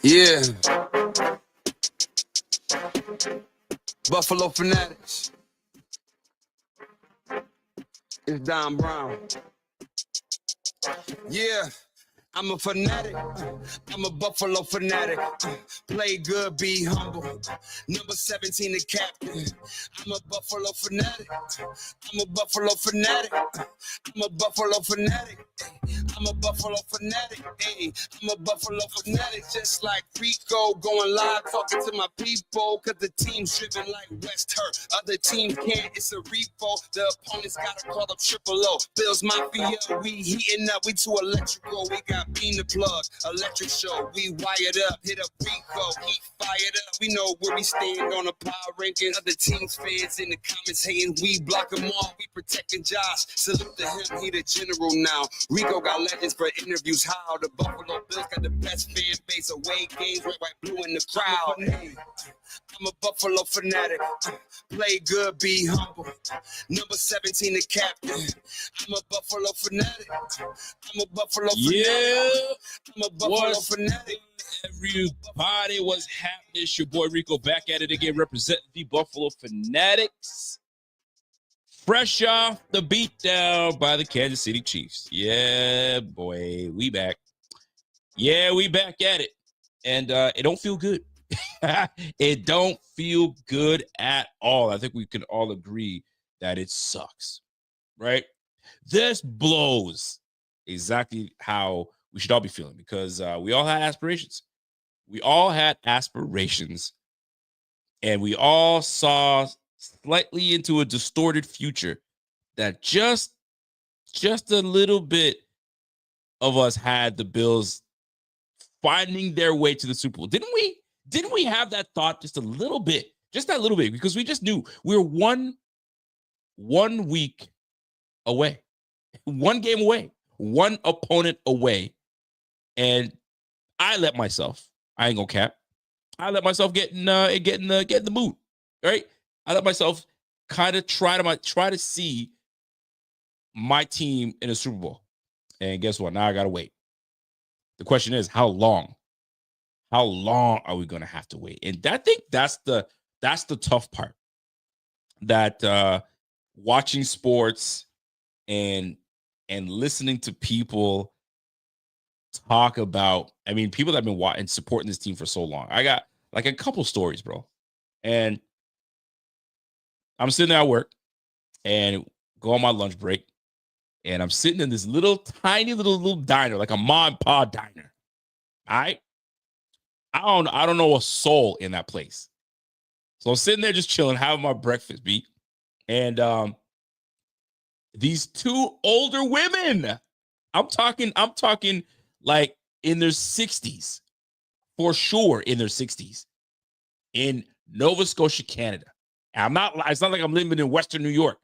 Yeah. Buffalo Fanatics. It's Don Brown. Yeah. I'm a fanatic. I'm a Buffalo fanatic. Play good, be humble. Number 17, the captain. I'm a Buffalo fanatic. I'm a Buffalo fanatic. I'm a Buffalo fanatic. I'm a Buffalo fanatic. Hey, I'm a Buffalo fanatic. Just like Rico, going live, talking to my people. Cause the team's driven like West Hurt. Other teams can't, it's a repo. The opponents gotta call up Triple O. Bills Mafia, we heating up. We too electrical. We got Bean the plug, electric show. We wired up, hit up Rico, heat fired up. We know where we stand on the power rankings. Other teams fans in the comments hating. We block them all. We protecting Josh. Salute to him, he the general now. Rico got legends for interviews. How the Buffalo Bills got the best fan base. Away games, red, white, blue in the crowd. I'm a Buffalo fanatic. Play good, be humble. Number 17, the captain. I'm a Buffalo fanatic. I'm a Buffalo fanatic. Yeah. I'm a Buffalo fanatic. Everybody, what's happening? It's your boy Rico back at it again, representing the Buffalo Fanatics. Fresh off the beatdown by the Kansas City Chiefs. Yeah, boy, we back. Yeah, we back at it. And it don't feel good. It don't feel good at all. I think we can all agree that it sucks, right? This blows exactly how we should all be feeling because we all had aspirations. We all had aspirations, and we all saw slightly into a distorted future that just a little bit of us had the Bills finding their way to the Super Bowl. Didn't we have that thought just a little bit, just that little bit, because we just knew we were one week away, one game away, one opponent away. And I let myself, I ain't gonna cap, I let myself get in the mood, right? I let myself kind of try to see my team in a Super Bowl. And guess what? Now I gotta wait. The question is, how long? How long are we gonna have to wait? And I think that's the tough part. That watching sports and listening to people talk about, I mean, people that have been watching, supporting this team for so long. I got like a couple stories, bro. And I'm sitting there at work and go on my lunch break, and I'm sitting in this little tiny little diner, like a mom and pop diner. All right. I don't know a soul in that place. So I'm sitting there just chilling, having my breakfast, B. And these two older women, I'm talking like in their 60s, for sure in their 60s, in Nova Scotia, Canada. And it's not like I'm living in Western New York.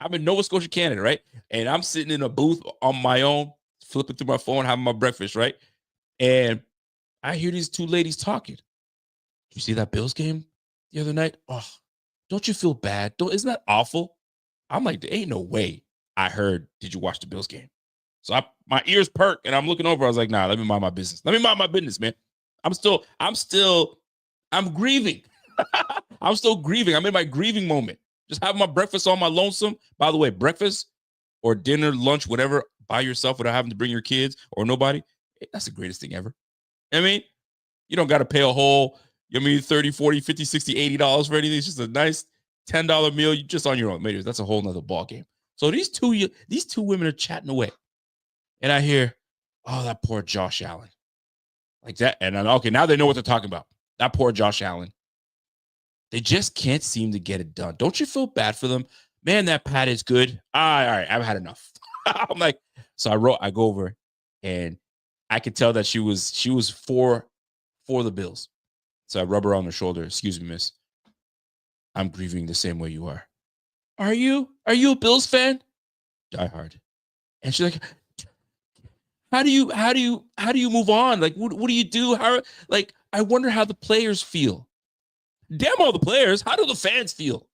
I'm in Nova Scotia, Canada, right? And I'm sitting in a booth on my own, flipping through my phone, having my breakfast, right? And I hear these two ladies talking. Did you see that Bills game the other night? Oh, don't you feel bad? Isn't that awful? I'm like, there ain't no way I heard, did you watch the Bills game? So my ears perk and I'm looking over. I was like, nah, let me mind my business. Let me mind my business, man. I'm grieving. I'm still grieving. I'm in my grieving moment. Just having my breakfast on my lonesome. By the way, breakfast or dinner, lunch, whatever, by yourself without having to bring your kids or nobody, that's the greatest thing ever. I mean, you don't got to pay a whole, $30, $40, $50, $60, $80 for anything. It's just a nice $10 meal. You just on your own. Maybe that's a whole nother ball game. So these two women are chatting away. And I hear, oh, that poor Josh Allen. Like that. And I'm okay, now they know what they're talking about. That poor Josh Allen. They just can't seem to get it done. Don't you feel bad for them? Man, that Pat is good. All right, I've had enough. I'm like, so I go over and I could tell that she was for the Bills. So I rub her on the shoulder. Excuse me, miss. I'm grieving the same way you are. Are you? Are you a Bills fan? Die hard. And she's like, how do you move on? Like, what do you do? I wonder how the players feel. Damn all the players. How do the fans feel?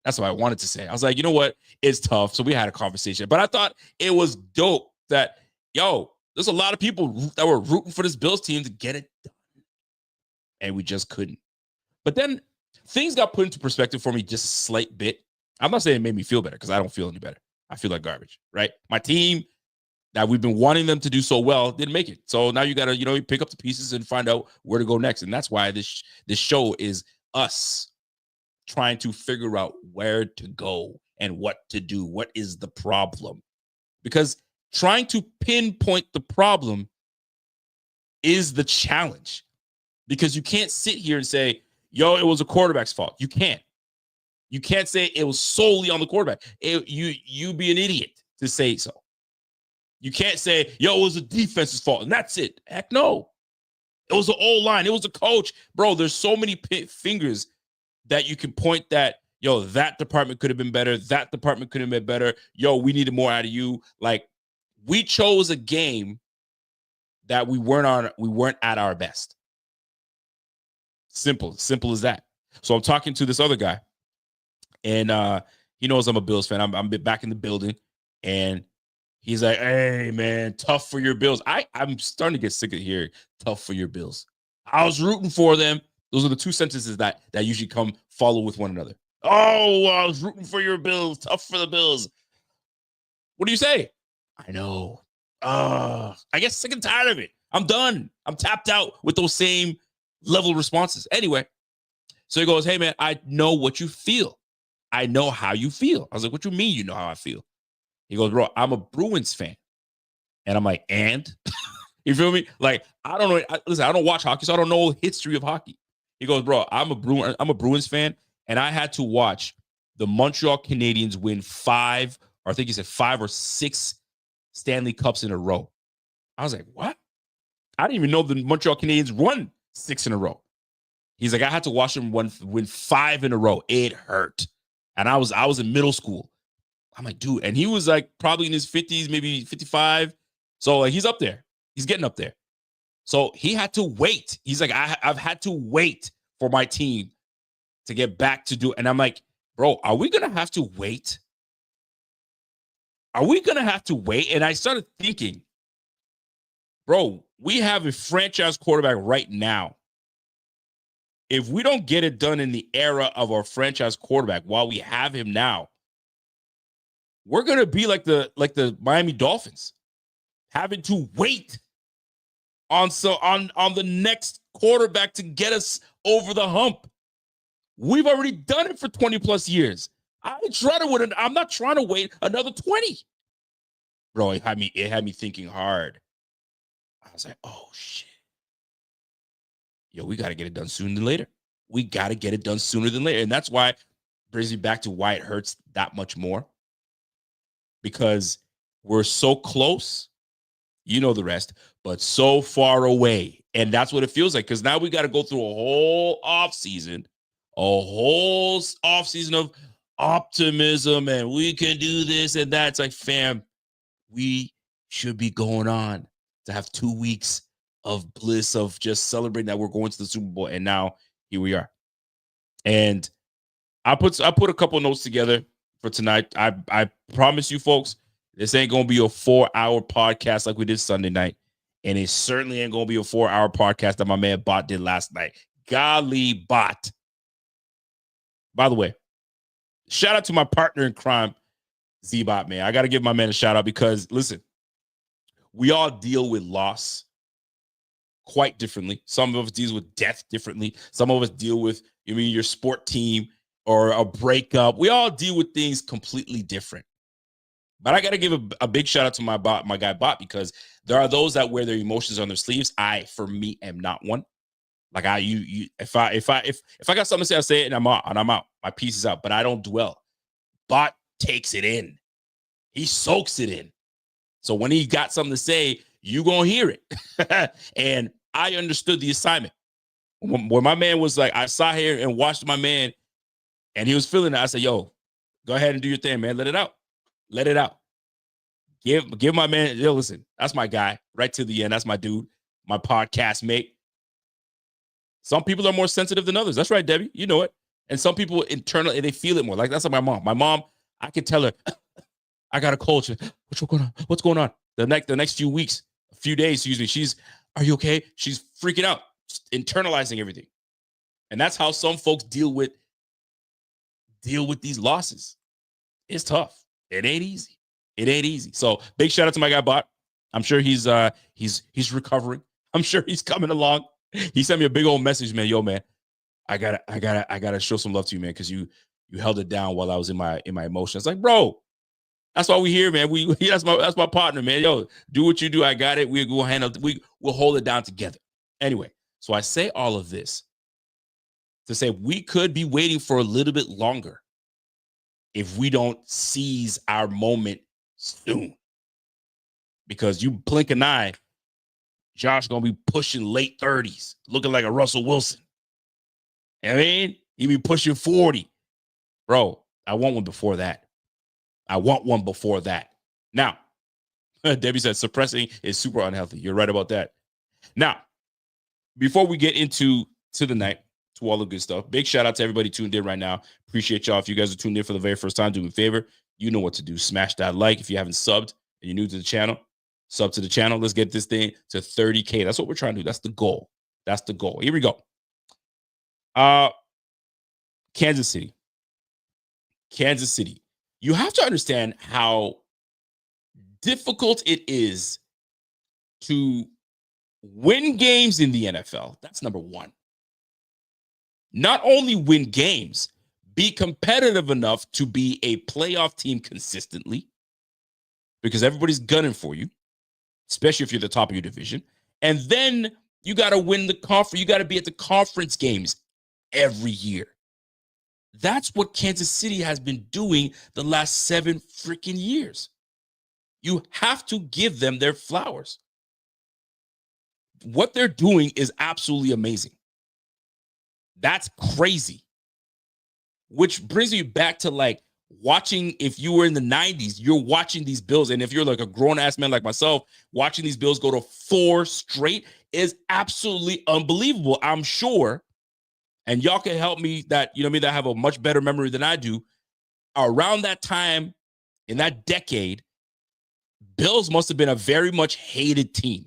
That's what I wanted to say. I was like, you know what? It's tough. So we had a conversation. But I thought it was dope that, there's a lot of people that were rooting for this Bills team to get it done. and we just couldn't. But then things got put into perspective for me just a slight bit. I'm not saying it made me feel better because I don't feel any better. I feel like garbage, right? My team that we've been wanting them to do so well didn't make it. So now you got to, you pick up the pieces and find out where to go next. And that's why this show is us trying to figure out where to go and what to do. What is the problem? Because trying to pinpoint the problem is the challenge. Because you can't sit here and say, yo, it was a quarterback's fault. You can't. You can't say it was solely on the quarterback. You be an idiot to say so. You can't say, yo, it was the defense's fault, and that's it. Heck no. It was the O-line. It was the coach. Bro, there's so many fingers that you can point that, yo, that department could have been better. That department could have been better. Yo, we needed more out of you. Like, we chose a game that we weren't at our best. Simple as that. So I'm talking to this other guy, and he knows I'm a Bills fan. I'm back in the building, and he's like, hey, man, tough for your Bills. I'm starting to get sick of hearing tough for your Bills. I was rooting for them. Those are the two sentences that usually follow with one another. Oh, I was rooting for your Bills. Tough for the Bills. What do you say? I know. I get sick and tired of it. I'm done. I'm tapped out with those same level responses. Anyway, so he goes, hey, man, I know what you feel. I know how you feel. I was like, what you mean you know how I feel? He goes, bro, I'm a Bruins fan. And I'm like, and? You feel me? Like, I don't know. Listen, I don't watch hockey, so I don't know the history of hockey. He goes, bro, I'm a Bruins fan, and I had to watch the Montreal Canadiens win 5 or 6 Stanley Cups in a row. I was like, what? I didn't even know the Montreal Canadiens won 6 in a row. He's like, I had to watch them win 5 in a row. It hurt. And I was in middle school. I'm like, dude, and he was like probably in his 50s, maybe 55. So like, he's up there. He's getting up there. So he had to wait. He's like, I've had to wait for my team to get back to do it. And I'm like, bro, are we going to have to wait? Are we going to have to wait? And I started thinking, bro, we have a franchise quarterback right now. If we don't get it done in the era of our franchise quarterback while we have him now, we're going to be like the Miami Dolphins, having to wait on the next quarterback to get us over the hump. We've already done it for 20 plus years. I'm not trying to wait another 20. Bro, it had me thinking hard. I was like, oh shit. Yo, we got to get it done sooner than later. We got to get it done sooner than later. And that's why it brings me back to why it hurts that much more. Because we're so close, you know the rest, but so far away. And that's what it feels like. Because now we got to go through a whole offseason of optimism, and we can do this and that. It's like, fam, we should be going on to have 2 weeks of bliss of just celebrating that we're going to the Super Bowl. And now here we are. And I put a couple notes together for tonight. I promise you folks, this ain't gonna be a 4-hour podcast like we did Sunday night, and it certainly ain't gonna be a 4-hour podcast that my man Bot did last night. Golly, Bot. By the way, shout out to my partner in crime, Z-Bot, man. I gotta give my man a shout out because listen, we all deal with loss quite differently. Some of us deal with death differently. Some of us deal with your sport team or a breakup. We all deal with things completely different. But I got to give a big shout out to my guy Bot, because there are those that wear their emotions on their sleeves. For me, am not one. Like if I got something to say, I'll say it, and I'm out. My piece is out, but I don't dwell. Bot takes it in. He soaks it in. So when he got something to say, you gonna hear it. And I understood the assignment. When my man was like, I sat here and watched my man, and he was feeling it. I said, yo, go ahead and do your thing, man. Let it out. Let it out. Give my man, yo, listen, that's my guy right to the end. That's my dude, my podcast mate. Some people are more sensitive than others. That's right, Debbie. You know it. And some people internally, they feel it more. Like, that's like my mom. My mom, I can tell her, I got a cold. What's going on? The next few weeks, a few days, excuse me. Are you okay? She's freaking out, internalizing everything. And that's how some folks deal with these losses. It's tough. It ain't easy. It ain't easy. So big shout out to my guy Bot. I'm sure he's recovering. I'm sure he's coming along. He sent me a big old message, man. Yo, man, I gotta show some love to you, man, because you held it down while I was in my emotions. It's like, bro, that's why we here, man. That's my partner, man. Yo, do what you do. I got it. We'll hold it down together. Anyway, so I say all of this to say we could be waiting for a little bit longer if we don't seize our moment soon. Because you blink an eye, Josh gonna be pushing late 30s, looking like a Russell Wilson. I mean, he be pushing 40. Bro, I want one before that. Now, Debbie said suppressing is super unhealthy. You're right about that. Now, before we get into the night, to all the good stuff, big shout out to everybody tuned in right now. Appreciate y'all. If you guys are tuned in for the very first time, do me a favor. You know what to do. Smash that like. If you haven't subbed and you're new to the channel, sub to the channel. Let's get this thing to 30K. That's what we're trying to do. That's the goal. Here we go. Kansas City. You have to understand how difficult it is to win games in the NFL. That's number one. Not only win games, be competitive enough to be a playoff team consistently, because everybody's gunning for you, especially if you're the top of your division. And then you got to win the conference. You got to be at the conference games every year. That's what Kansas City has been doing the last 7 freaking years. You have to give them their flowers. What they're doing is absolutely amazing. That's crazy. Which brings you back to like watching, if you were in the 90s, you're watching these Bills. And if you're like a grown-ass man like myself, watching these Bills go to 4 straight is absolutely unbelievable. I'm sure, and y'all can help me that have a much better memory than I do. Around that time, in that decade, Bills must have been a very much hated team.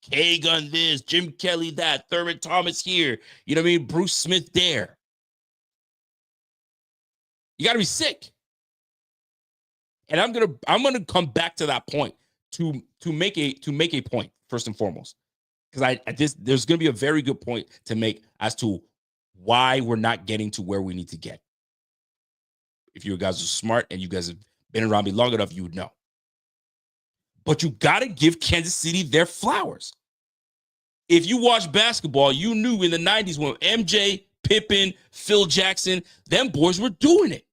K-Gun this, Jim Kelly that, Thurman Thomas here, Bruce Smith there. You got to be sick. And I'm gonna come back to that point to make a point first and foremost, because there's gonna be a very good point to make as to why we're not getting to where we need to get. If you guys are smart and you guys have been around me long enough, you would know. But you got to give Kansas City their flowers. If you watch basketball, you knew in the 90s when MJ, Pippen, Phil Jackson, them boys were doing it.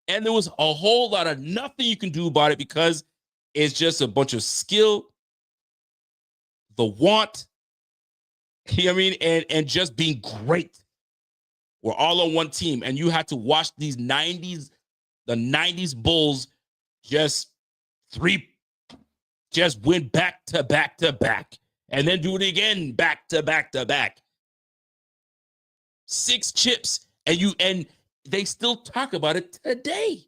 And there was a whole lot of nothing you can do about it because it's just a bunch of skill, the want, and just being great. We're all on one team. And you had to watch the 90s Bulls just win back to back to back. And then do it again, back to back to back. 6 chips, and they still talk about it today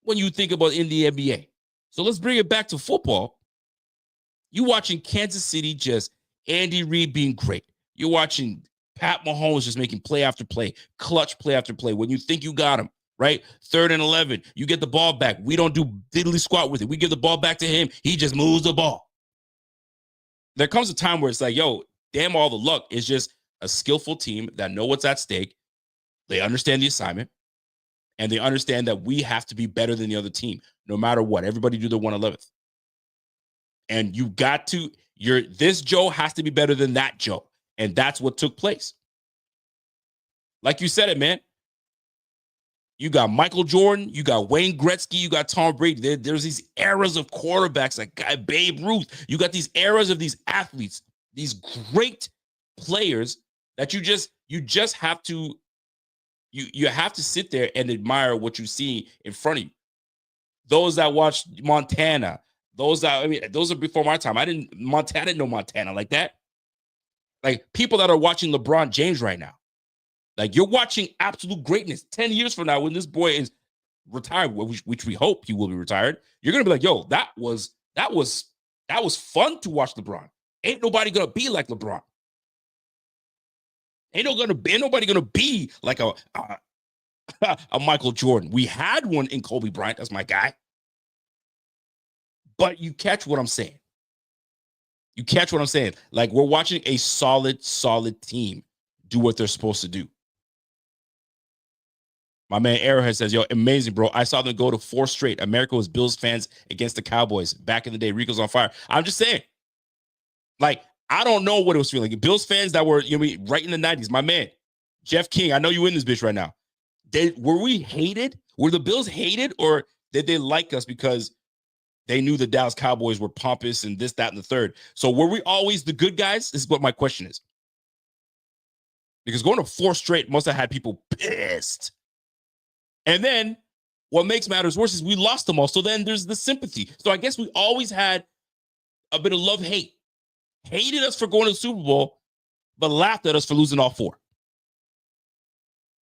when you think about in the NBA. So let's bring it back to football. You watching Kansas City, just Andy Reid being great. You're watching Pat Mahomes just making play after play, clutch play after play. When you think you got him, right? 3rd and 11, you get the ball back. We don't do diddly squat with it. We give the ball back to him. He just moves the ball. There comes a time where it's like, yo, damn all the luck. It's just a skillful team that know what's at stake. They understand the assignment, and they understand that we have to be better than the other team, no matter what. Everybody do their 1/11th. And you got to, this Joe has to be better than that Joe. And that's what took place. Like you said it, man. You got Michael Jordan, you got Wayne Gretzky, you got Tom Brady. There's these eras of quarterbacks like Babe Ruth. You got these eras of these athletes, these great players that you just have to sit there and admire what you see in front of you. Those that watched Montana, those are before my time. I didn't know Montana like that. Like people that are watching LeBron James right now. Like you're watching absolute greatness. 10 years from now, when this boy is retired, which we hope he will be retired, you're gonna be like, yo, that was fun to watch LeBron. Ain't nobody gonna be like LeBron. Ain't nobody gonna be like a Michael Jordan. We had one in Kobe Bryant. That's my guy. But you catch what I'm saying. You catch what I'm saying. Like, we're watching a solid team do what they're supposed to do. My man Arrowhead says, yo, amazing, bro. I saw them go to 4 straight. America was Bills fans against the Cowboys back in the day. Rico's on fire. I'm just saying. Like, I don't know what it was feeling like. Bills fans that were, right in the 90s. My man, Jeff King, I know you in this bitch right now. Were we hated? Were the Bills hated, or did they like us because they knew the Dallas Cowboys were pompous and this, that, and the third? So were we always the good guys? This is what my question is. Because going to 4 straight must have had people pissed. And then what makes matters worse is we lost them all. So then there's the sympathy. So I guess we always had a bit of love-hate. Hated us for going to the Super Bowl, but laughed at us for losing all 4.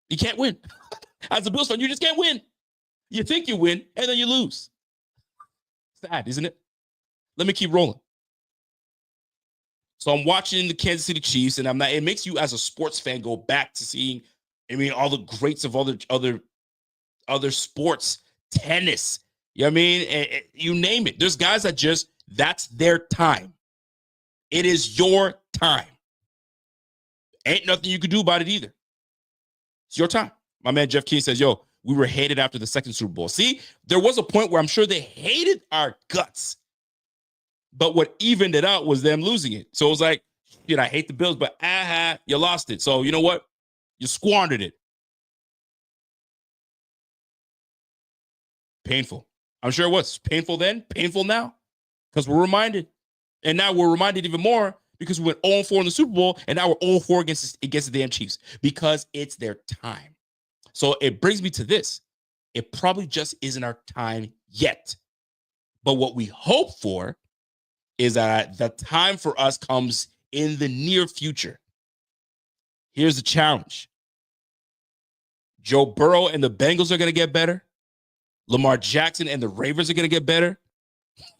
You can't win. As a Bills fan, you just can't win. You think you win, and then you lose. Sad, isn't it? Let me keep rolling. So I'm watching the Kansas City Chiefs, and it makes you as a sports fan go back to seeing, all the greats of other sports, tennis, you know what I mean? You name it. There's guys that that's their time. It is your time. Ain't nothing you can do about it either. It's your time. My man Jeff King says, yo, we were hated after the second Super Bowl. See, there was a point where I'm sure they hated our guts. But what evened it out was them losing it. So it was like, I hate the Bills, but you lost it. So you know what? You squandered it. Painful. I'm sure it was painful then, painful now, because we're reminded. And now we're reminded even more because we went 0-4 in the Super Bowl, and now we're 0-4 against the damn Chiefs because it's their time. So it brings me to this. It probably just isn't our time yet. But what we hope for is that the time for us comes in the near future. Here's the challenge. Joe Burrow and the Bengals are going to get better. Lamar Jackson and the Ravens are going to get better.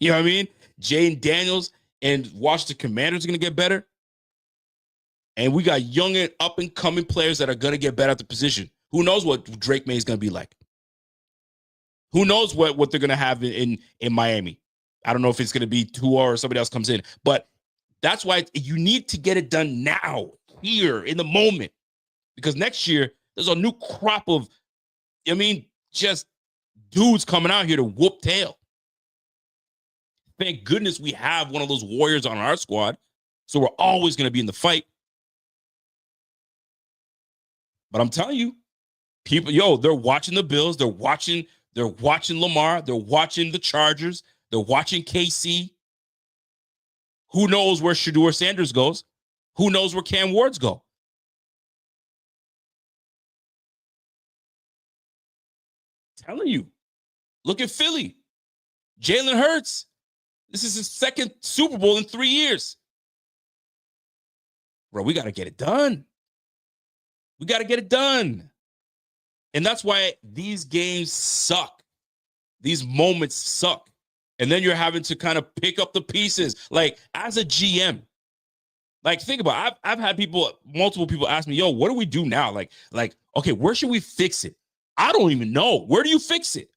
You know what I mean? Jane Daniels and Washington Commanders are going to get better. And we got young and up-and-coming players that are going to get better at the position. Who knows what Drake May is going to be like? Who knows what they're going to have in Miami? I don't know if it's going to be Tua or somebody else comes in. But that's why you need to get it done now, here, in the moment. Because next year, there's a new crop of, just dudes coming out here to whoop tail. Thank goodness we have one of those warriors on our squad. So we're always going to be in the fight. But I'm telling you, people, they're watching the Bills. They're watching Lamar. They're watching the Chargers. They're watching KC. Who knows where Shedeur Sanders goes? Who knows where Cam Ward's go? I'm telling you, look at Philly. Jalen Hurts. This is his second Super Bowl in 3 years. Bro, we got to get it done. We got to get it done. And that's why these games suck. These moments suck. And then you're having to kind of pick up the pieces. Like, as a GM, like, think about it. I've had multiple people ask me, yo, what do we do now? Like, okay, where should we fix it? I don't even know. Where do you fix it?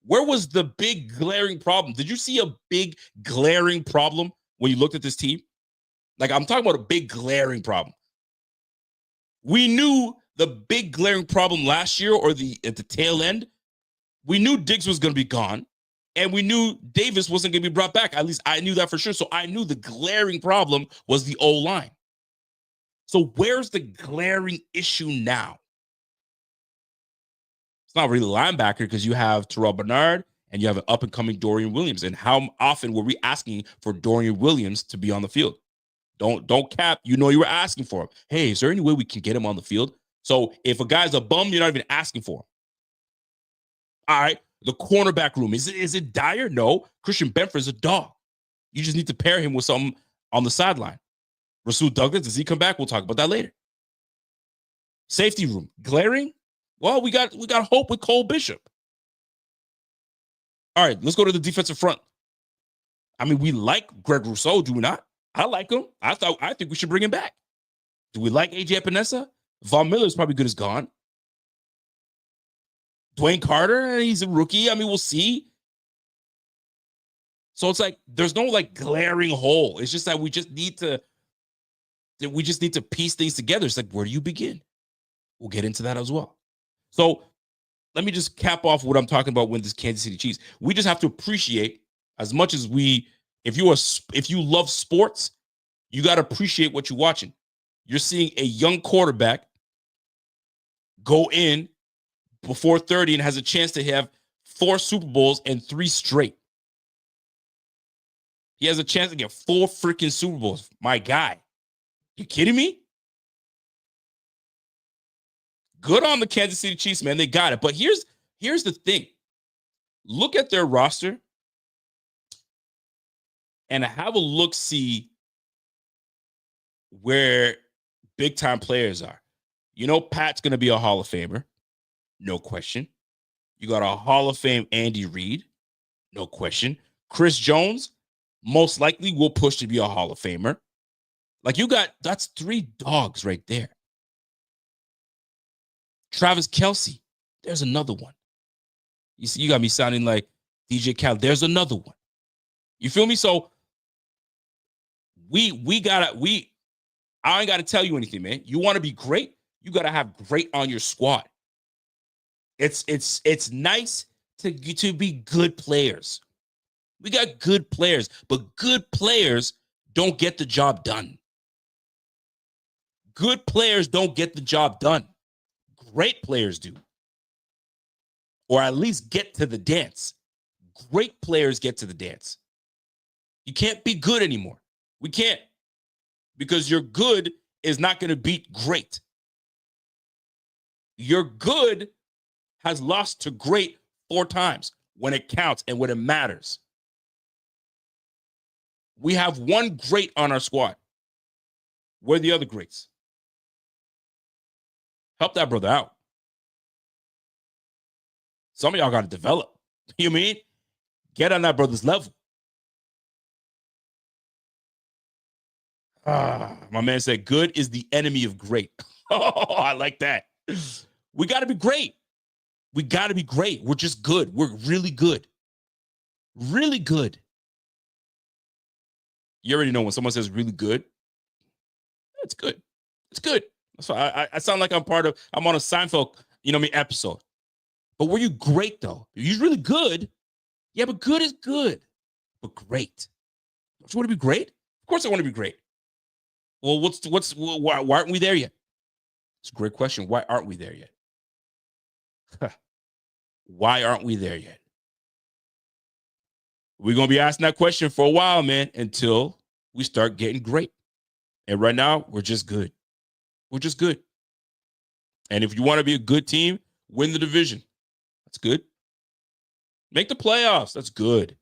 Where was the big glaring problem? Did you see a big glaring problem when you looked at this team? Like, I'm talking about a big glaring problem. We knew the big glaring problem last year, or at the tail end. We knew Diggs was going to be gone, and we knew Davis wasn't going to be brought back. At least I knew that for sure. So I knew the glaring problem was the O-line. So where's the glaring issue now? It's not really linebacker, because you have Terrell Bernard and you have an up-and-coming Dorian Williams. And how often were we asking for Dorian Williams to be on the field? Don't cap. You were asking for him. Hey, is there any way we can get him on the field? So if a guy's a bum, you're not even asking for him. All right, the cornerback room. Is it dire? No. Christian Benford is a dog. You just need to pair him with something on the sideline. Rasul Douglas, does he come back? We'll talk about that later. Safety room. Glaring? Well, we got hope with Cole Bishop. All right, let's go to the defensive front. We like Greg Rousseau, do we not? I like him. I think we should bring him back. Do we like AJ Epinesa? Von Miller is probably good as gone. Dwayne Carter, he's a rookie. I mean, we'll see. So it's like there's no like glaring hole. It's just that we just need to piece things together. It's like, where do you begin? We'll get into that as well. So let me just cap off what I'm talking about with this Kansas City Chiefs. We just have to appreciate as much as if you love sports, you got to appreciate what you're watching. You're seeing a young quarterback go in before 30 and has a chance to have 4 Super Bowls and 3 straight. He has a chance to get 4 freaking Super Bowls. My guy. You kidding me? Good on the Kansas City Chiefs, man. They got it. But here's the thing. Look at their roster and have a look-see where big-time players are. You know Pat's going to be a Hall of Famer. No question. You got a Hall of Fame Andy Reid. No question. Chris Jones most likely will push to be a Hall of Famer. Like that's 3 dogs right there. Travis Kelce, there's another one. You see, you got me sounding like DJ Khaled. There's another one. You feel me? So I ain't gotta tell you anything, man. You want to be great, you gotta have great on your squad. It's nice to be good players. We got good players, but good players don't get the job done. Good players don't get the job done. Great players do. Or at least get to the dance. Great players get to the dance. You can't be good anymore. We can't. Because your good is not going to beat great. Your good has lost to great 4 times when it counts and when it matters. We have 1 great on our squad. Where are the other greats? Help that brother out. Some of y'all got to develop. You mean? Get on that brother's level. My man said, good is the enemy of great. Oh, I like that. We got to be great. We got to be great. We're just good. We're really good. Really good. You already know when someone says really good, it's good. It's good. That's why I sound like I'm on a Seinfeld, episode. But were you great, though? You're really good. Yeah, but good is good. But great. Don't you want to be great? Of course I want to be great. Well, why aren't we there yet? It's a great question. Why aren't we there yet? Why aren't we there yet? We're going to be asking that question for a while, man, until we start getting great. And right now, we're just good. We're just good. And if you want to be a good team, win the division. That's good. Make the playoffs. That's good.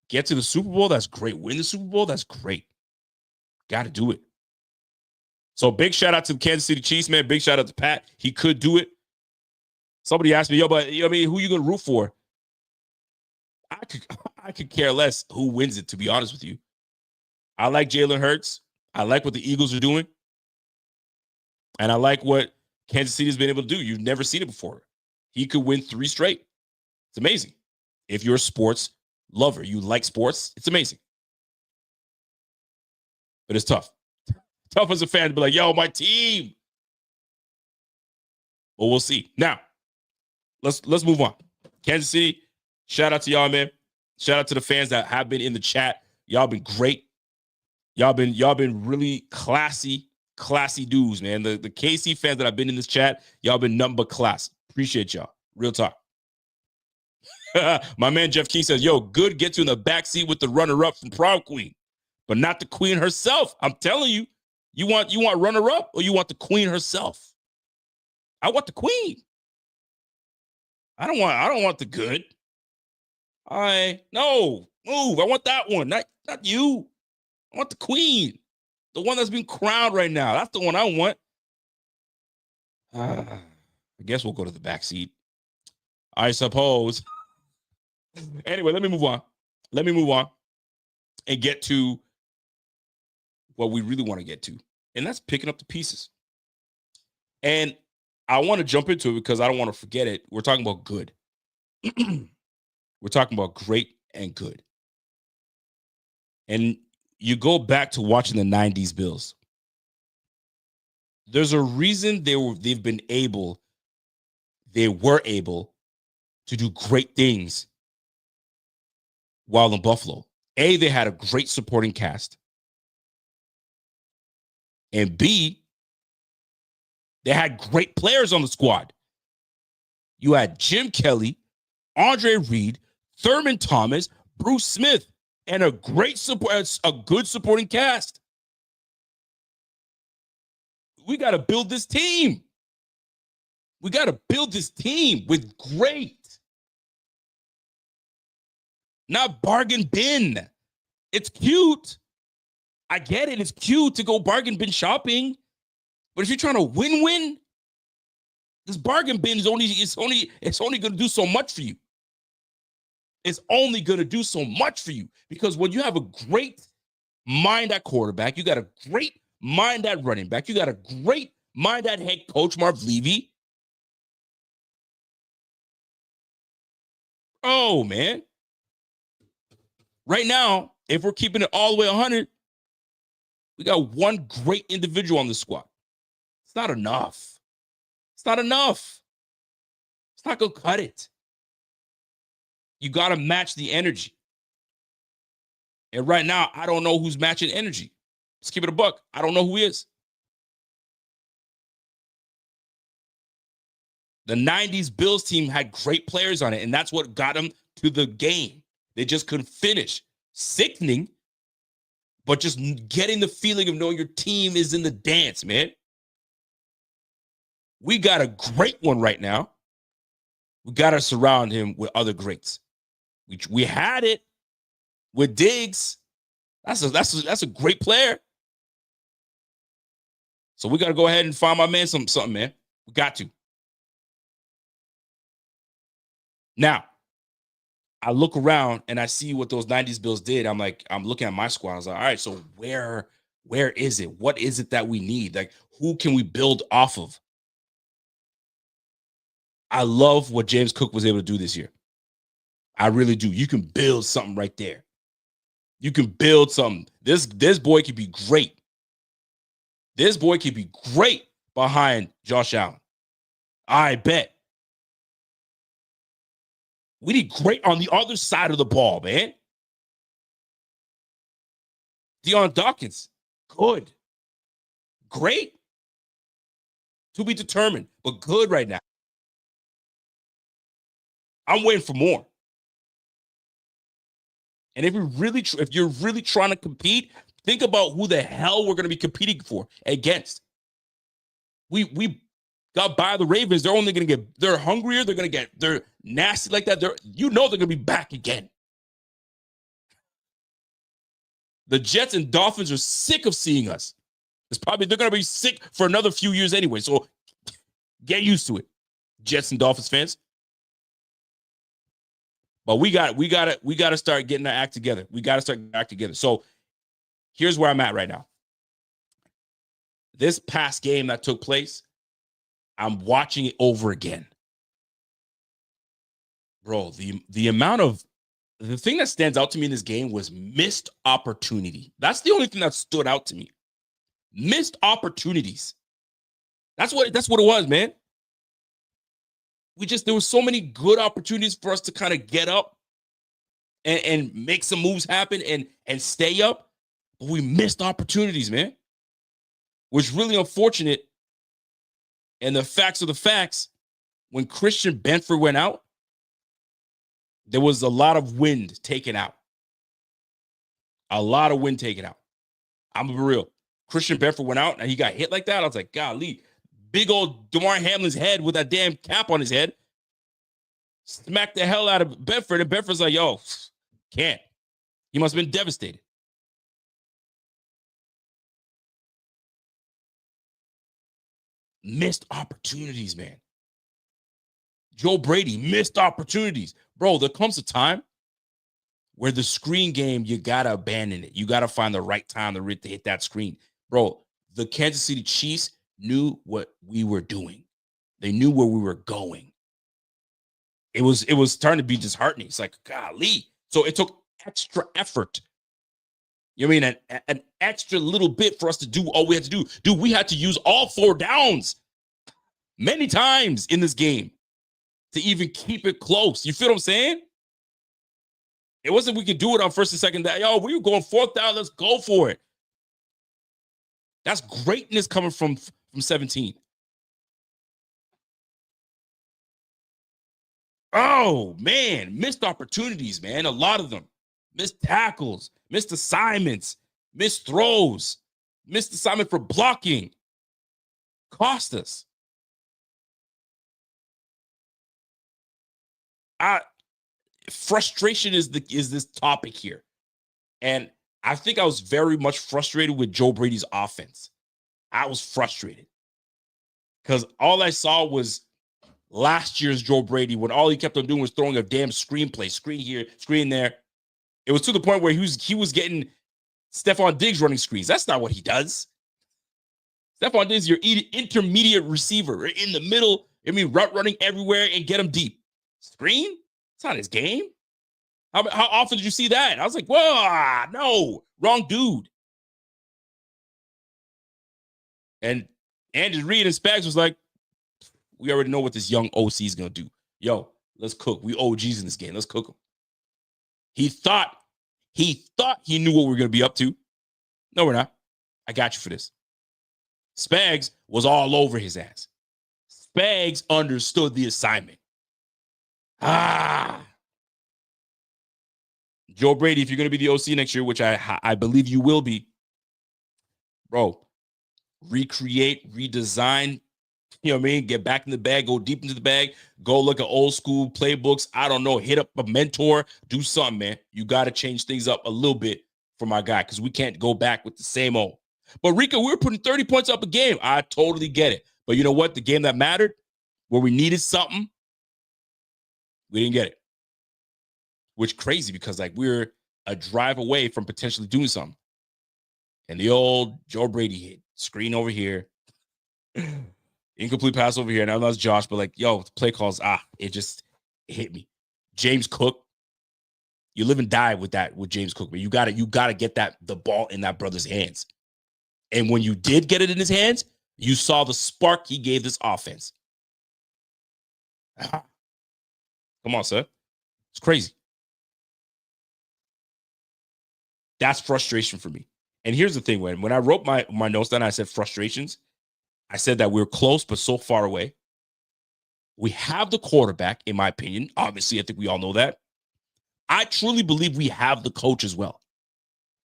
Get to the Super Bowl. That's great. Win the Super Bowl. That's great. Got to do it. So big shout out to the Kansas City Chiefs, man. Big shout out to Pat. He could do it. Somebody asked me, who you going to root for? I could care less who wins it, to be honest with you. I like Jalen Hurts. I like what the Eagles are doing. And I like what Kansas City has been able to do. You've never seen it before. He could win 3 straight. It's amazing. If you're a sports lover, you like sports, it's amazing. But it's tough. Tough as a fan to be like, yo, my team. But we'll see. Now, let's move on. Kansas City, shout out to y'all, man. Shout out to the fans that have been in the chat. Y'all been great. Y'all been really classy dudes, man. The KC fans that have been in this chat, y'all been nothing but class. Appreciate y'all. Real talk. My man Jeff Key says, yo, good gets you in the backseat with the runner-up from prom queen, but not the queen herself. I'm telling you, you want runner-up or you want the queen herself? I want the queen. I don't want the good. No, move. I want that one, not you. I want the queen, the one that's being crowned right now. That's the one I want. I guess we'll go to the back seat, I suppose. Anyway, let me move on and get to what we really want to get to. And that's picking up the pieces. And I want to jump into it because I don't want to forget it. We're talking about good. We're talking about great and good. And you go back to watching the 90s Bills. There's a reason they were able to do great things while in Buffalo. A, they had a great supporting cast. And B, they had great players on the squad. You had Jim Kelly, Andre Reed, Thurman Thomas, Bruce Smith, and a good supporting cast. We got to build this team. We got to build this team with great, not bargain bin. It's cute. I get it. It's cute to go bargain bin shopping. But if you're trying to win, this bargain bin is only going to do so much for you. It's only going to do so much for you because when you have a great mind at quarterback, you got a great mind at running back, you got a great mind at head coach Marv Levy. Oh, man. Right now, if we're keeping it all the way 100, we got one great individual on the squad. It's not enough. It's not enough. It's not going to cut it. You got to match the energy. And right now, I don't know who's matching energy. Let's keep it a buck. I don't know who he is. The 90s Bills team had great players on it, and that's what got them to the game. They just couldn't finish. Sickening, but just getting the feeling of knowing your team is in the dance, man. We got a great one right now. We got to surround him with other greats. We had it with Diggs. That's a great player. So we got to go ahead and find my man something, man. We got to. Now, I look around and I see what those 90s Bills did. I'm looking at my squad. I was like, all right, so where is it? What is it that we need? Like, who can we build off of? I love what James Cook was able to do this year. I really do. You can build something right there. You can build something. This boy could be great. This boy could be great behind Josh Allen. I bet. We need great on the other side of the ball, man. Deion Dawkins, good. Great. To be determined, but good right now. I'm waiting for more. And if you're really trying to compete, think about who the hell we're going to be competing for against. We got by the Ravens. They're only going to they're hungrier. They're nasty like that. They're going to be back again. The Jets and Dolphins are sick of seeing us. They're going to be sick for another few years anyway. So get used to it, Jets and Dolphins fans. But we got to start getting our act together. We got to start getting our act together. So here's where I'm at right now. This past game that took place, I'm watching it over again. Bro, the amount of the thing that stands out to me in this game was missed opportunity. That's the only thing that stood out to me. Missed opportunities. That's what it was, man. There were so many good opportunities for us to kind of get up and make some moves happen and stay up. But we missed opportunities, man. Which really unfortunate. And the facts are the facts. When Christian Benford went out, there was a lot of wind taken out. A lot of wind taken out. I'm gonna be real. Christian Benford went out and he got hit like that. I was like, golly. Big old DeMar Hamlin's head with that damn cap on his head. Smacked the hell out of Benford. And Benford's like, yo, can't. He must have been devastated. Missed opportunities, man. Joe Brady, missed opportunities. Bro, there comes a time where the screen game, you got to abandon it. You got to find the right time to hit that screen. Bro, the Kansas City Chiefs knew what we were doing. They knew where we were going. It was starting to be disheartening. It's like, golly. So it took extra effort. You know what I mean? An extra little bit for us to do all we had to do. Dude, we had to use all 4 downs many times in this game to even keep it close. You feel what I'm saying? It wasn't we could do it on first and second down. Yo, we were going 4th down. Let's go for it. That's greatness coming from 17. Oh, man. Missed opportunities, man. A lot of them. Missed tackles, missed assignments, missed throws, missed assignment for blocking. Cost us. Frustration is this topic here. And I think I was very much frustrated with Joe Brady's offense. I was frustrated because all I saw was last year's Joe Brady when all he kept on doing was throwing a damn screenplay, screen here, screen there. It was to the point where he was getting Stephon Diggs running screens. That's not what he does. Stephon Diggs is your intermediate receiver in the middle. I mean, route running everywhere and get him deep. Screen? It's not his game. How often did you see that? I was like, whoa, no, wrong dude. And Andy Reid and Spags was like, we already know what this young OC is going to do. Yo, let's cook. We OGs in this game. Let's cook him. He thought he knew what we were going to be up to. No, we're not. I got you for this. Spags was all over his ass. Spags understood the assignment. Joe Brady, if you're going to be the OC next year, which I believe you will be, bro, recreate, redesign, you know what I mean? Get back in the bag, go deep into the bag, go look at old school playbooks. I don't know, hit up a mentor, do something, man. You got to change things up a little bit for my guy because we can't go back with the same old. But Rico, we were putting 30 points up a game. I totally get it. But you know what? The game that mattered, where we needed something, we didn't get it. Which crazy because like we're a drive away from potentially doing something. And the old Joe Brady hit. Screen over here. Incomplete pass over here. And I know that's Josh, but like, yo, play calls, it hit me. James Cook. You live and die with James Cook, but you gotta get the ball in that brother's hands. And when you did get it in his hands, you saw the spark he gave this offense. Come on, sir. It's crazy. That's frustration for me. And here's the thing, when I wrote my notes down, I said frustrations. I said that we're close, but so far away. We have the quarterback, in my opinion. Obviously, I think we all know that. I truly believe we have the coach as well.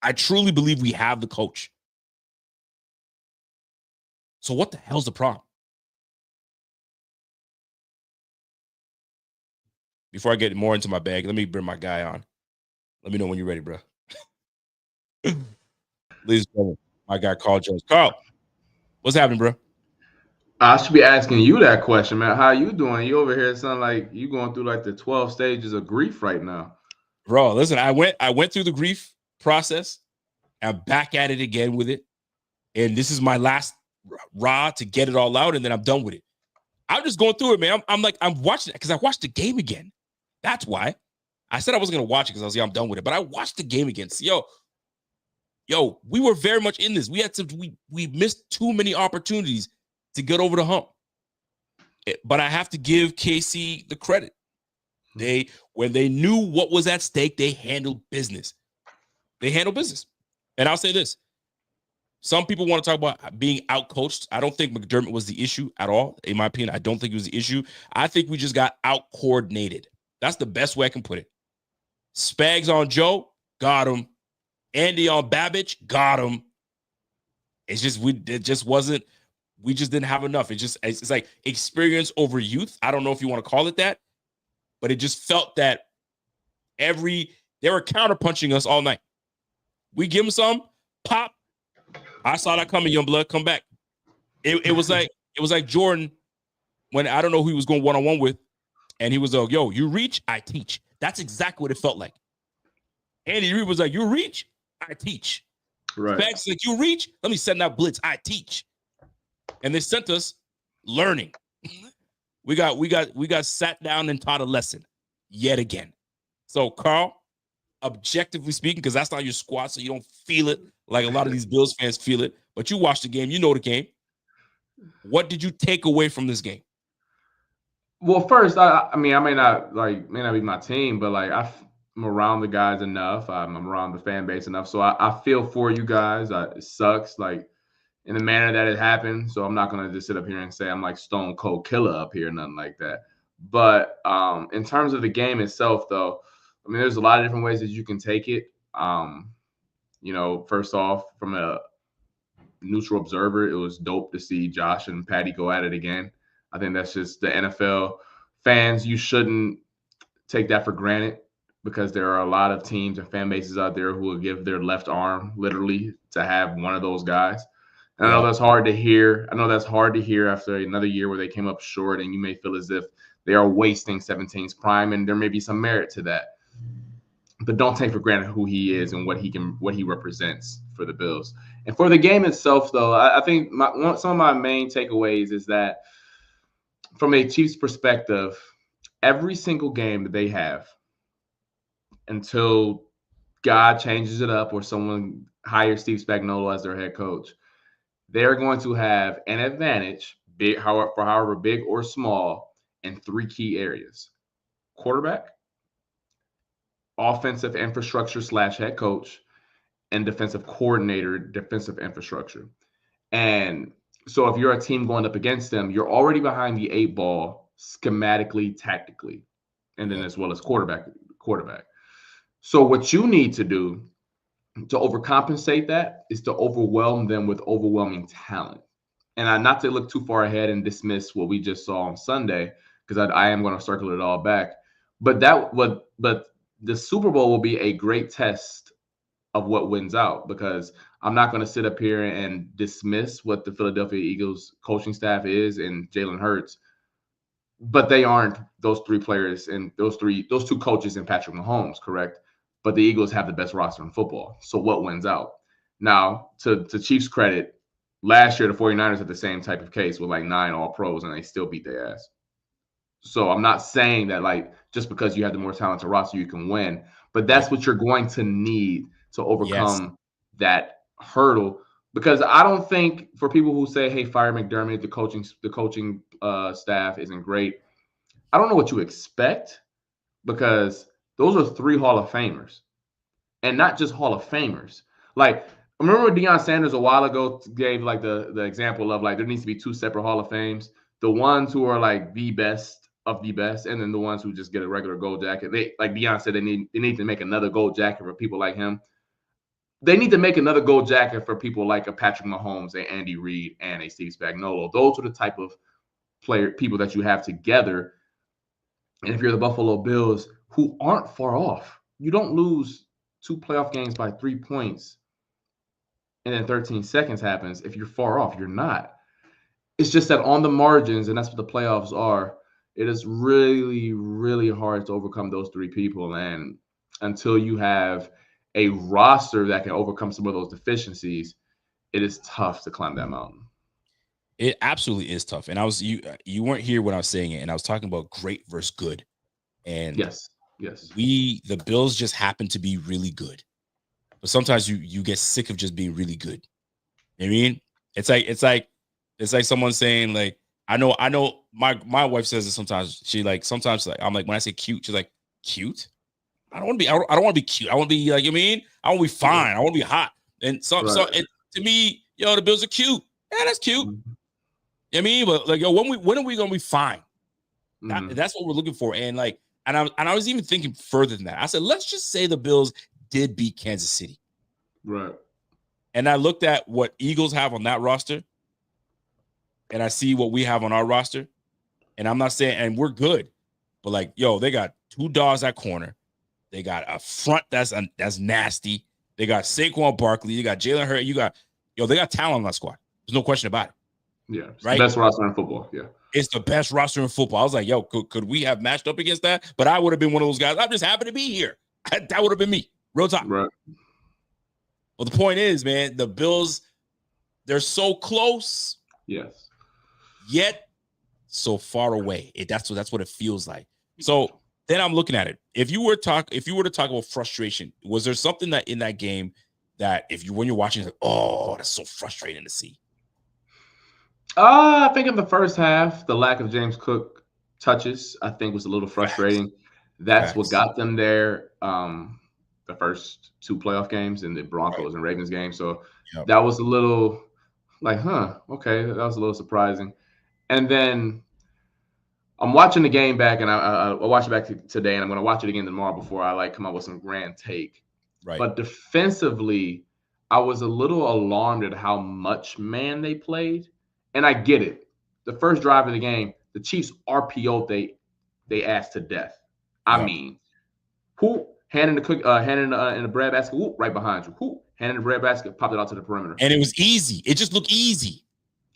I truly believe we have the coach. So what the hell's the problem? Before I get more into my bag, let me bring my guy on. Let me know when you're ready, bro. Ladies and gentlemen, my guy Carl Jones. Carl, what's happening, bro? I should be asking you that question, man. How you doing? You over here sound like you going through like the 12 stages of grief right now. Bro, listen, I went through the grief process. I'm back at it again with it. And this is my last raw to get it all out, and then I'm done with it. I'm just going through it, man. I'm watching it because I watched the game again. That's why. I said I wasn't going to watch it because I was like, I'm done with it. But I watched the game again. So, yo, we were very much in this. We missed too many opportunities to get over the hump. But I have to give KC the credit. When they knew what was at stake, they handled business. And I'll say this. Some people want to talk about being outcoached. I don't think McDermott was the issue at all. In my opinion, I don't think it was the issue. I think we just got out-coordinated. That's the best way I can put it. Spags on Joe, got him. Andy on Babbage, got him. We just didn't have enough. It's like experience over youth. I don't know if you want to call it that, but it just felt that they were counterpunching us all night. We give them some, pop. I saw that coming, young blood. Come back. It was like Jordan when I don't know who he was going one-on-one with, and he was like, yo, you reach, I teach. That's exactly what it felt like. Andy Reid was like, you reach, I teach. Right. Banks like, you reach, let me send out blitz. I teach. And they sent us learning. We got sat down and taught a lesson yet again. So, Carl, objectively speaking, because that's not your squad, so you don't feel it like a lot of these Bills fans feel it, but you watch the game, you know the game. What did you take away from this game? Well, first, I mean, I may not be my team, but like I'm around the guys enough. I'm around the fan base enough, so I feel for you guys. It sucks, like in the manner that it happened. So I'm not gonna just sit up here and say I'm like Stone Cold Killer up here, nothing like that. But in terms of the game itself, though, I mean, there's a lot of different ways that you can take it. First off, from a neutral observer, it was dope to see Josh and Patty go at it again. I think that's just the NFL fans. You shouldn't take that for granted because there are a lot of teams and fan bases out there who will give their left arm literally to have one of those guys. And I know that's hard to hear. I know that's hard to hear after another year where they came up short, and you may feel as if they are wasting 17's prime, and there may be some merit to that. But don't take for granted who he is and what he represents for the Bills. And for the game itself, though, I think some of my main takeaways is that from a Chiefs perspective, every single game that they have until God changes it up or someone hires Steve Spagnuolo as their head coach, they're going to have an advantage, however big or small, in three key areas: quarterback, offensive infrastructure / head coach, and defensive coordinator, defensive infrastructure. And so if you're a team going up against them, you're already behind the 8 ball schematically, tactically, and then as well as quarterback. So what you need to do to overcompensate that is to overwhelm them with overwhelming talent. And not to look too far ahead and dismiss what we just saw on Sunday, because I am going to circle it all back. But the Super Bowl will be a great test of what wins out, because I'm not going to sit up here and dismiss what the Philadelphia Eagles coaching staff is and Jalen Hurts, but they aren't those three players and those two coaches and Patrick Mahomes, correct? But the Eagles have the best roster in football. So what wins out? Now, to Chiefs' credit, last year the 49ers had the same type of case with like 9 All-Pros, and they still beat their ass. So I'm not saying that like just because you have the more talented roster you can win, but that's what you're going to need to overcome that hurdle. Because I don't think, for people who say, hey, fire McDermott, the coaching staff isn't great, I don't know what you expect, because those are 3 Hall of Famers, and not just Hall of Famers. Like, remember Deion Sanders a while ago gave like the example of like there needs to be 2 separate Hall of Fames, the ones who are like the best of the best, and then the ones who just get a regular gold jacket. They, like Deion said, they need to make another gold jacket for people like him. They need to make another gold jacket for people like a Patrick Mahomes, a Andy Reid, and a Steve Spagnuolo. Those are the type of people that you have together. And if you're the Buffalo Bills, who aren't far off, you don't lose 2 playoff games by 3 points and then 13 seconds happens. If you're far off, you're not. It's just that on the margins, and that's what the playoffs are, it is really, really hard to overcome those 3 people. And until you have a roster that can overcome some of those deficiencies, it is tough to climb that mountain. It absolutely is tough. And you weren't here when I was saying it, and I was talking about great versus good. And yes, the Bills just happen to be really good. But sometimes you get sick of just being really good. You know what I mean? It's like someone saying, like, I know my wife says it sometimes. Sometimes I'm like, when I say cute, she's like, cute? I don't want to be cute. I want to be like, you know what I mean? I want to be fine. I want to be hot. And so to me, the Bills are cute. Yeah, that's cute. Mm-hmm. You know what I mean? But like, when are we gonna be fine? Mm-hmm. That's what we're looking for. And like, and I was even thinking further than that. I said, let's just say the Bills did beat Kansas City. Right. And I looked at what Eagles have on that roster, and I see what we have on our roster. And I'm not saying, and we're good, but like, they got 2 dogs at corner. They got a front that's nasty. They got Saquon Barkley. You got Jalen Hurts. They got talent on that squad. There's no question about it. Yeah, it's right? The best roster in football. Yeah, it's the best roster in football. I was like, could we have matched up against that? But I would have been one of those guys. I'm just happy to be here. That would have been me. Real talk. Right. Well, the point is, man, the Bills, they're so close, Yes. yet so far away. That's what it feels like. So then I'm looking at it. If you were to talk about frustration, was there something that in that game that when you're watching, it's like, oh, that's so frustrating to see? I think in the first half, the lack of James Cook touches, I think, was a little frustrating. That's what got them there. The first 2 playoff games in the Broncos and Ravens game. So that was a little like, okay, that was a little surprising. And then I'm watching the game back, and I watched it back today, and I'm going to watch it again tomorrow before I come up with some grand take. Right. But defensively, I was a little alarmed at how much man they played, and I get it. The first drive of the game, the Chiefs RPO'd they ass to death. I mean, who hand in the bread basket, whoop, right behind you. Who hand in the bread basket, popped it out to the perimeter, and it was easy. It just looked easy.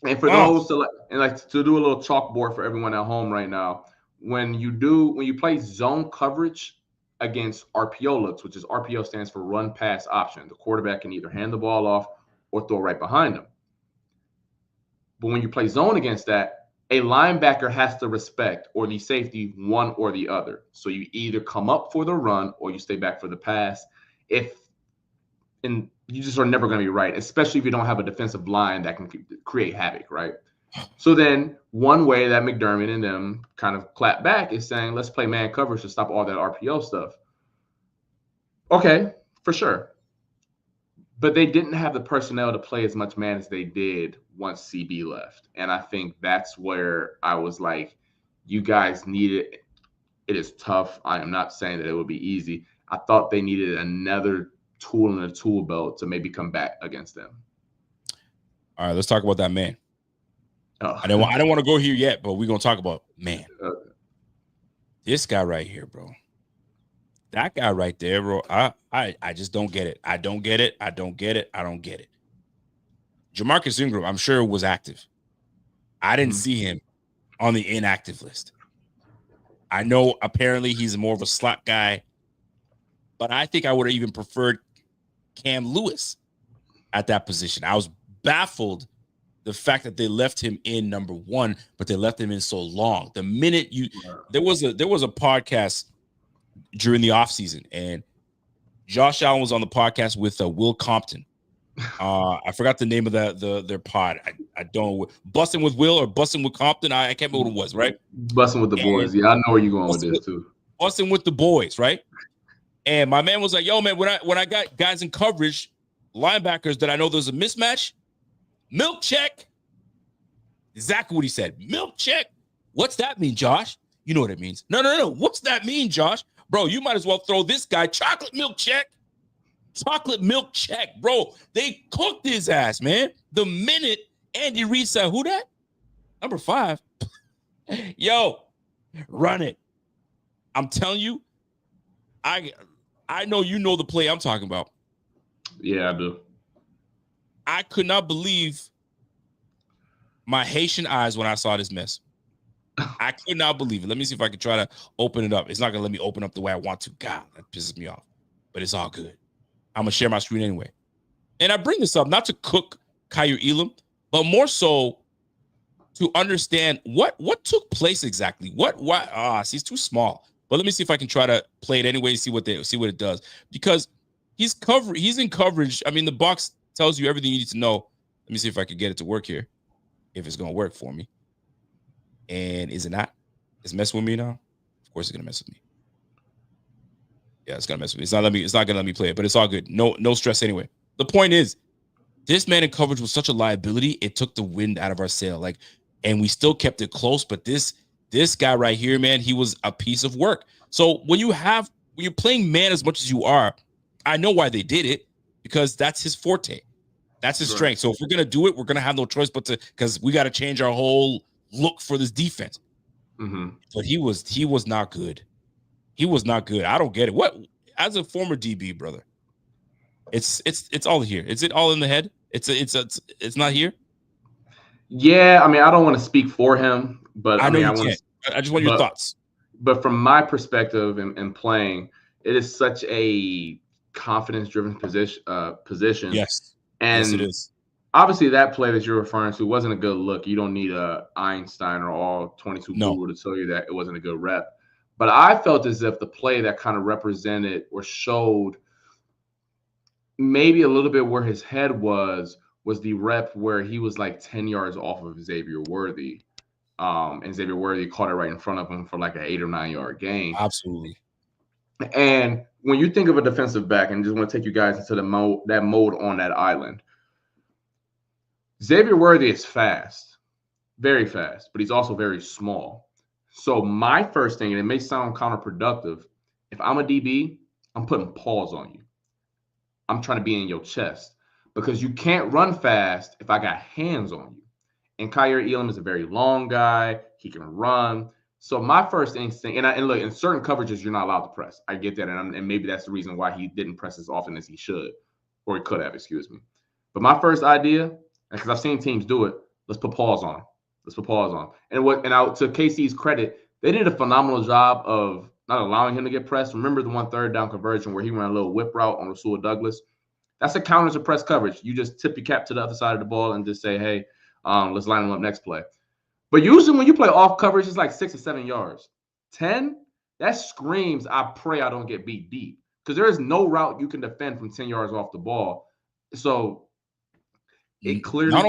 And for those to do a little chalkboard for everyone at home right now, when you play zone coverage against RPO looks, which is RPO stands for run pass option, the quarterback can either hand the ball off or throw right behind them. But when you play zone against that, a linebacker has to respect, or the safety, one or the other. So you either come up for the run or you stay back for the pass. And you just are never going to be right, especially if you don't have a defensive line that can create havoc, right? So then one way that McDermott and them kind of clap back is saying, let's play man coverage to stop all that RPO stuff. Okay, for sure. But they didn't have the personnel to play as much man as they did once CB left. And I think that's where I was like, you guys need it. It is tough. I am not saying that it would be easy. I thought they needed another tool in the tool belt to maybe come back against them. All right, let's talk about that man. Oh. I don't want to go here yet, but we're going to talk about man. This guy right here, bro. That guy right there, bro. I just don't get it. I don't get it. Jamarcus Ingram, I'm sure, was active. I didn't see him on the inactive list. I know apparently he's more of a slot guy, but I think I would have even preferred Cam Lewis at that position. I was baffled the fact that they left him in number 1, but they left him in so long. The minute there was a podcast during the offseason, and Josh Allen was on the podcast with Will Compton. I forgot the name of their pod. I don't know. Busting with Will or Busting with Compton. I can't remember what it was, right? Busting with the boys. Yeah, I know where you're going with this too. Busting with the boys, right? And my man was like, yo, man, when I got guys in coverage, linebackers that I know there's a mismatch, milk check. Exactly what he said. Milk check. What's that mean, Josh? You know what it means. No. What's that mean, Josh? Bro, you might as well throw this guy chocolate milk check. Chocolate milk check, bro. They cooked his ass, man. The minute Andy Reid said, who that? Number 5. Yo, run it. I'm telling you, I know you know the play I'm talking about. Yeah, I do. I could not believe my Haitian eyes when I saw this mess. I could not believe it. Let me see if I can try to open it up. It's not going to let me open up the way I want to. God, that pisses me off. But it's all good. I'm going to share my screen anyway. And I bring this up not to cook Kaiir Elam, but more so to understand what took place exactly. He's too small. But let me see if I can try to play it anyway and see what it does. Because he's in coverage. I mean, the box tells you everything you need to know. Let me see if I can get it to work here. If it's going to work for me. And is it not? It's messing with me now? Of course it's going to mess with me. Yeah, it's going to mess with me. It's not going to let me play it, but it's all good. No stress anyway. The point is, this man in coverage was such a liability, it took the wind out of our sail. And we still kept it close, but this guy right here, man, he was a piece of work. So when you're playing man as much as you are, I know why they did it, because that's his forte. That's his strength. So if we're going to do it, we're going to have no choice because we got to change our whole look for this defense. Mm-hmm. But he was not good. He was not good. I don't get it. What, as a former DB, brother, it's all here. Is it all in the head? It's not here. Yeah, I mean, I don't want to speak for him, but I just want your thoughts. But from my perspective in playing, it is such a confidence-driven position. Yes. And Yes, it is. obviously that play that you're referring to wasn't a good look. You don't need a Einstein or all 22 No. Google to tell you that it wasn't a good rep. But I felt as if the play that kind of represented or showed maybe a little bit where his head was the rep where he was like 10 yards off of Xavier Worthy. And Xavier Worthy caught it right in front of him for like an 8 or 9 yard gain. Absolutely. And when you think of a defensive back, and just want to take you guys into that mode on that island, Xavier Worthy is fast, very fast, but he's also very small. So my first thing, and it may sound counterproductive, if I'm a DB, I'm putting paws on you. I'm trying to be in your chest because you can't run fast if I got hands on you. And Kyer Elam is a very long guy. He can run. So my first instinct, and look, in certain coverages, you're not allowed to press. I get that, and maybe that's the reason why he didn't press as often as he should, or he could have, excuse me. But my first idea, because I've seen teams do it, let's put paws on him. Let's put paws on him. And to KC's credit, they did a phenomenal job of not allowing him to get pressed. Remember the 1 third down conversion where he ran a little whip route on Rasul Douglas? That's a counter to press coverage. You just tip your cap to the other side of the ball and just say, hey, let's line him up next play. But usually when you play off coverage, it's like 6 or 7 yards. 10, that screams, I pray I don't get beat deep. Because there is no route you can defend from 10 yards off the ball. So it clearly Not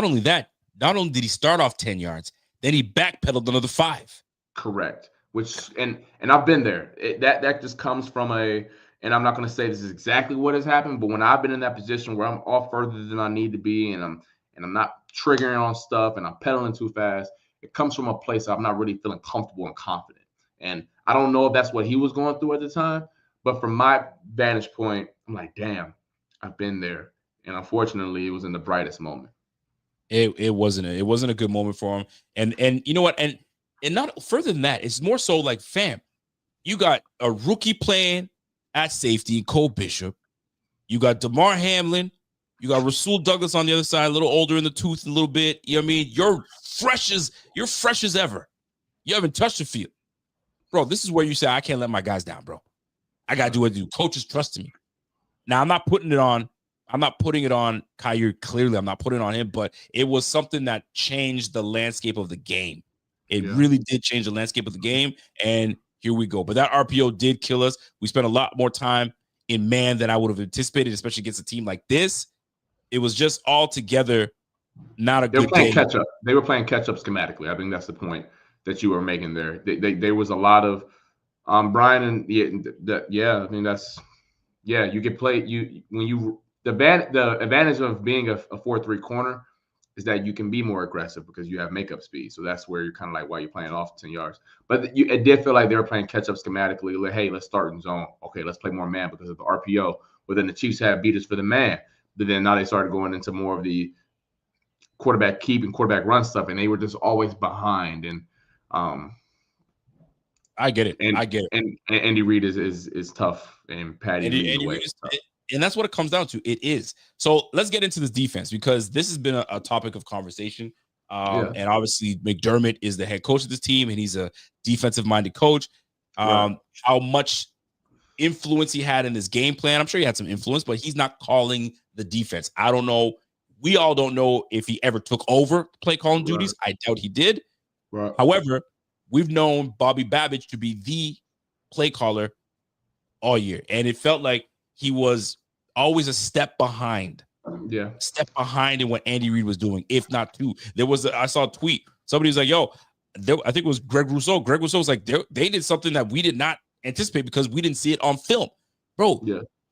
only did he start off 10 yards, then he backpedaled another 5. Correct. Which and I've been there. That just comes from and I'm not going to say this is exactly what has happened, but when I've been in that position where I'm off further than I need to be, and I'm not triggering on stuff, and I'm pedaling too fast, it comes from a place I'm not really feeling comfortable and confident. And I don't know if that's what he was going through at the time, but from my vantage point, I'm like, damn, I've been there. And unfortunately, it was in the brightest moment. It wasn't a good moment for him. And you know what? And not further than that, it's more so like, fam, you got a rookie playing at safety, Cole Bishop. You got DeMar Hamlin. You got Rasul Douglas on the other side, a little older in the tooth a little bit. You know what I mean? You're fresh as ever. You haven't touched the field. Bro, this is where you say, I can't let my guys down, bro. I got to do what I do. Coaches trusting me. Now, I'm not putting it on Kyer, clearly. I'm not putting it on him, but it was something that changed the landscape of the game. It really did change the landscape of the game, and here we go. But that RPO did kill us. We spent a lot more time in man than I would have anticipated, especially against a team like this. It was just altogether not a good game. Catch up. They were playing catch up schematically. I think that's the point that you were making there. There was a lot of Brian and I mean you get played. The advantage of being a 4-3 corner is that you can be more aggressive because you have makeup speed. So that's where you're kind of like, why you're playing off 10 yards. But it did feel like they were playing catch up schematically. Like, hey, let's start in zone. Okay, let's play more man because of the RPO. But then the Chiefs had beat us for the man. But then now they started going into more of the quarterback keep and quarterback run stuff, and they were just always behind. And I get it. And Andy Reid is tough, and Patty Andy Reid is tough. And that's what it comes down to. It is. So let's get into this defense, because this has been a topic of conversation. And obviously McDermott is the head coach of this team, and he's a defensive-minded coach. How much influence he had in this game plan, I'm sure he had some influence, but he's not calling the defense. I don't know. We all don't know if he ever took over play calling duties. I doubt he did. However, we've known Bobby Babbage to be the play caller all year, and it felt like he was always a step behind. Step behind in what Andy Reid was doing, if not two. I saw a tweet. Somebody was like, yo, I think it was Greg Rousseau. Greg Rousseau was like, they did something that we did not anticipate because we didn't see it on film. Bro,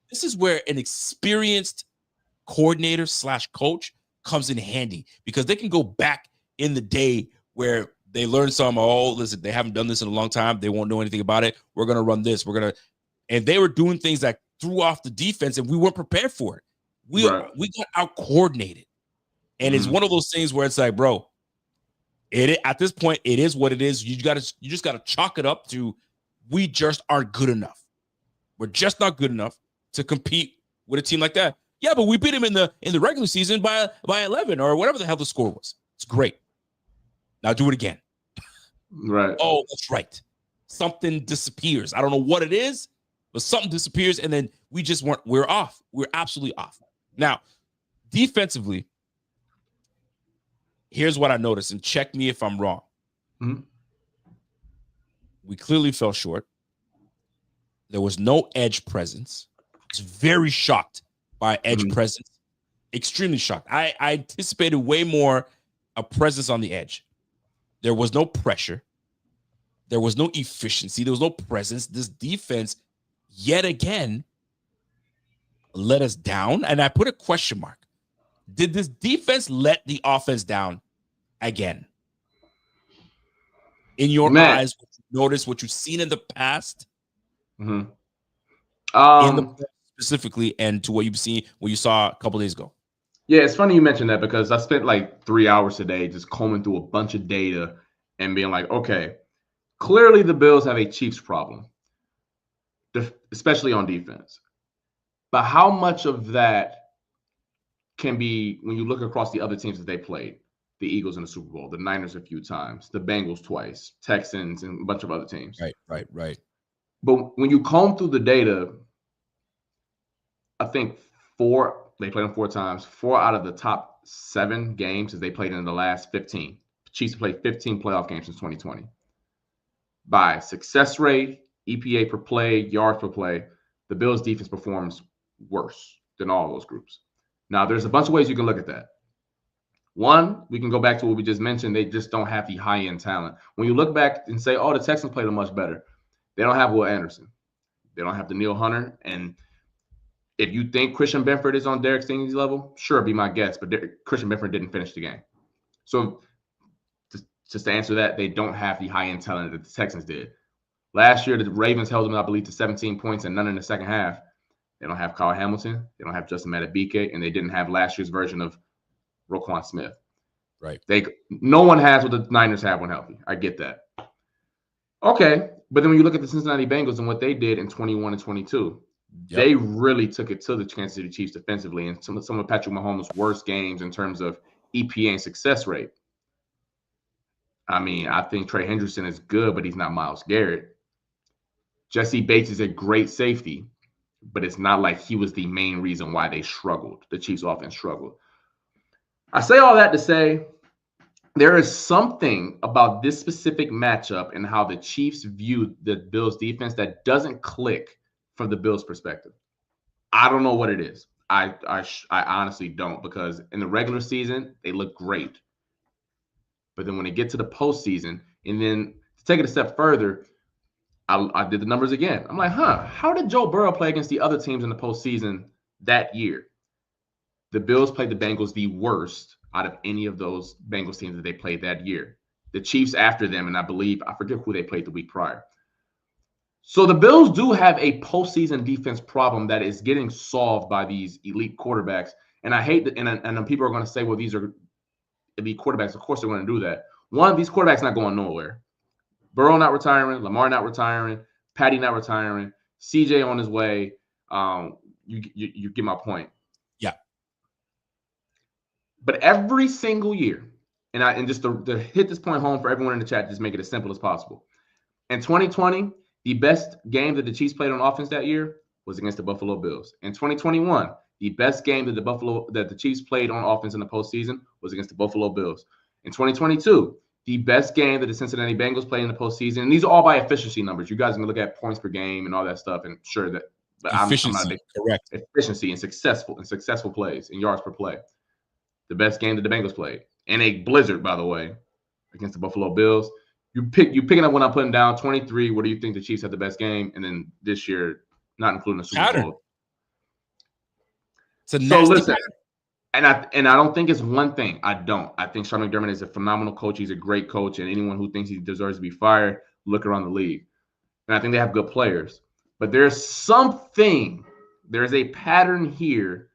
this is where an experienced coordinator / coach comes in handy, because they can go back in the day where they learn something. Oh, listen, they haven't done this in a long time. They won't know anything about it. We're going to run this. And they were doing things that threw off the defense, and we weren't prepared for it. We got out coordinated. And it's one of those things where it's like, bro, at this point, it is what it is. You just got to chalk it up to, we just aren't good enough. We're just not good enough to compete with a team like that. Yeah, but we beat him in the regular season by 11 or whatever the hell the score was. It's great. Now do it again. Right. Oh, that's right. Something disappears. I don't know what it is, but something disappears, and then we're off. We're absolutely off. Now, defensively, here's what I noticed, and check me if I'm wrong. Mm-hmm. We clearly fell short. There was no edge presence. I was very shocked by edge presence. Extremely shocked. I anticipated way more a presence on the edge. There was no pressure. There was no efficiency. There was no presence. This defense, yet again, let us down. And I put a question mark. Did this defense let the offense down again? In your eyes, what you noticed, what you've seen in the past, in the specifically, and to what you've seen, what you saw a couple days ago. Yeah, it's funny you mentioned that because I spent like 3 hours today just combing through a bunch of data and being like, okay, clearly the Bills have a Chiefs problem, especially on defense. But how much of that can be when you look across the other teams that they played? The Eagles in the Super Bowl, the Niners a few times, the Bengals twice, Texans, and a bunch of other teams. Right. But when you comb through the data, I think they played them 4 times. 4 out of the top 7 games as they played in the last 15. Chiefs played 15 playoff games since 2020. By success rate, EPA per play, yards per play, the Bills defense performs worse than all those groups. Now, there's a bunch of ways you can look at that. One, we can go back to what we just mentioned. They just don't have the high-end talent. When you look back and say, oh, the Texans played them much better, they don't have Will Anderson. They don't have Danielle Hunter. And if you think Christian Benford is on Derek Stingley's level, sure, be my guess. But Christian Benford didn't finish the game. So just to answer that, they don't have the high-end talent that the Texans did. Last year, the Ravens held them, I believe, to 17 points and none in the second half. They don't have Kyle Hamilton. They don't have Justin Madubuike. And they didn't have last year's version of Roquan Smith. Right. No one has what the Niners have when healthy. I get that. Okay. But then when you look at the Cincinnati Bengals and what they did in 21 and 22, they really took it to the Kansas City Chiefs defensively. And some of Patrick Mahomes' worst games in terms of EPA and success rate. I mean, I think Trey Hendrickson is good, but he's not Myles Garrett. Jesse Bates is a great safety, but it's not like he was the main reason why they struggled. The Chiefs offense struggled. I say all that to say there is something about this specific matchup and how the Chiefs view the Bills defense that doesn't click from the Bills perspective. I don't know what it is. I honestly don't, because in the regular season, they look great. But then when they get to the postseason, and then to take it a step further, I did the numbers again. I'm like, how did Joe Burrow play against the other teams in the postseason that year? The Bills played the Bengals the worst out of any of those Bengals teams that they played that year. The Chiefs after them, and I forget who they played the week prior. So the Bills do have a postseason defense problem that is getting solved by these elite quarterbacks. And I hate that, and people are going to say, well, these are elite quarterbacks. Of course they're going to do that. One, these quarterbacks not going nowhere. Burrow not retiring, Lamar not retiring, Patty not retiring, CJ on his way. You get my point. Yeah. But every single year, and just to hit this point home for everyone in the chat, just make it as simple as possible. In 2020, the best game that the Chiefs played on offense that year was against the Buffalo Bills. In 2021, the best game that the Chiefs played on offense in the postseason was against the Buffalo Bills. In 2022, the best game that the Cincinnati Bengals played in the postseason, and these are all by efficiency numbers. You guys can look at points per game and all that stuff, and sure that efficiency, correct. Efficiency and successful plays and yards per play. The best game that the Bengals played in a blizzard, by the way, against the Buffalo Bills. You picking up when I'm putting down 23. What do you think the Chiefs had the best game? And then this year, not including the Super Bowl. It's a nasty listen, and I don't think it's one thing. I don't. I think Sean McDermott is a phenomenal coach. He's a great coach, and anyone who thinks he deserves to be fired, look around the league. And I think they have good players. But there's a pattern here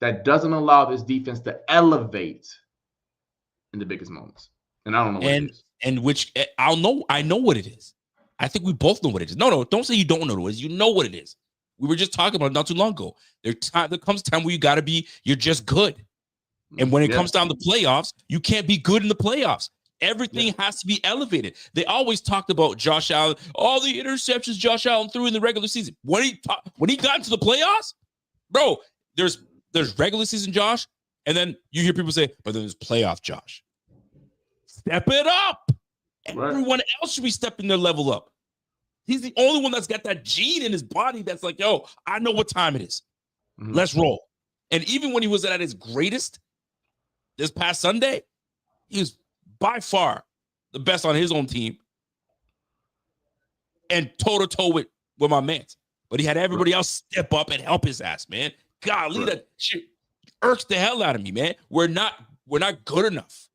that doesn't allow this defense to elevate in the biggest moments. And I don't know what it is. And which I know what it is. I think we both know what it is. No, don't say you don't know what it is. You know what it is. We were just talking about it not too long ago. There comes a time where you're just good. And when it comes down to playoffs, you can't be good in the playoffs. Everything has to be elevated. They always talked about Josh Allen, all the interceptions Josh Allen threw in the regular season. When he got into the playoffs, bro, there's regular season Josh, and then you hear people say, but then there's playoff Josh. Step it up. Right. Everyone else should be stepping their level up. He's the only one that's got that gene in his body that's like, yo, I know what time it is. Mm-hmm. Let's roll. And even when he was at his greatest this past Sunday, he was by far the best on his own team and toe-to-toe with my man. But he had everybody else step up and help his ass, man. Golly, that shit irks the hell out of me, man. We're not good enough.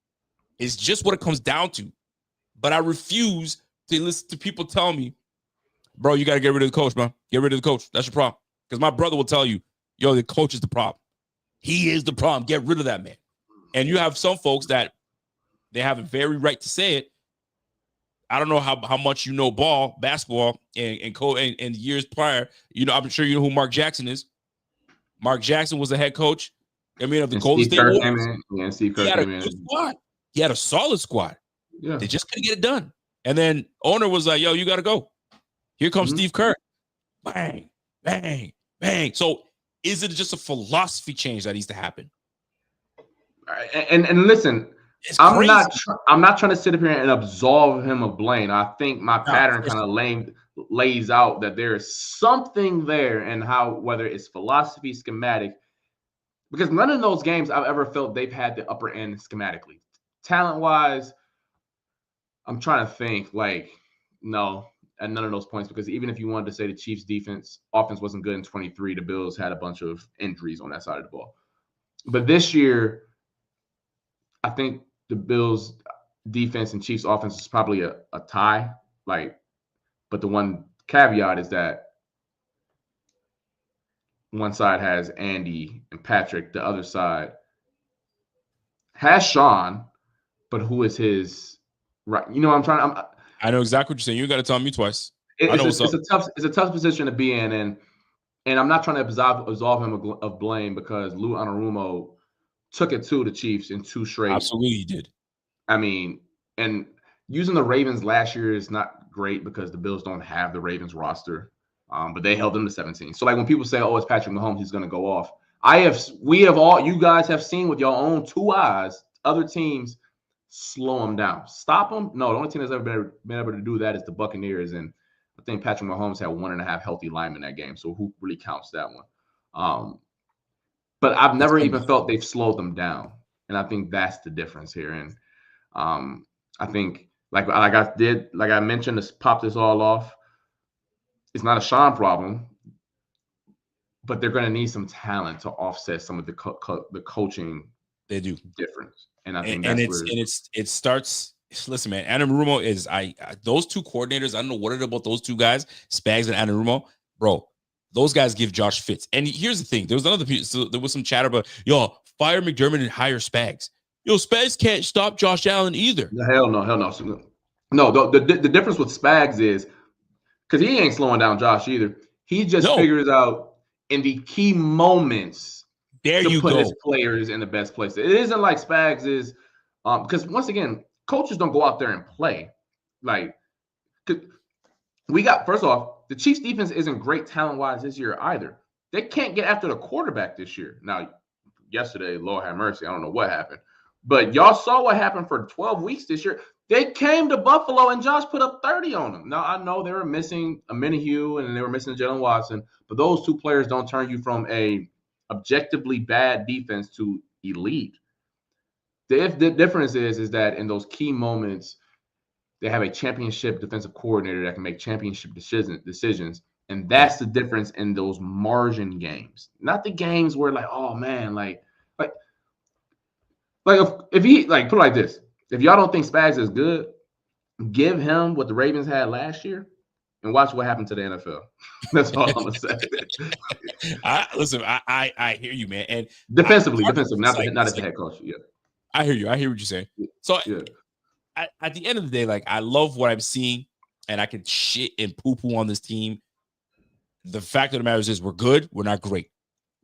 It's just what it comes down to. But I refuse to listen to people tell me, bro, you got to get rid of the coach, man. Get rid of the coach. That's your problem. Because my brother will tell you, yo, the coach is the problem. He is the problem. Get rid of that man. And you have some folks that they have a very right to say it. I don't know how much you know basketball, and years prior. You know, I'm sure you know who Mark Jackson is. Mark Jackson was the head coach. I mean, of the Golden State Warriors. Yeah, Steve Kerr came in. Good squad. He had a solid squad. Yeah. They just couldn't get it done. And then owner was like, yo, you got to go. Here comes Steve Kerr. Bang, bang, bang. So is it just a philosophy change that needs to happen? And listen, I'm not trying to sit up here and absolve him of blame. I think my pattern kind of lays out that there is something there, and how, whether it's philosophy, schematic, because none of those games I've ever felt they've had the upper end schematically. Talent-wise, I'm trying to think, like, no, at none of those points, because even if you wanted to say the Chiefs' offense wasn't good in 23, the Bills had a bunch of injuries on that side of the ball. But this year, I think the Bills' defense and Chiefs' offense is probably a tie. But the one caveat is that one side has Andy and Patrick, the other side has Sean, but who is his right? You know what I'm trying to. I know exactly what you're saying. You got to tell me twice. It's a tough position to be in, and I'm not trying to absolve him of blame, because Lou Anarumo took it to the Chiefs in 2 straight. Absolutely, he did. I mean, and using the Ravens last year is not great because the Bills don't have the Ravens roster, but they held them to 17. So, like, when people say, "Oh, it's Patrick Mahomes, he's going to go off," you guys have seen with your own 2 eyes other teams slow him down, stop him. No, the only team that's ever been able to do that is the Buccaneers, and I think Patrick Mahomes had 1.5 healthy linemen that game. So who really counts that one? But I've never even felt they've slowed them down, and I think that's the difference here. And I think, like I mentioned, to pop this all off, it's not a Sean problem, but they're going to need some talent to offset some of the coaching. They do difference, and I think it starts. Listen, man, Anarumo is those 2 coordinators. I don't know what it is about those 2 guys, Spags and Anarumo, bro. Those guys give Josh fits. And here's the thing: there was some chatter about, yo, fire McDermott and hire Spags. Yo, Spags can't stop Josh Allen either. Hell no. No, the difference with Spags is, because he ain't slowing down Josh either. He just figures out in the key moments to put his players in the best place. It isn't like Spags is, because once again, coaches don't go out there and play. Like, first off, the Chiefs defense isn't great talent-wise this year either. They can't get after the quarterback this year. Now, yesterday, Lord have mercy, I don't know what happened. But y'all saw what happened for 12 weeks this year. They came to Buffalo, and Josh put up 30 on them. Now, I know they were missing a Minihue, and they were missing Jalen Watson, but those 2 players don't turn you from a objectively bad defense to elite. The difference is that in those key moments, they have a championship defensive coordinator that can make championship decisions. And that's the difference in those margin games. Not the games where, like, oh man, like if he, like, put it like this. If y'all don't think Spags is good, give him what the Ravens had last year and watch what happened to the NFL. That's all I'm gonna say. I hear you, man. And defensively, not as the head coach. Yeah. I hear you. I hear what you're saying. So at the end of the day, like, I love what I'm seeing, and I can shit and poo-poo on this team. The fact of the matter is we're good. We're not great.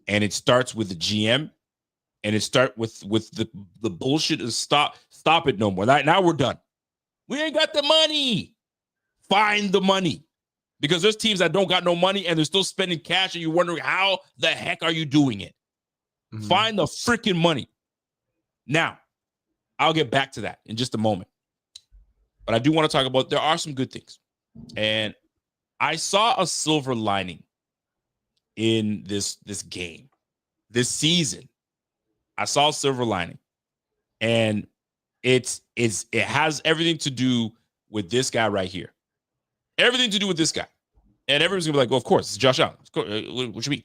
And it starts with the GM, and it starts with the bullshit is stop stop it no more. Now we're done. We ain't got the money. Find the money. Because there's teams that don't got no money and they're still spending cash and you're wondering how the heck are you doing it? Mm-hmm. Find the freaking money. Now, I'll get back to that in just a moment. But I do want to talk about there are some good things. And I saw a silver lining in this game, this season. I saw a silver lining. And it has everything to do with this guy right here. Everything to do with this guy. And everyone's going to be like, well, of course, it's Josh Allen. What you mean?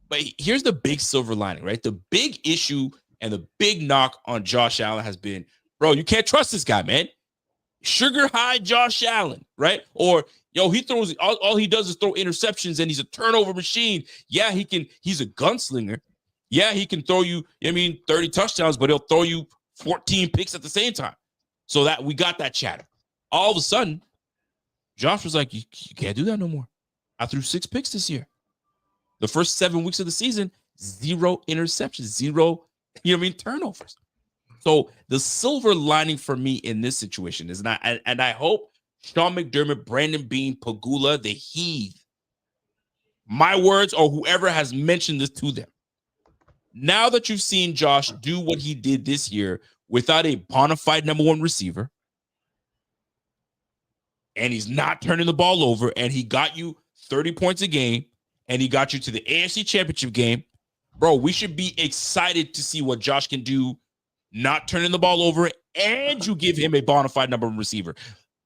But here's the big silver lining, right? The big issue and the big knock on Josh Allen has been, bro, you can't trust this guy, man. Sugar high Josh Allen, right? Or, he throws, all he does is throw interceptions and he's a turnover machine. Yeah, he's a gunslinger. Yeah, he can throw you, 30 touchdowns, but he'll throw you 14 picks at the same time. So that we got that chatter. All of a sudden, Josh was like, you can't do that no more. I threw 6 picks this year. The first 7 weeks of the season, 0 interceptions, 0, turnovers. So the silver lining for me in this situation is not, and I hope Sean McDermott, Brandon Beane, Pagula, the Heath, my words or whoever has mentioned this to them. Now that you've seen Josh do what he did this year without a bona fide number 1 receiver, and he's not turning the ball over, and he got you 30 points a game, and he got you to the AFC Championship game, bro, we should be excited to see what Josh can do, not turning the ball over, and you give him a bona fide number 1 receiver.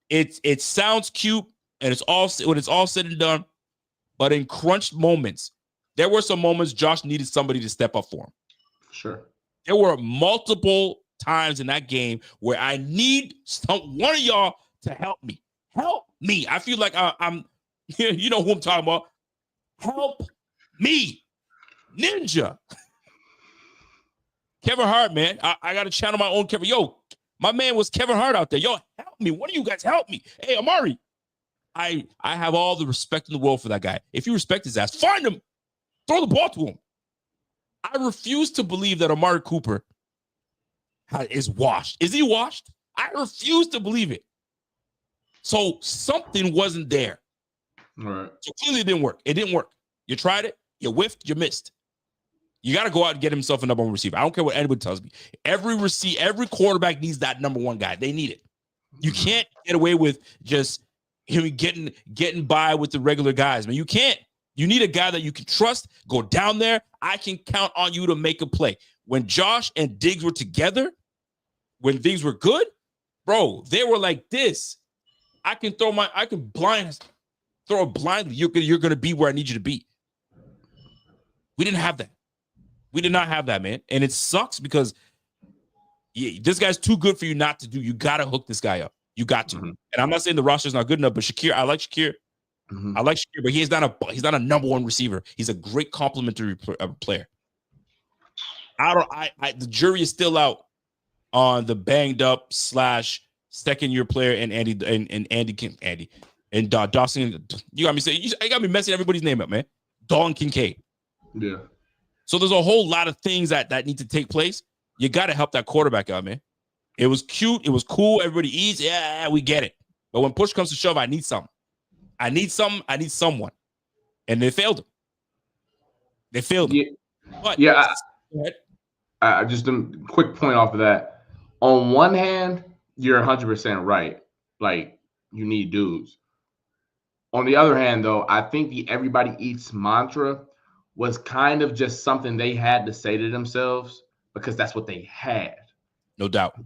It sounds cute, and when it's all said and done, but in crunched moments, there were some moments Josh needed somebody to step up for him. Sure. There were multiple times in that game where I need one of y'all to help me. Help me. I feel like I'm you know who I'm talking about. Help me. Ninja. Kevin Hart, man. I got to channel my own Kevin. Yo, my man was Kevin Hart out there. Yo, help me. One of you guys help me. Hey, Amari. I have all the respect in the world for that guy. If you respect his ass, find him. Throw the ball to him. I refuse to believe that Amari Cooper is washed. Is he washed? I refuse to believe it. So something wasn't there. All right. So clearly it didn't work. It didn't work. You tried it. You whiffed. You missed. You got to go out and get himself a number 1 receiver. I don't care what anybody tells me. Every quarterback needs that number 1 guy. They need it. You can't get away with just getting by with the regular guys, man. You can't. You need a guy that you can trust. Go down there. I can count on you to make a play. When Josh and Diggs were together, when things were good, bro, they were like this. I can throw it blindly. You're going to be where I need you to be. We didn't have that. We did not have that, man. And it sucks because this guy's too good for you not to do. You got to hook this guy up. You got to. Mm-hmm. And I'm not saying the roster's not good enough, but Shakir, I like Shakir. Mm-hmm. I like Shakir, but he's not a number 1 receiver. He's a great complementary player. The jury is still out on the banged up / second year player and Andy and Dawson. You got me saying you got me messing everybody's name up, man. Dalton Kincaid. Yeah. So there's a whole lot of things that need to take place. You got to help that quarterback out, man. It was cute. It was cool. Everybody eats. Yeah, we get it. But when push comes to shove, I need something. I need someone. And they failed him. They failed him. Yeah. But yeah. I just a quick point off of that. On one hand, you're 100% right. Like, you need dudes. On the other hand, though, I think the everybody eats mantra was kind of just something they had to say to themselves because that's what they had. No doubt.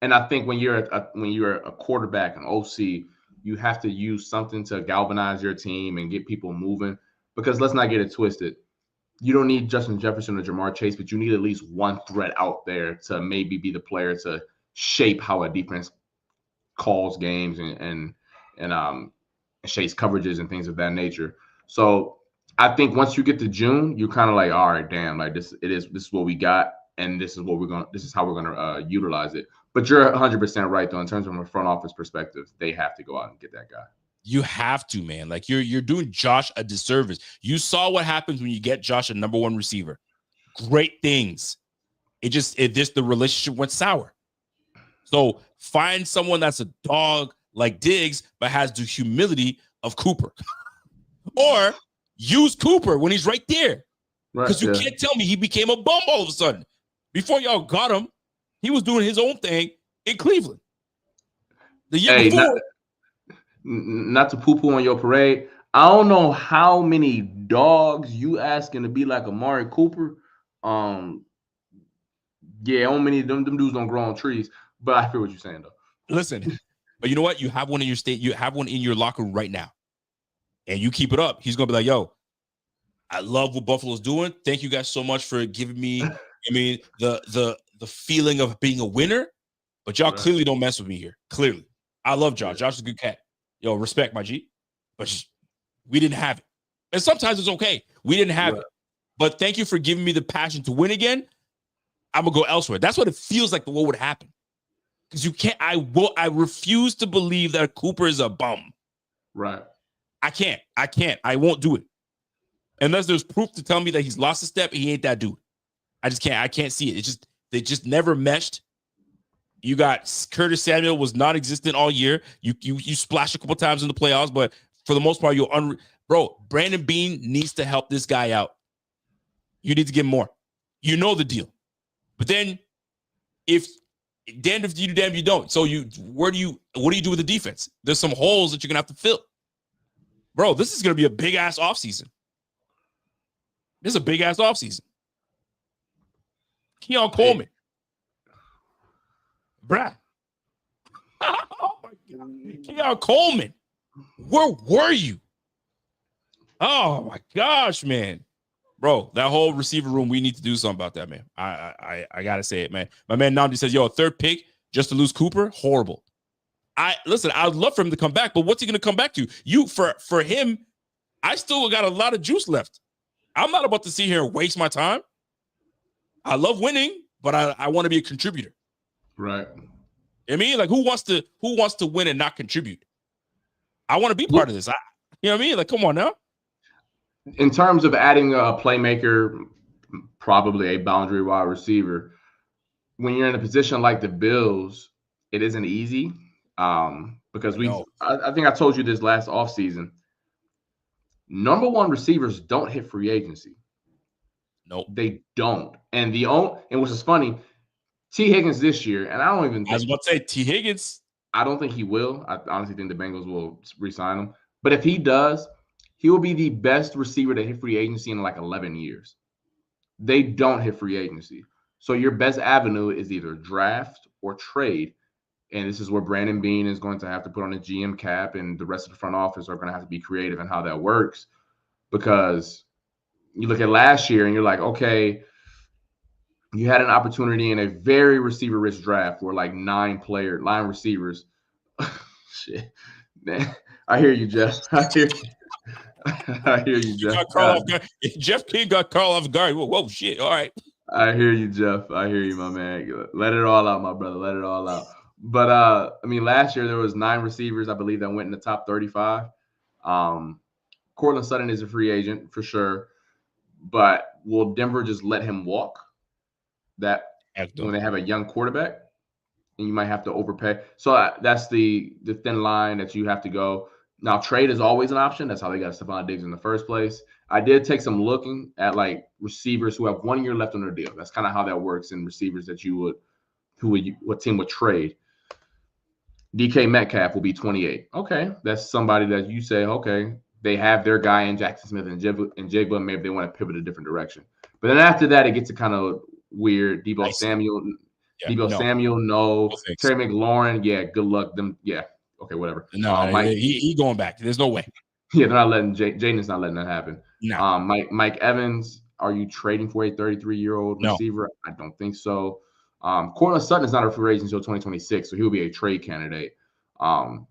And I think when you're a quarterback, an OC, you have to use something to galvanize your team and get people moving. Because let's not get it twisted. You don't need Justin Jefferson or Jamar Chase, but you need at least one threat out there to maybe be the player to shape how a defense calls games and shapes coverages and things of that nature. So I think once you get to June, you're kind of like, all right, damn, like this is what we got, and this is how we're gonna utilize it. But you're 100% right though, in terms of a front office perspective, they have to go out and get that guy. You have to, man. Like you're doing Josh a disservice. You saw what happens when you get Josh a number 1 receiver. Great things. The relationship went sour. So find someone that's a dog like Diggs, but has the humility of Cooper. Or use Cooper when he's right there. Because you can't tell me he became a bum all of a sudden. Before y'all got him, he was doing his own thing in Cleveland. The year before. Not to poo-poo on your parade. I don't know how many dogs you asking to be like Amari Cooper. Yeah, how many them dudes don't grow on trees. But I feel what you're saying though. Listen, but you know what? You have one in your state. You have one in your locker room right now, and you keep it up. He's gonna be like, "Yo, I love what Buffalo's doing. Thank you guys so much for giving me. I mean, the feeling of being a winner. But y'all clearly don't mess with me here. Clearly, I love Josh. Josh is a good cat. Yo, respect my G. But we didn't have it, and sometimes it's okay. We didn't have it. But thank you for giving me the passion to win again. I'm gonna go elsewhere. That's what it feels like. What would happen? Because you can't. I refuse to believe that Cooper is a bum. Right. I can't. I won't do it unless there's proof to tell me that he's lost a step. He ain't that dude. I just can't. I can't see it. They just never meshed. You got Curtis Samuel was non-existent all year. You splashed a couple times in the playoffs, but for the most part, bro. Brandon Beane needs to help this guy out. You need to get more. You know the deal. But then, if you do, damn you don't. So what do you do with the defense? There's some holes that you're gonna have to fill, bro. This is gonna be a big ass offseason. This is a big ass offseason. Keon Coleman, bruh. Oh my God, Keon Coleman, where were you? Oh my gosh, man. Bro, that whole receiver room, we need to do something about that, man. I gotta say it, man. My man Namdi says, yo, a third pick just to lose Cooper, horrible. Listen, I'd love for him to come back, but what's he gonna come back to? For him, I still got a lot of juice left. I'm not about to sit here and waste my time. I love winning, but I want to be a contributor. Right. I mean, like who wants to win and not contribute? I want to be part of this. You know what I mean? Like, come on now. In terms of adding a playmaker, probably a boundary wide receiver, when you're in a position like the Bills, it isn't easy because I think I told you this last offseason. Number one receivers don't hit free agency. Nope. They don't. And which is funny, T. Higgins this year, and I don't even think, I was about to say T. Higgins. I don't think he will. I honestly think the Bengals will re-sign him. But if he does, he will be the best receiver to hit free agency in like 11 years. They don't hit free agency. So your best avenue is either draft or trade. And this is where Brandon Beane is going to have to put on a GM cap, and the rest of the front office are going to have to be creative in how that works. Because you look at last year and you're like, okay, you had an opportunity in a very receiver-rich draft where like 9 receivers. Shit, man. I hear you, Jeff. I hear you, Jeff. Jeff King got Carl off guard. Whoa, shit. All right. I hear you, Jeff. I hear you, my man. Let it all out, my brother. Let it all out. But I mean, last year there was 9 receivers, I believe, that went in the top 35. Courtland Sutton is a free agent for sure. But will Denver just let him walk? That when they have a young quarterback, and you might have to overpay. So that's the thin line that you have to go. Now, trade is always an option. That's how they got Stephon Diggs in the first place. I did take some looking at like receivers who have 1 year left on their deal. That's kind of how that works in receivers that what team would trade. DK Metcalf will be 28. Okay, that's somebody that you say, okay, they have their guy in Jackson Smith and Jigba. Maybe they want to pivot a different direction. But then after that, it gets to kind of weird. Debo Samuel, no. Terry McLaurin, yeah, good luck. Them, yeah. Okay, whatever. No, he going back. There's no way. Yeah, they're not letting Jaden's not letting that happen. No. Mike Evans, are you trading for a 33-year-old receiver? I don't think so. Courtland Sutton is not a free agent until 2026, so he'll be a trade candidate. And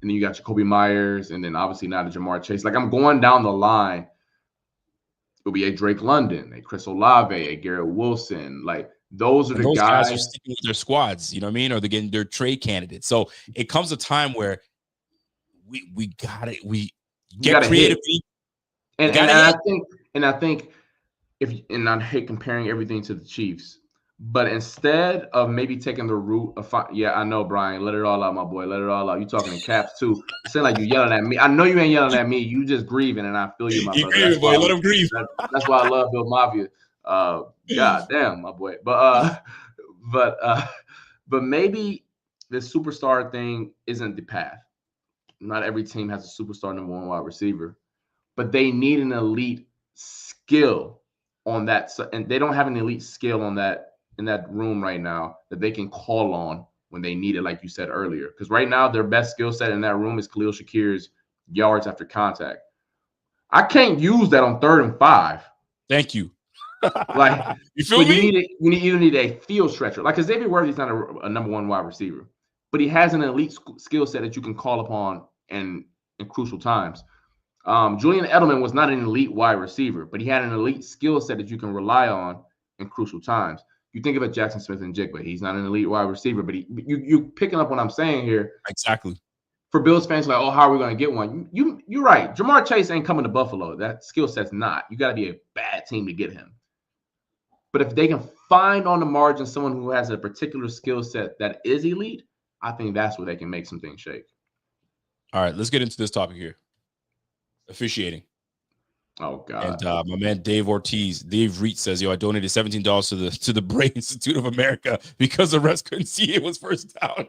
then you got Jacoby Myers, and then obviously now the Jamar Chase. Like I'm going down the line. It'll be a Drake London, a Chris Olave, a Garrett Wilson. Like those are those guys are sticking with their squads, you know what I mean? Or they're getting their trade candidates. So it comes a time where we got it. We get creative. And I think I hate comparing everything to the Chiefs, But instead of maybe taking the route of, I know, Brian, let it all out, my boy, let it all out. You talking in caps too. It sounds like you yelling at me. I know you ain't yelling at me. You just grieving, and I feel you, my He brother. That's grieving, boy. why. Let him grieve. That's why I love Bill Mafia. God damn, my boy. But but maybe the superstar thing isn't the path. Not every team has a superstar number one wide receiver, but they need an elite skill on that, and they don't have an elite skill on that in that room right now that they can call on when they need it, like you said earlier. Because right now their best skill set in that room is Khalil Shakir's yards after contact. I can't use that on 3rd and 5. Thank you. Like, you feel but me? you either need a field stretcher, like, because Xavier Worthy's not a number one wide receiver, but he has an elite skill set that you can call upon in crucial times. Julian Edelman was not an elite wide receiver, but he had an elite skill set that you can rely on in crucial times. You think of it, Jackson Smith and Jigba. He's not an elite wide receiver, but you picking up what I'm saying here. Exactly. For Bills fans, like, oh, how are we going to get one? You're right. Jamar Chase ain't coming to Buffalo. That skill set's not. You got to be a bad team to get him. But if they can find on the margin someone who has a particular skill set that is elite, I think that's where they can make some things shake. All right, let's get into this topic here. Officiating. Oh God! And my man Dave Reed says, "Yo, I donated $17 to the Brain Institute of America because the refs couldn't see it was first down."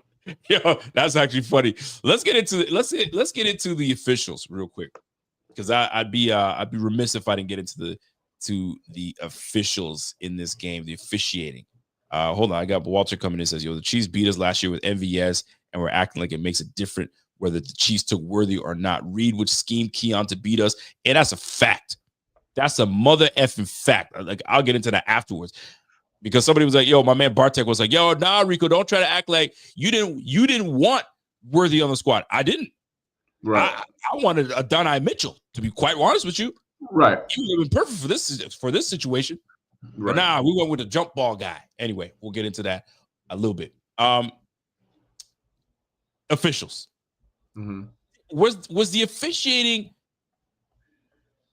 Yo, that's actually funny. Let's get into the officials real quick, because I'd be remiss if I didn't get into the officials in this game, the officiating. Hold on, I got Walter coming in. Says, "Yo, the Chiefs beat us last year with MVS, and we're acting like it makes it different whether the Chiefs took Worthy or not. Reed would scheme Keon to beat us, and that's a fact. That's a mother effing fact. Like, I'll get into that afterwards, because somebody was like, "Yo, my man Bartek was like, yo, nah, Rico, don't try to act like you didn't want Worthy on the squad. I didn't. Right. I wanted a Donai Mitchell, to be quite honest with you. Right. He would have been perfect for this situation. Right. But nah, we went with the jump ball guy. Anyway, we'll get into that a little bit. Officials. Mm-hmm. Was the officiating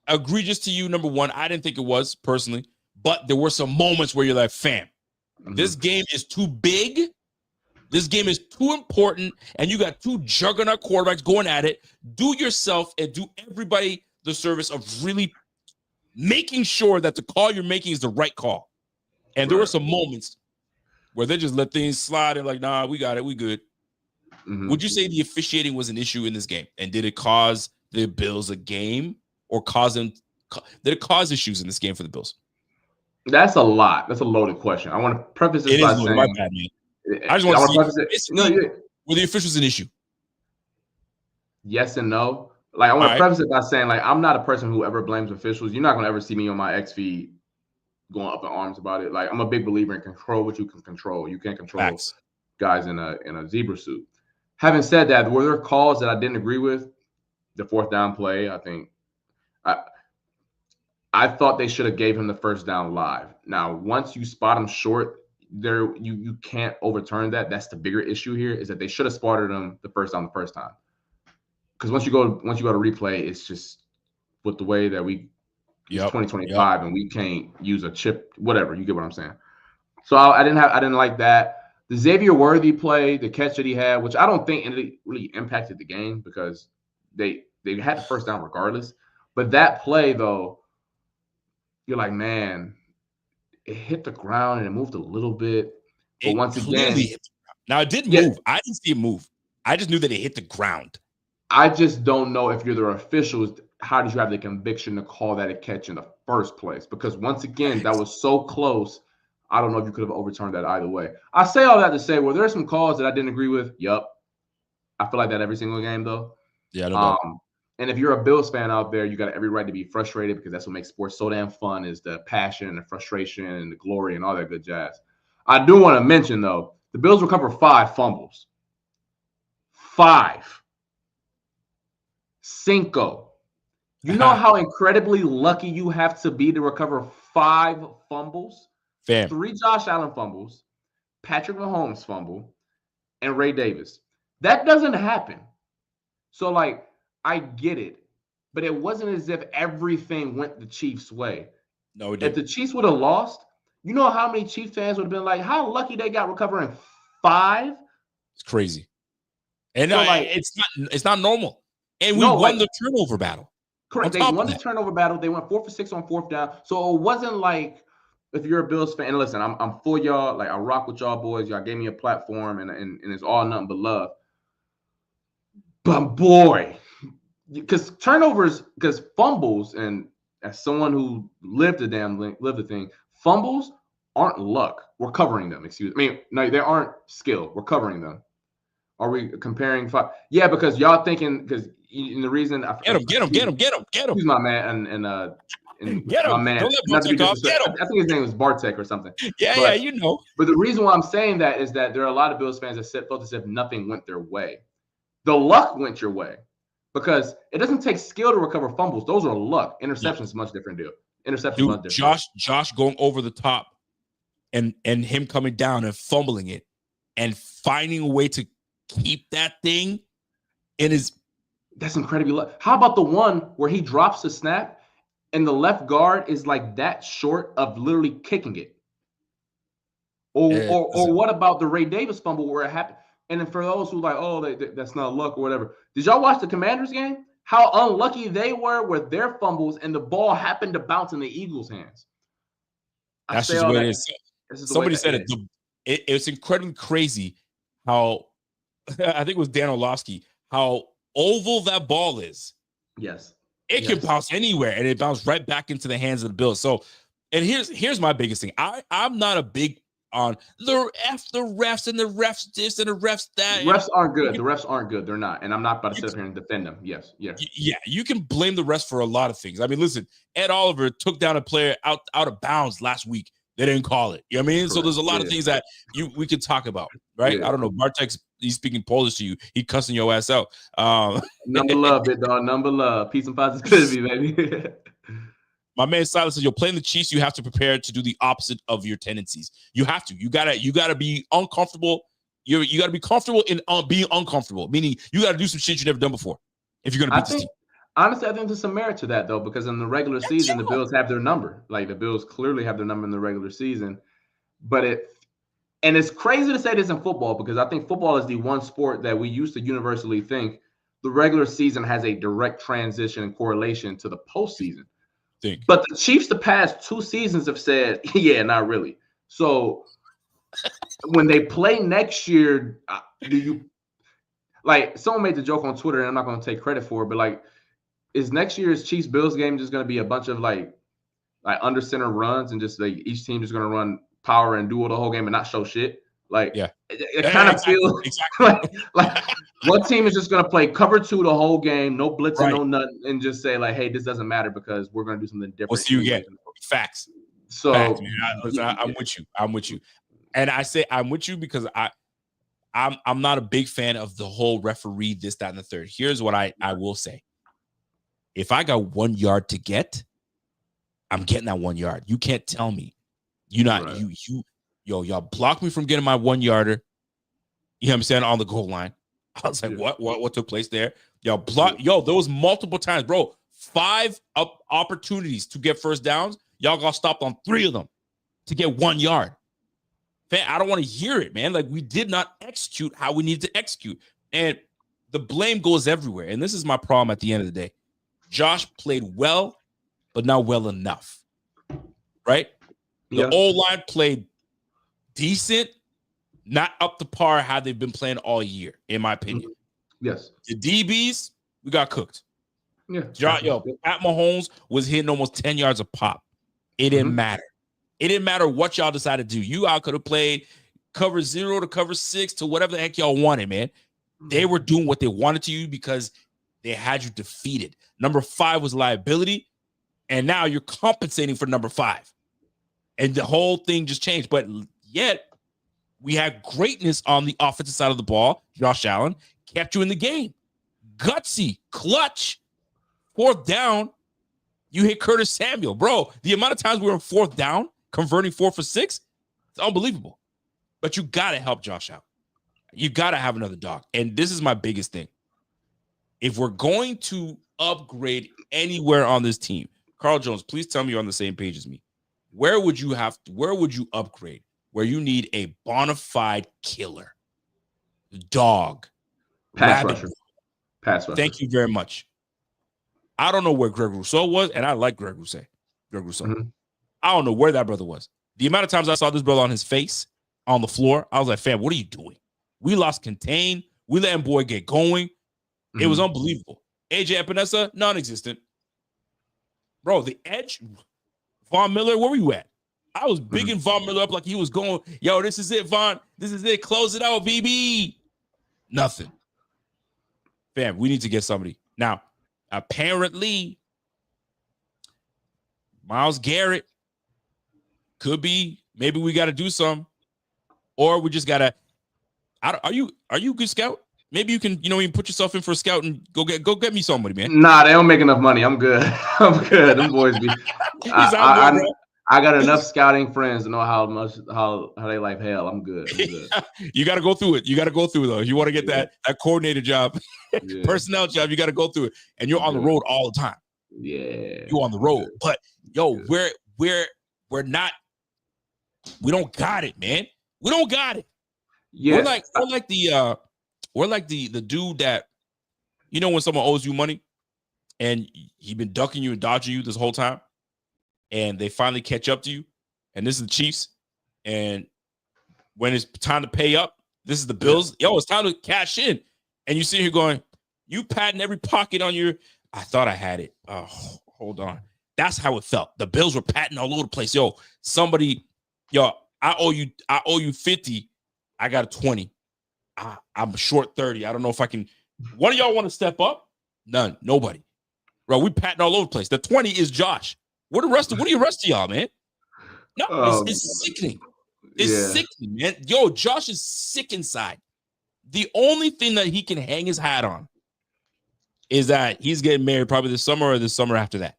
egregious to you? Number one, I didn't think it was personally, but there were some moments where you're like, fam, this game is too big. This game is too important, and you got two juggernaut quarterbacks going at it. Do yourself and do everybody the service of really making sure that the call you're making is the right call. And there were some moments where they just let things slide and like, nah, we got it, we good. Would you say the officiating was an issue in this game? And did it cause the Bills a game, or did it cause issues in this game for the Bills? That's a lot. That's a loaded question. I want to preface this by saying, my bad, man. I just want to see were the officials an issue? Yes and no. Like, I want to preface it by saying, like, I'm not a person who ever blames officials. You're not going to ever see me on my X feed going up in arms about it. Like, I'm a big believer in control what you can control. You can't control guys in a zebra suit. Having said that, were there calls that I didn't agree with? The 4th down play, I think I thought they should have gave him the first down live. Now, once you spot him short, there you can't overturn that. That's the bigger issue here, is that they should have spotted him the first down the first time. Because once you go to replay, it's just with the way that it's 2025 and we can't use a chip, whatever. You get what I'm saying? So I didn't like that. The Xavier Worthy play, the catch that he had, which I don't think really impacted the game because they had the first down regardless. But that play, though, you're like, man, it hit the ground and it moved a little bit. But once again, now it did move. I didn't see it move. I just knew that it hit the ground. I just don't know if you're the officials, how did you have the conviction to call that a catch in the first place? Because once again, that was so close. I don't know if you could have overturned that either way. I say all that to say, well, there are some calls that I didn't agree with. Yup. I feel like that every single game, though. Yeah, no doubt. And if you're a Bills fan out there, you got every right to be frustrated, because that's what makes sports so damn fun, is the passion and the frustration and the glory and all that good jazz. I do want to mention, though, the Bills recover 5 fumbles. 5. Cinco. You know how incredibly lucky you have to be to recover 5 fumbles? Fam. 3 Josh Allen fumbles, Patrick Mahomes fumble, and Ray Davis. That doesn't happen. So, like, I get it, but it wasn't as if everything went the Chiefs' way. No, it didn't. If the Chiefs would have lost, You know how many Chiefs fans would have been like, how lucky they got recovering 5? It's crazy. And So, like, it's not normal. And we no, won like, the turnover battle. correct. They won the turnover battle. They went 4 for 6 on 4th down. So it wasn't like, if you're a Bills fan, and listen, I'm for y'all. Like, I rock with y'all boys. Y'all gave me a platform, and it's all nothing but love. But boy, because turnovers, because fumbles, and as someone who lived the thing, fumbles aren't luck. We're covering them. Excuse me. I mean, no, they aren't skill. We're covering them. Are we comparing? Yeah, because y'all thinking, because the reason get him. Excuse my man and Get my him. man. Don't let Not to be Bartek off. Get disrespectful. him. I think his name was Bartek or something. Yeah, you know. But the reason why I'm saying that is that there are a lot of Bills fans that felt as if nothing went their way. The luck went your way, because it doesn't take skill to recover fumbles. Those are luck. Interceptions is a much different deal. Interceptions much different. Josh going over the top and him coming down and fumbling it and finding a way to keep that thing in his. That's incredibly luck. How about the one where he drops the snap and the left guard is like that short of literally kicking it? Or what about the Ray Davis fumble where it happened? And then for those who like, oh, that's not luck or whatever. Did y'all watch the Commanders game? How unlucky they were with their fumbles, and the ball happened to bounce in the Eagles' hands. That's just what it is. Somebody said it. It's incredibly crazy how I think it was Dan Orlovsky, how oval that ball is. Yes. It can bounce anywhere, and it bounced right back into the hands of the Bills. So, and here's my biggest thing. I'm not a big on the refs and the refs this and the refs that. Refs aren't good. The refs aren't good. They're not. And I'm not about to sit up here and defend them. Yes. Yeah. Yeah. You can blame the refs for a lot of things. I mean, listen, Ed Oliver took down a player out of bounds last week. They didn't call it. You know what I mean? Correct. So there's a lot of things that we could talk about, right? Yeah. I don't know. Bartek's, he's speaking Polish to you. He cussing your ass out. Number love, big dog. Number love. Peace and positivity, baby. My man Silas says, you're playing the Chiefs. You have to prepare to do the opposite of your tendencies. You have to. You gotta be uncomfortable. You gotta be comfortable in being uncomfortable. Meaning you gotta do some shit you've never done before if you're gonna beat this team. Honestly, I think there's some merit to that though, because in the regular season, the Bills have their number. Like the Bills clearly have their number in the regular season. But it's crazy to say this in football, because I think football is the one sport that we used to universally think the regular season has a direct transition and correlation to the postseason. But the Chiefs the past 2 seasons have said, yeah, not really. So when they play next year, do you like, someone made the joke on Twitter, and I'm not going to take credit for it, but like, is next year's Chiefs Bills game just going to be a bunch of like under center runs, and just like each team is going to run power and duel the whole game and not show shit? Like, yeah, it kind of feels like one team is just going to play cover 2 the whole game, no blitzing, no nothing, and just say like, hey, this doesn't matter because we're going to do something different. We'll see you again. Facts. So Facts, I'm with you. I'm with you. And I say I'm with you because I'm not a big fan of the whole referee, this, that, and the third. Here's what I will say. If I got 1 yard to get, I'm getting that 1 yard. You can't tell me. Y'all blocked me from getting my 1 yarder. You know what I'm saying? On the goal line. I was like, what took place there? Y'all block. There was multiple times, bro. 5 opportunities to get first downs. Y'all got stopped on 3 of them to get 1 yard. Man, I don't want to hear it, man. Like, we did not execute how we needed to execute. And the blame goes everywhere. And this is my problem at the end of the day. Josh played well, but not well enough. Right? The O-line played decent, not up to par how they've been playing all year, in my opinion. Yes. The DBs, we got cooked. Yeah. Pat Mahomes was hitting almost 10 yards a pop. It didn't matter. It didn't matter what y'all decided to do. You all could have played cover 0 to cover 6 to whatever the heck y'all wanted, man. They were doing what they wanted to you because they had you defeated. Number 5 was liability, and now you're compensating for number 5. And the whole thing just changed. But yet, we had greatness on the offensive side of the ball. Josh Allen kept you in the game. Gutsy, clutch, 4th down. You hit Curtis Samuel. Bro, the amount of times we were on 4th down, converting 4 for 6, it's unbelievable. But you got to help Josh out. You got to have another dog. And this is my biggest thing. If we're going to upgrade anywhere on this team, Carl Jones, please tell me you're on the same page as me. where would you upgrade? Where you need a bona fide killer, dog, Pass rabbit. rusher. Pass rusher. Thank you very much. I don't know where Greg Rousseau was, and I like Greg Rousseau. Mm-hmm. I don't know where that brother was. The amount of times I saw this brother on his face on the floor, I was like, fam, what are you doing? We lost contain. We let him boy get going. Mm-hmm. It was unbelievable. AJ Epinesa, non-existent. Bro, the edge, Von Miller, where were you at? I was bigging Von Miller up like he was going, yo, this is it, Von. This is it. Close it out, BB. Nothing. Fam, we need to get somebody. Now, apparently, Myles Garrett could be, maybe we got to do some, or we just got to, are you a good scout? Maybe you can, you put yourself in for a scout and go get me somebody, man. Nah, they don't make enough money. I'm good. I'm good. Them boys be. I got enough scouting friends to know how they like hell. I'm good. You got to go through it. You got to go through though. You want to get that coordinator job, personnel job. You got to go through it, and you're on the road all the time. Yeah, you're on the road. But yo, we're not. We don't got it, man. We don't got it. Yeah, we're like the dude that, when someone owes you money, and he been ducking you and dodging you this whole time. And they finally catch up to you, and this is the Chiefs. And when it's time to pay up, this is the Bills. Yo, it's time to cash in. And you sit here going, you patting every pocket on your. I thought I had it. Oh, hold on. That's how it felt. The Bills were patting all over the place. Yo, I owe you 50. I got a 20. I'm short 30. I don't know if I can. One of y'all want to step up? None. Nobody. Bro, we patting all over the place. The 20 is Josh. What are the rest of y'all, man? No, it's sickening. It's sickening, man. Yo, Josh is sick inside. The only thing that he can hang his hat on is that he's getting married probably this summer or the summer after that.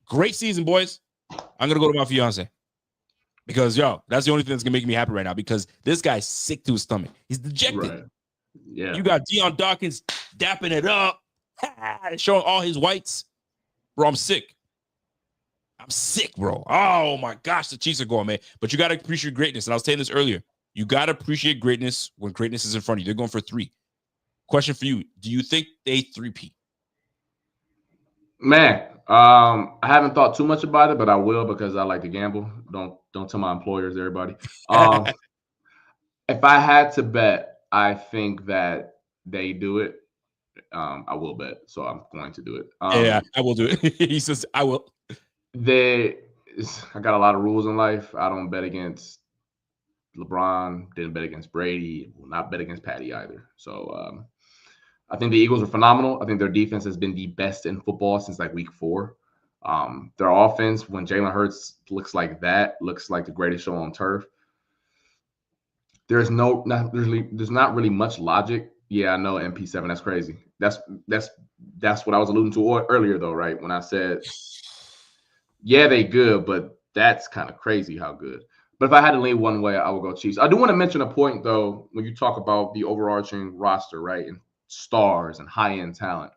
Great season, boys. I'm going to go to my fiance. Because, that's the only thing that's going to make me happy right now, because this guy's sick to his stomach. He's dejected. Right. Yeah. You got Deion Dawkins dapping it up, showing all his whites. Bro, I'm sick. I'm sick, bro. Oh, my gosh, the Chiefs are going, man. But you got to appreciate greatness. And I was saying this earlier. You got to appreciate greatness when greatness is in front of you. They're going for 3. Question for you. Do you think they 3-peat? Man, I haven't thought too much about it, but I will, because I like to gamble. Don't tell my employers, everybody. If I had to bet, I think that they do it. I will bet, so I'm going to do it. I will do it. He says, I will. I got a lot of rules in life. I don't bet against LeBron, didn't bet against Brady, will not bet against Patty either. So I think the Eagles are phenomenal. I think their defense has been the best in football since like week 4. Their offense, when Jalen Hurts looks like the greatest show on turf. There's not really much logic. Yeah, I know MP7. That's crazy. That's what I was alluding to earlier, though, right? When I said, yeah, they good, but that's kind of crazy how good. But if I had to lean one way, I would go Chiefs. I do want to mention a point, though, when you talk about the overarching roster, right, and stars and high-end talent.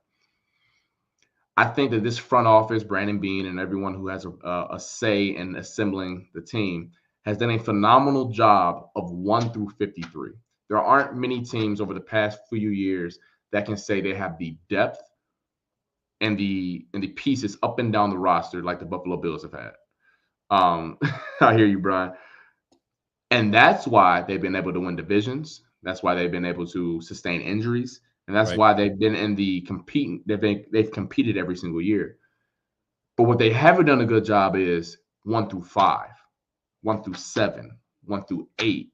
I think that this front office, Brandon Beane, and everyone who has a say in assembling the team has done a phenomenal job of 1 through 53. There aren't many teams over the past few years that can say they have the depth and the pieces up and down the roster like the Buffalo Bills have had. I hear you, Brian. And that's why they've been able to win divisions. That's why they've been able to sustain injuries. And that's why they've been in the competing. They've competed every single year. But what they haven't done a good job is 1 through 5, 1 through 7, 1 through 8.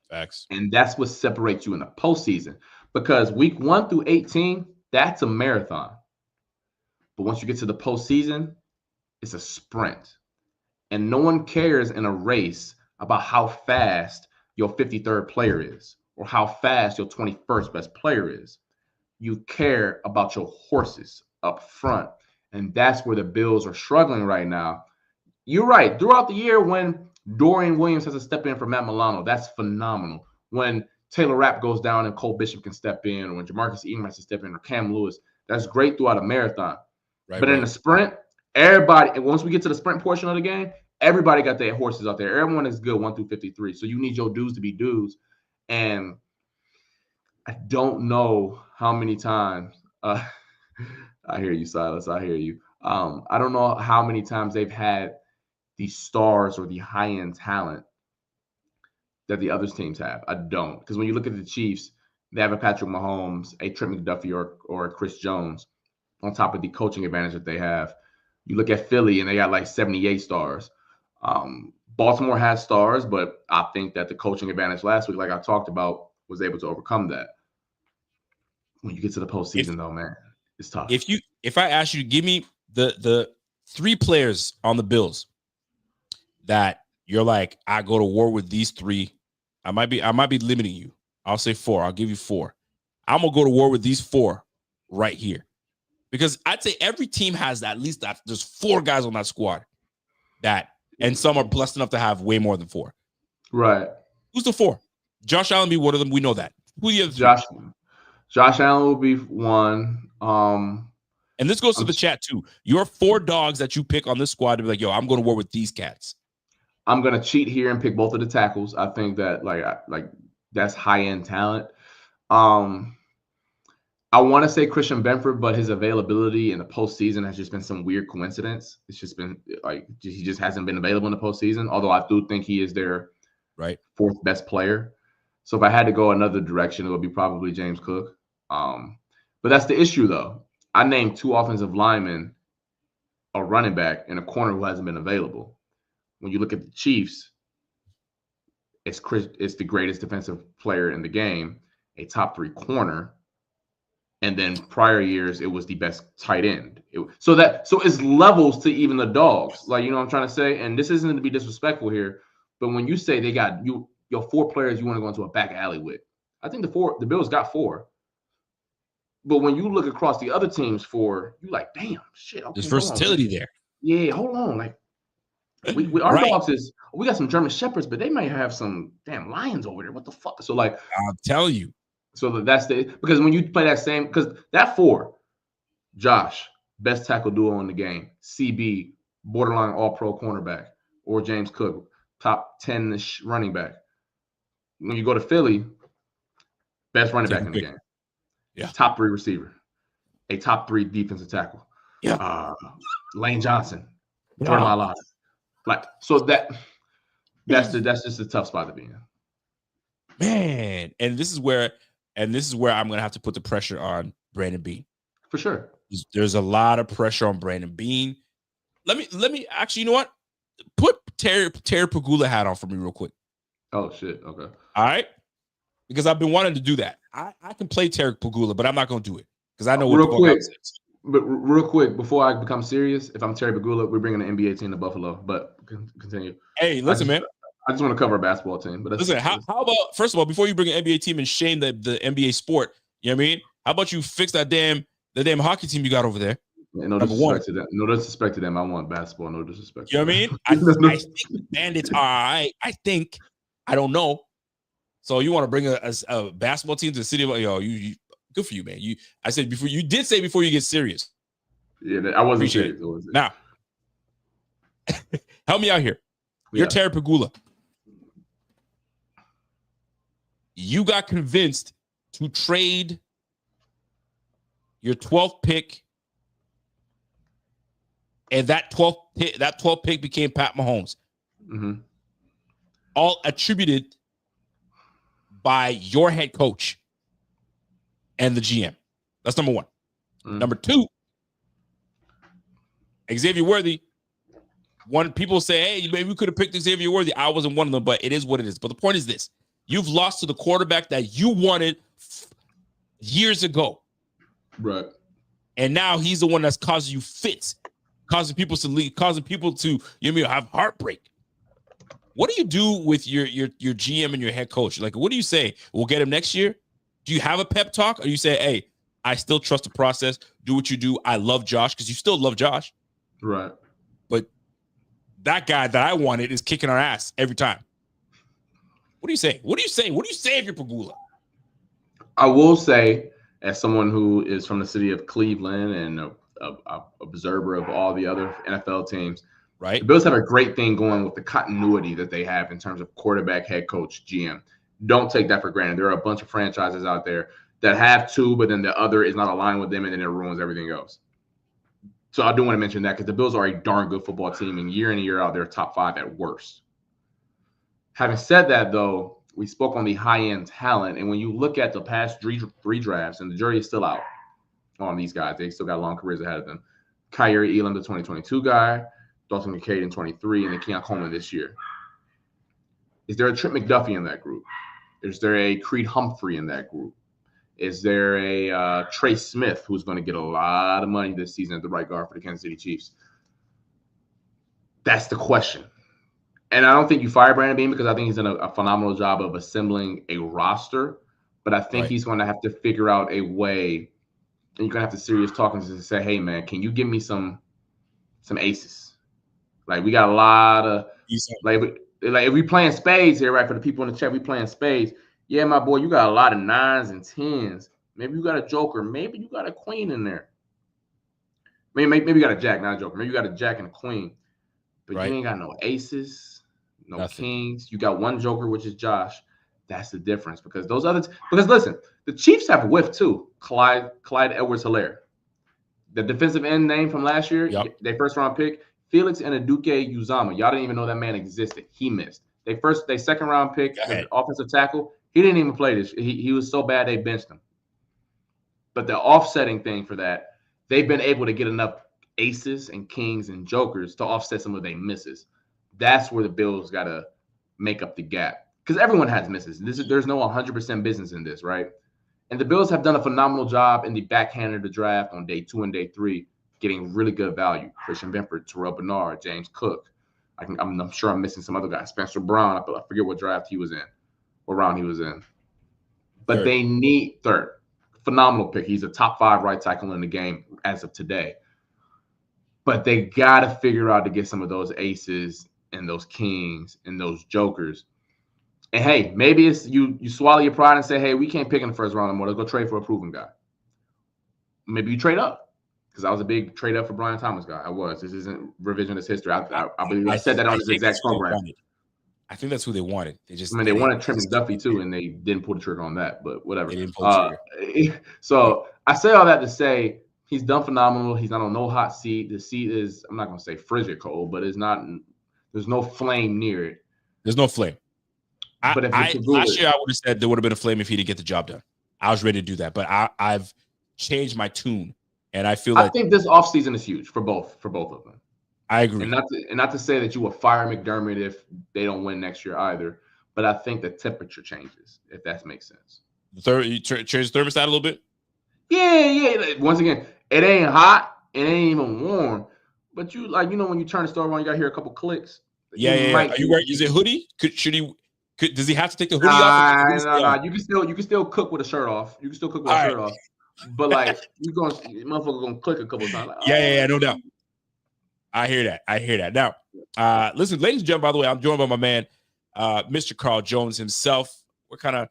Facts. And that's what separates you in the postseason. Because week 1 through 18, that's a marathon. But once you get to the postseason, it's a sprint. And no one cares in a race about how fast your 53rd player is or how fast your 21st best player is. You care about your horses up front. And that's where the Bills are struggling right now. You're right. Throughout the year, when Dorian Williams has to step in for Matt Milano, that's phenomenal. When Taylor Rapp goes down and Cole Bishop can step in, or when Jamarcus Ingram has to step in, or Cam Lewis, that's great throughout a marathon. But in a sprint, Everybody, and once we get to the sprint portion of the game, everybody got their horses out there. Everyone is good 1 through 53. So you need your dudes to be dudes. And I don't know how many times I hear you, Silas. I hear you. I don't know how many times they've had the stars or the high-end talent that the other teams have. I don't. Because when you look at the Chiefs, they have a Patrick Mahomes, a Trent McDuffie, or a Chris Jones on top of the coaching advantage that they have. You look at Philly, and they got like 78 stars. Baltimore has stars, but I think that the coaching advantage last week, like I talked about, was able to overcome that. When you get to the postseason, though, man, it's tough. If I ask you to give me the 3 players on the Bills that you're like, I go to war with these 3, I might be limiting you. I'll say 4. I'll give you 4. I'm gonna go to war with these 4 right here, because I'd say every team has at least that. There's 4 guys on that squad that, and some are blessed enough to have way more than 4. Right. Who's the 4? Josh Allen be one of them. We know that. Who the other 3? Josh Allen will be one. And this goes to the chat too. Your 4 dogs that you pick on this squad to be like, yo, I'm going to war with these cats. I'm gonna cheat here and pick both of the tackles. I think that like that's high-end talent. I want to say Christian Benford, but his availability in the postseason has just been some weird coincidence. It's just been like he just hasn't been available in the postseason. Although I do think he is their 4th best player. So if I had to go another direction, it would be probably James Cook. But that's the issue, though. I named 2 offensive linemen, a running back, and a corner who hasn't been available. When you look at the Chiefs, it's the greatest defensive player in the game, a top 3 corner, and then prior years it was the best tight end. So it's levels to even the dogs. Like, you know what I'm trying to say? And this isn't to be disrespectful here, but when you say they got your 4 players you want to go into a back alley with, I think the Bills got 4. But when you look across the other teams 4, you like, damn, shit. Okay, there's versatility there. Yeah, hold on. Like, our dogs we got some German Shepherds, but they might have some damn lions over there. What the fuck? So like, I'll tell you. So that's because when you play that same, because that 4, Josh, best tackle duo in the game, CB, borderline all-pro cornerback, or James Cook, top 10-ish running back. When you go to Philly, best running back in the game. Yeah. Top 3 receiver, a top 3 defensive tackle. Yeah. Lane Johnson, turn my life. Like, so that's just a tough spot to be in. Man, and this is where I'm gonna have to put the pressure on Brandon Beane. For sure. There's a lot of pressure on Brandon Beane. Let me actually, you know what? Put Terry Pagula hat on for me real quick. Oh shit. Okay. All right. Because I've been wanting to do that. I can play Terry Pagula, but I'm not gonna do it because I know what real quick, before I become serious, if I'm Terry Pagula, we're bringing an NBA team to Buffalo. But continue. Hey, listen, man. I just want to cover a basketball team. But listen, how about, first of all, before you bring an NBA team and shame the NBA sport, you know what I mean? How about you fix the damn hockey team you got over there? Yeah, no disrespect to them. No disrespect to them. I want basketball. No disrespect. You know what I mean? I think the Bandits are all right. I don't know. So you want to bring a basketball team to the city of you good for you, man. I said before you did say before you get serious. Yeah, I wasn't serious. Now, help me out here. You're Terry Pagula. You got convinced to trade your 12th pick, and that 12th pick became Pat Mahomes. Mm-hmm. All attributed by your head coach and the GM. That's number 1. Mm-hmm. Number 2, Xavier Worthy. People say, hey, maybe we could have picked Xavier Worthy. I wasn't one of them, but it is what it is. But the point is this. You've lost to the quarterback that you wanted years ago. Right. And now he's the one that's causing you fits, causing people to leave, causing people to have heartbreak. What do you do with your GM and your head coach? Like, what do you say? We'll get him next year? Do you have a pep talk? Or you say, hey, I still trust the process. Do what you do. I love Josh, because you still love Josh. Right. But that guy that I wanted is kicking our ass every time. What do you say? What do you say? What do you say if you're Pagula? I will say, as someone who is from the city of Cleveland and a observer of all the other NFL teams. Right. The Bills have a great thing going with the continuity that they have in terms of quarterback, head coach, GM. Don't take that for granted. There are a bunch of franchises out there that have two, but then the other is not aligned with them, and then it ruins everything else. So I do want to mention that because the Bills are a darn good football team, and in and year out, they're top 5 at worst. Having said that, though, we spoke on the high-end talent, and when you look at the past three drafts, and the jury is still out on these guys, they still got long careers ahead of them. Kyrie Elam, the 2022 guy, Dalton Kincaid in 23, and then Keon Coleman this year. Is there a Trent McDuffie in that group? Is there a Creed Humphrey in that group? Is there a Trey Smith who's going to get a lot of money this season at the right guard for the Kansas City Chiefs? That's the question. And I don't think you fire Brandon Beane because I think he's done a phenomenal job of assembling a roster. But I think he's going to have to figure out a way, and you're going to have to serious talking to say, hey, man, can you give me some aces? Like, we got a lot of like if we playing spades here, right? For the people in the chat, we playing spades. Yeah, my boy, you got a lot of 9s and 10s. Maybe you got a joker. Maybe you got a queen in there. Maybe you got a jack, not a joker. Maybe you got a jack and a queen. But you ain't got no aces, no kings. You got one joker, which is Josh. That's the difference because those others. Because listen, the Chiefs have whiff too. Clyde Edwards-Helaire, the defensive end name from last year. Yep. They first round pick. Felix Anuduke Uzama. Y'all didn't even know that man existed. He missed. They second round pick, the offensive tackle. He didn't even play this. He was so bad they benched him. But the offsetting thing for that, they've been able to get enough aces and kings and jokers to offset some of their misses. That's where the Bills got to make up the gap because everyone has misses. There's no 100% business in this, right? And the Bills have done a phenomenal job in the backhand of the draft on day 2 and day 3, getting really good value. Christian Benford, Terrell Bernard, James Cook. I'm sure I'm missing some other guys. Spencer Brown. I forget what draft he was in, what round he was in. But they need third. Phenomenal pick. He's a top 5 right tackle in the game as of today. But they got to figure out to get some of those aces and those kings and those jokers. And, hey, maybe it's you swallow your pride and say, hey, we can't pick in the first round anymore. Let's go trade for a proven guy. Maybe you trade up. Because I was a big trade up for Brian Thomas guy. I was. This isn't revisionist history. I believe I said that on this exact program. I think that's who they wanted. They wanted Trent McDuffie too, and they didn't pull the trigger on that. But whatever. They didn't pull the trigger. So I say all that to say he's done phenomenal. He's not on no hot seat. The seat is, I'm not going to say frigid cold, but it's not. There's no flame near it. There's no flame. Last year I would have said there would have been a flame if he didn't get the job done. I was ready to do that, but I've changed my tune. And I think this offseason is huge for both of them. I agree. And not to say that you will fire McDermott if they don't win next year either, but I think the temperature changes, if that makes sense. You change the thermostat a little bit? Yeah. Once again, it ain't hot, it ain't even warm, but when you turn the stove on, you got to hear a couple clicks. Yeah. Are you right? Is it hoodie? Does he have to take the hoodie off? No. You can still cook with a shirt off. You can still cook with a shirt off. But motherfucker gonna click a couple of times. Yeah, no doubt. I hear that. Now, listen, ladies and gentlemen, by the way, I'm joined by my man, Mr. Carl Jones himself. We're kind of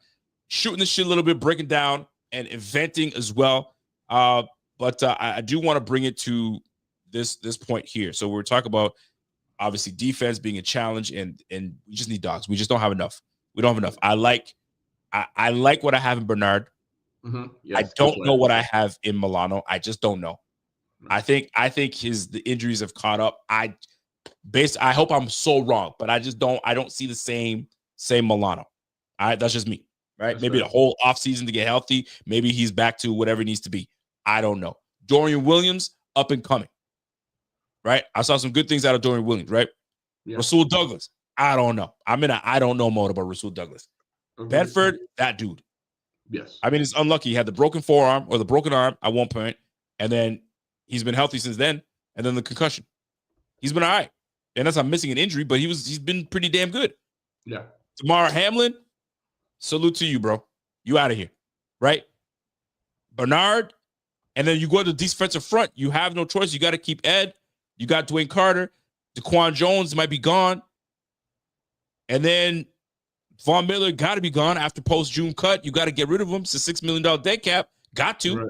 shooting the shit a little bit, breaking down and inventing as well. But I do want to bring it to this point here. So we're talking about obviously defense being a challenge, and we just need dogs. We just don't have enough. We don't have enough. I like what I have in Bernard. Mm-hmm. Yes, I don't know what I have in Milano. I just don't know. I think the injuries have caught up. I hope I'm so wrong, but I don't see the same Milano. All right, that's just me. Right? That's maybe right. the whole offseason to get healthy. Maybe he's back to whatever it needs to be. I don't know. Dorian Williams, up and coming. Right? I saw some good things out of Dorian Williams, right? Yeah. Rasul Douglas, I don't know. I'm in a I don't know mode about Rasul Douglas. Mm-hmm. Bedford, that dude. Yes. I mean, it's unlucky. He had the broken forearm or the broken arm at one point, and then he's been healthy since then, and then the concussion. He's been all right. And that's not missing an injury, but he's been pretty damn good. Yeah. Tamara Hamlin, salute to you, bro. You out of here, right? Bernard, and then you go to the defensive front. You have no choice. You got to keep Ed. You got Dwayne Carter. DaQuan Jones might be gone. And then Von Miller got to be gone after post-June cut. You got to get rid of him. It's a $6 million dead cap. Got to.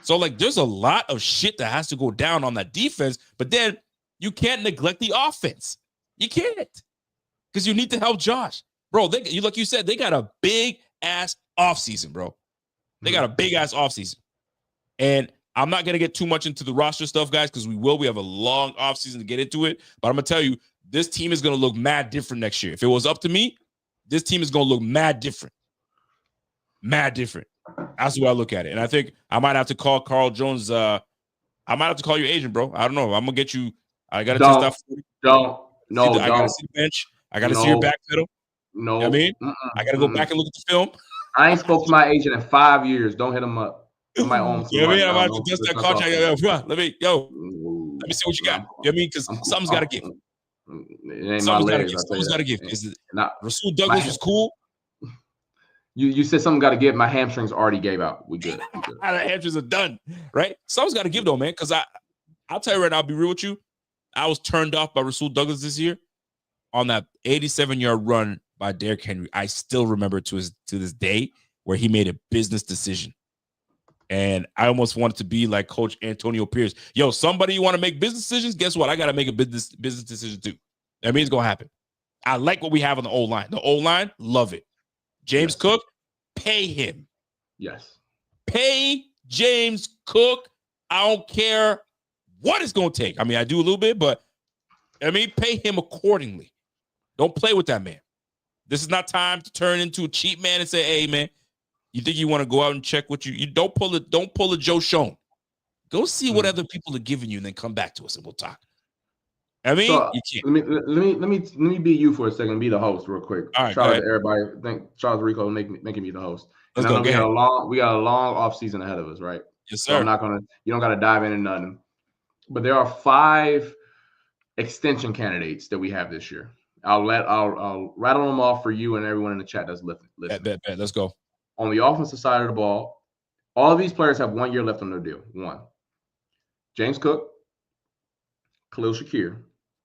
So, like, there's a lot of shit that has to go down on that defense, but then you can't neglect the offense. You can't, because you need to help Josh. Bro, like you said, they got a big-ass offseason, bro. They got a big-ass offseason. And I'm not going to get too much into the roster stuff, guys, because we will. We have a long offseason to get into it. But I'm going to tell you, this team is going to look mad different next year. If it was up to me, this team is going to look mad different. Mad different. That's the way I look at it. And I think I might have to call Carl Jones. I might have to call your agent, bro. I don't know. I'm going to get you. I got to test out. I got to see the bench. I got to see your back pedal. No. You know what I mean? I got to go back and look at the film. I ain't spoke to my agent in 5 years. Don't hit him up. I might own some. Yeah, I might have to test that contract. Let me see what you got. You know what I mean? Because something's got to give. Something's got to give. Rasul Douglas was cool. You said something got to give. My hamstrings already gave out. We good. The hamstrings are done, right? Something's got to give though, man. Because I'll tell you right now, I'll be real with you. I was turned off by Rasul Douglas this year on that 87-yard run by Derrick Henry. I still remember to this day where he made a business decision. And I almost wanted to be like Coach Antonio Pierce. Yo, somebody you want to make business decisions? Guess what? I got to make a business decision too. That means it's going to happen. I like what we have on the O-line. The O-line, love it. James Cook, pay him. Yes. Pay James Cook. I don't care what it's going to take. I mean, I do a little bit, but I mean, pay him accordingly. Don't play with that man. This is not time to turn into a cheap man and say, hey, man, you think you want to go out and check what you don't pull a Joe Schoen. Go see what other people are giving you and then come back to us and we'll talk. I mean, so, you can't. Let me be you for a second. Be the host real quick. All right, shout out to everybody. Thank Charles Rico making me the host. Let's go. We got a long off season ahead of us, right? Yes, sir. So you don't got to dive into nothing. But there are 5 extension candidates that we have this year. I'll rattle them off for you and everyone in the chat that's listening. Bet. Let's go. On the offensive side of the ball, all of these players have 1 year left on their deal. 1. James Cook, Khalil Shakir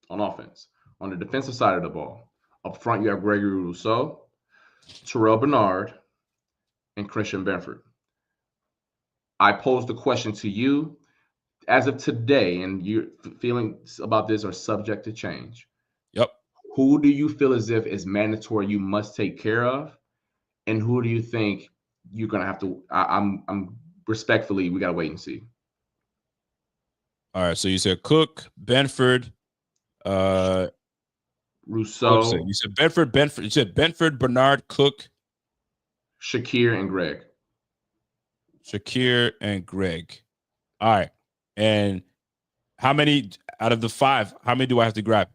on offense. On the defensive side of the ball, up front you have Gregory Rousseau, Terrell Bernard, and Christian Benford. I posed the question to you as of today, and your feelings about this are subject to change. Yep. Who do you feel as if is mandatory you must take care of? And who do you think you're gonna have to? I'm respectfully, we gotta wait and see. All right. So you said Cook, Benford, Rousseau. You said Benford. You said Benford, Bernard, Cook, Shakir, and Greg. All right. And how many out of the 5? How many do I have to grab?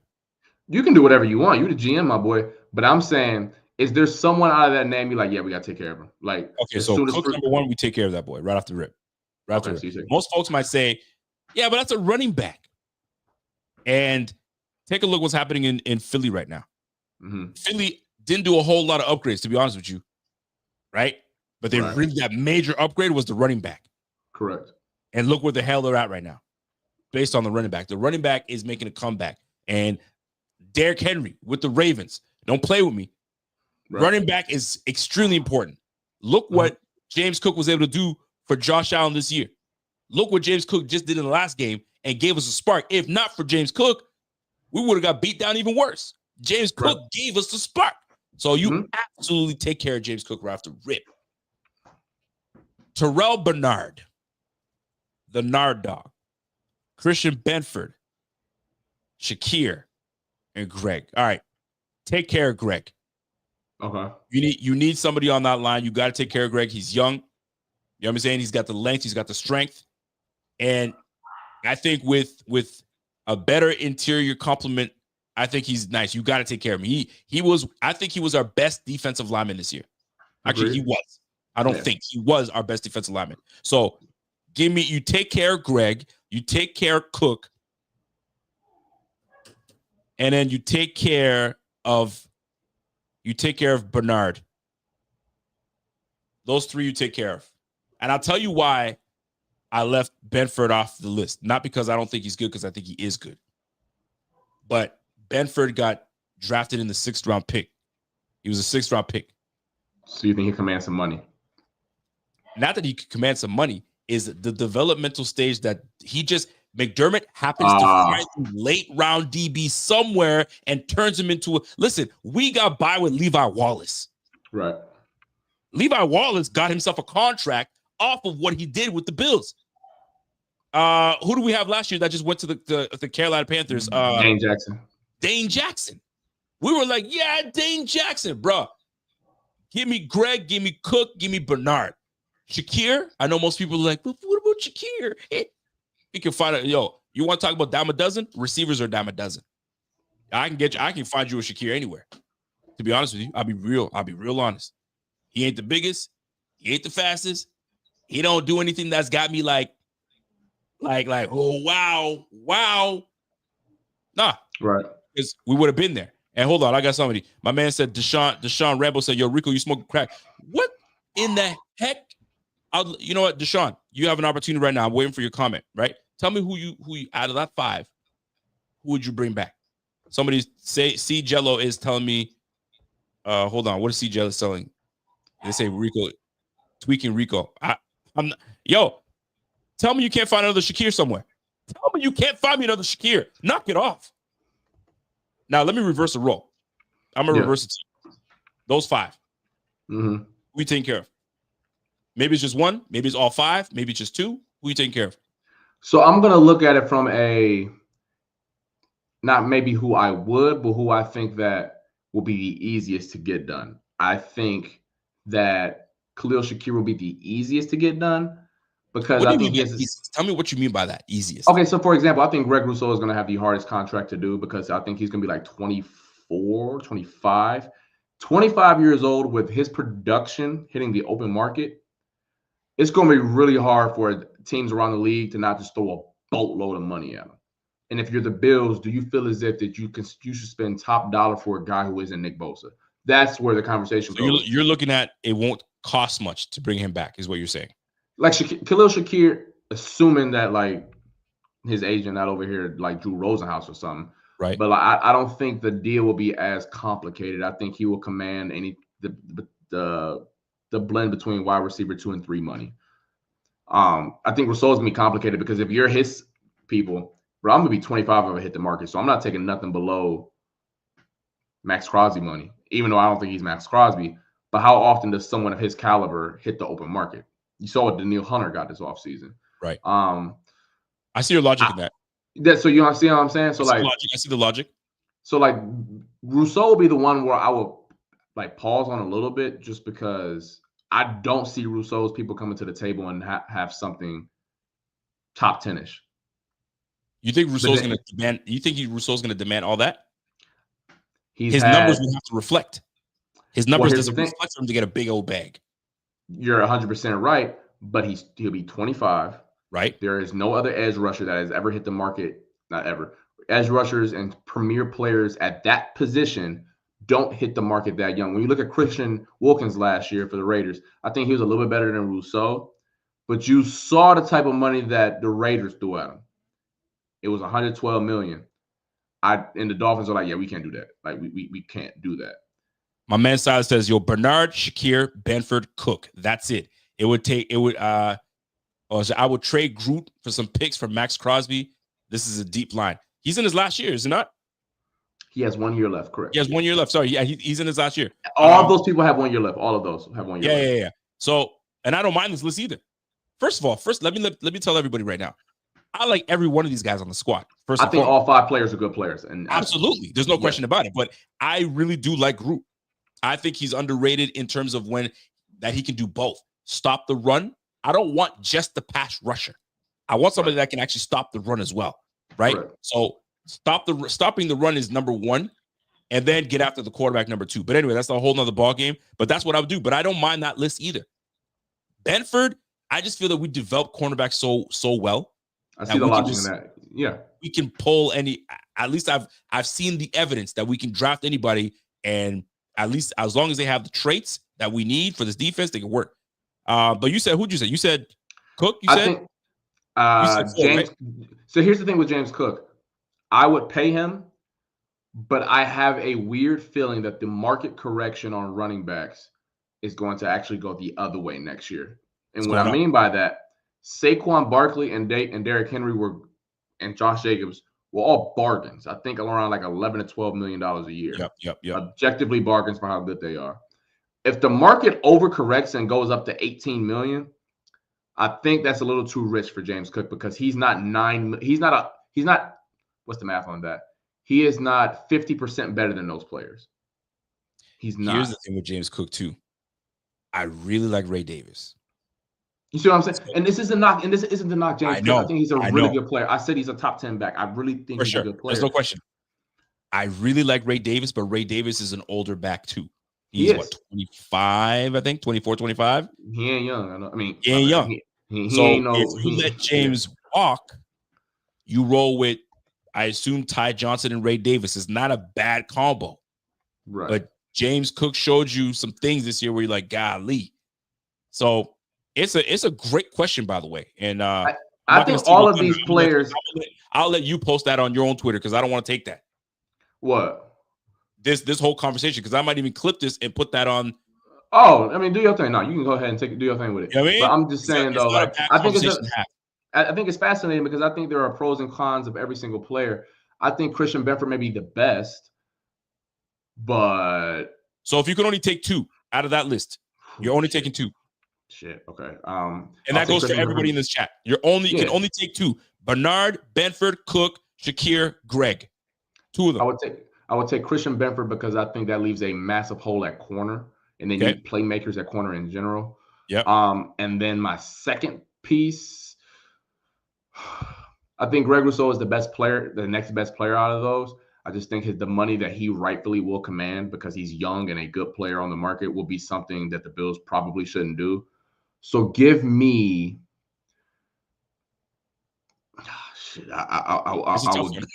You can do whatever you want. You're the GM, my boy. But I'm saying, is there someone out of that name you're like, yeah, we got to take care of him? Like, okay, so Cook number 1, we take care of that boy right off the rip. Most folks might say, yeah, but that's a running back. And take a look what's happening in Philly right now. Mm-hmm. Philly didn't do a whole lot of upgrades, to be honest with you. Right? But that major upgrade was the running back. Correct. And look where the hell they're at right now, based on the running back. The running back is making a comeback. And Derrick Henry with the Ravens. Don't play with me. Right. Running back is extremely important. Look what James Cook was able to do for Josh Allen this year. Look what James Cook just did in the last game and gave us a spark. If not for James Cook, we would have got beat down even worse. James Cook gave us the spark. So you absolutely take care of James Cook right off the rip. Terrell Bernard, the Nard Dog, Christian Benford, Shakir, and Greg. All right. Take care of Greg. Okay. You need somebody on that line. You got to take care of Greg. He's young. You know what I'm saying? He's got the length. He's got the strength. And I think with a better interior complement, I think he's nice. You got to take care of him. I think he was our best defensive lineman this year. Actually, he was. I don't think he was our best defensive lineman. So you take care of Greg, you take care of Cook, and then you take care of Bernard. Those 3 you take care of. And I'll tell you why I left Benford off the list. Not because I don't think he's good, because I think he is good. But Benford got drafted in the 6th round pick. He was a 6th round pick. So you think he commands some money? Not that he could command some money. is the developmental stage that McDermott happens to find late round DB somewhere and turns him into listen, we got by with Levi Wallace. Right. Levi Wallace got himself a contract off of what he did with the Bills. Who do we have last year that just went to the Carolina Panthers? Dane Jackson. Dane Jackson. We were like, yeah, Dane Jackson, bro. Give me Greg, give me Cook, give me Bernard. Shakir, I know most people are like, but what about Shakir? You can find it. Yo, you want to talk about dime a dozen? Receivers are dime a dozen. I can find you a Shakir anywhere. To be honest with you, I'll be real honest. He ain't the biggest. He ain't the fastest. He don't do anything that's got me like, oh, wow. Nah. Right. Because we would have been there. And hold on, I got somebody. My man said, Deshaun Rambo said, yo, Rico, you smoking crack. What in the heck? You know what, Deshaun, you have an opportunity right now. I'm waiting for your comment, right? Tell me who you out of that 5, who would you bring back? Somebody say C Jello is telling me, hold on, what is C Jello selling? They say Rico, tweaking Rico. I'm not, yo, tell me you can't find another Shakir somewhere. Tell me you can't find me another Shakir. Knock it off. Now let me reverse the role. I'm gonna reverse it. Those 5. Mm-hmm. Who you taking care of? Maybe it's just 1. Maybe it's all 5. Maybe it's just 2. Who you taking care of? So I'm going to look at it from not maybe who I would, but who I think that will be the easiest to get done. I think that Khalil Shakir will be the easiest to get done because I think tell me what you mean by that, easiest. Okay, so for example, I think Greg Rousseau is going to have the hardest contract to do because I think he's going to be like 24, 25. 25 years old with his production hitting the open market. It's going to be really hard for teams around the league to not just throw a boatload of money at him. And if you're the Bills, do you feel as if that you should spend top dollar for a guy who isn't Nick Bosa? That's where the conversation goes. You're looking at it won't cost much to bring him back, is what you're saying. Like Khalil Shakir, assuming that like his agent not over here like Drew Rosenhaus or something, right? But like, I don't think the deal will be as complicated. I think he will command the blend between wide receiver 2 and 3 money. I think Rousseau's gonna be complicated because if you're his people, bro, I'm gonna be 25 if I hit the market, so I'm not taking nothing below Max Crosby money, even though I don't think he's Max Crosby. But how often does someone of his caliber hit the open market? You saw what Daniil Hunter got this offseason. Right. I see your logic in that. So you see what I'm saying? So I see the logic. So like Rousseau will be the one where I will like pause on a little bit just because I don't see Rousseau's people coming to the table and have something top 10-ish. You think Rousseau's going to demand? You think Rousseau's going to demand all that? His numbers will have to reflect. His numbers doesn't reflect for him to get a big old bag. You're 100% right, but he'll be 25. Right. There is no other edge rusher that has ever hit the market. Not ever. Edge rushers and premier players at that position don't hit the market that young. When you look at Christian Wilkins last year for the Raiders, I think he was a little bit better than Rousseau, but you saw the type of money that the Raiders threw at him. It was $112 million. And the Dolphins are like, yeah, we can't do that. Like we can't do that. My man Silas says, yo, Bernard, Shakir, Benford, Cook. That's it. I would trade Groot for some picks for Max Crosby. This is a deep line. He's in his last year, is he not? He has 1 year left, correct? He has 1 year left. Sorry, yeah, he's in his last year. All of those people have 1 year left. All of those have 1 year left. Yeah. So, and I don't mind this list either. First of all, let me tell everybody right now. I like every one of these guys on the squad. I think all 5 players are good players. And absolutely. There's no question about it. But I really do like Groot. I think he's underrated in terms of that he can do both. Stop the run. I don't want just the pass rusher. I want somebody that can actually stop the run as well. Right? So stopping the run is number 1, and then get after the quarterback number 2. But anyway, that's a whole nother ball game. But that's what I would do. But I don't mind that list either. Benford, I just feel that we develop cornerbacks so well. I see the logic in that. Yeah. We can pull at least I've seen the evidence that we can draft anybody, and at least as long as they have the traits that we need for this defense, they can work. But you said, who'd you say? You said Cook? You said James. Right? So here's the thing with James Cook. I would pay him, but I have a weird feeling that the market correction on running backs is going to actually go the other way next year. And what I mean by that, Saquon Barkley and Derrick Henry and Josh Jacobs were all bargains. I think around like $11 to $12 million a year. Yep. Objectively bargains for how good they are. If the market overcorrects and goes up to 18 million, I think that's a little too rich for James Cook because he's not what's the math on that? He is not 50% better than those players. He's not. Here's the thing with James Cook too. I really like Ray Davis. You see what I'm saying? And this isn't to knock James Cook. I think he's a really good player. I said he's a top 10 back. I really think he's a good player. There's no question. I really like Ray Davis, but Ray Davis is an older back too. He's 25, I think, 24, 25. He ain't young. I mean, he ain't young. If you let James walk, you roll with, I assume, Ty Johnson and Ray Davis. Is not a bad combo. Right. But James Cook showed you some things this year where you're like, golly. So it's a great question, by the way. And I think all of these players. I'll let you post that on your own Twitter because I don't want to take that. What? This whole conversation, because I might even clip this and put that on. Oh, I mean, do your thing. No, you can go ahead and do your thing with it. You know what I mean? But I'm just saying though, like I think it's fascinating because I think there are pros and cons of every single player. I think Christian Benford may be the best, but so if you can only take two out of that list, you're only taking two. Shit. Okay. And that goes for everybody in this chat. You can only take two: Bernard, Benford, Cook, Shakir, Greg. Two of them. I would take Christian Benford because I think that leaves a massive hole at corner, and they need playmakers at corner in general. Yeah. And then my second piece, I think Greg Rousseau is the best player, the next best player out of those. I just think the money that he rightfully will command because he's young and a good player on the market will be something that the Bills probably shouldn't do. So give me. Shit, I would.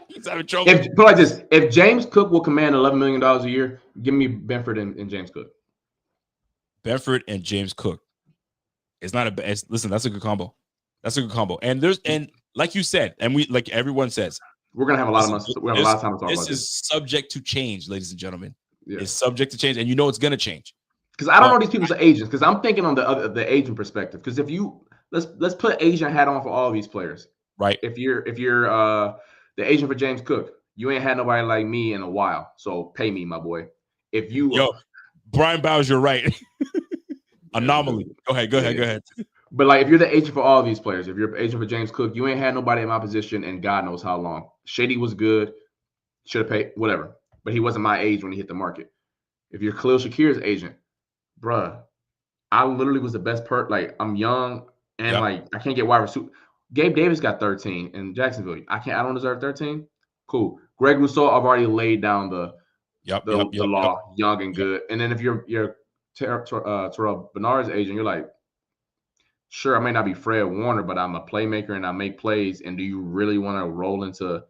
He's having trouble. Put like this: if James Cook will command $11 million a year, give me Benford and James Cook. Benford and James Cook. It's not a. Listen, that's a good combo. That's a good combo. And like you said, and we like everyone says, we're gonna have a lot of months. We have a lot of time to talk about this. This is subject to change, ladies and gentlemen. Yeah. It's subject to change, and you know it's gonna change. Because I don't know these people's agents. Because I'm thinking on the agent perspective. Because if you let's put agent hat on for all of these players. Right. If you're the agent for James Cook, you ain't had nobody like me in a while. So pay me, my boy. If you Brian Bowers, you're right. Anomaly. Go ahead. But like if you're the agent for all of these players, if you're agent for James Cook, you ain't had nobody in my position and God knows how long. Shady was good, should have paid, whatever. But he wasn't my age when he hit the market. If you're Khalil Shakir's agent, bruh, I literally was the best like I'm young and like I can't get wide receiver. Gabe Davis got 13 in Jacksonville. I don't deserve 13. Cool. Greg Rousseau, I've already laid down the law, young and good. And then if you're Terrell Bernard's agent, you're like, sure, I may not be Fred Warner, but I'm a playmaker and I make plays. And do you really want to roll into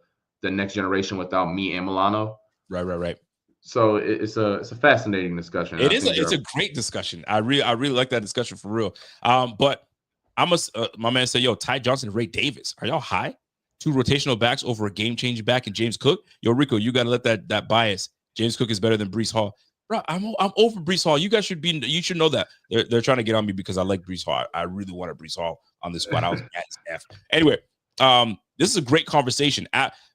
the next generation without me and Milano? Right. So it's a fascinating discussion. It's a great discussion. I really like that discussion for real. But my man said, yo, Ty Johnson and Ray Davis, are y'all high? 2 rotational backs over a game-changing back in James Cook? Yo, Rico, you got to let that bias. James Cook is better than Breece Hall. Bro, I'm over Breece Hall. You should know that. They're trying to get on me because I like Breece Hall. I really wanted Breece Hall on this squad. I was at his F. Anyway, this is a great conversation.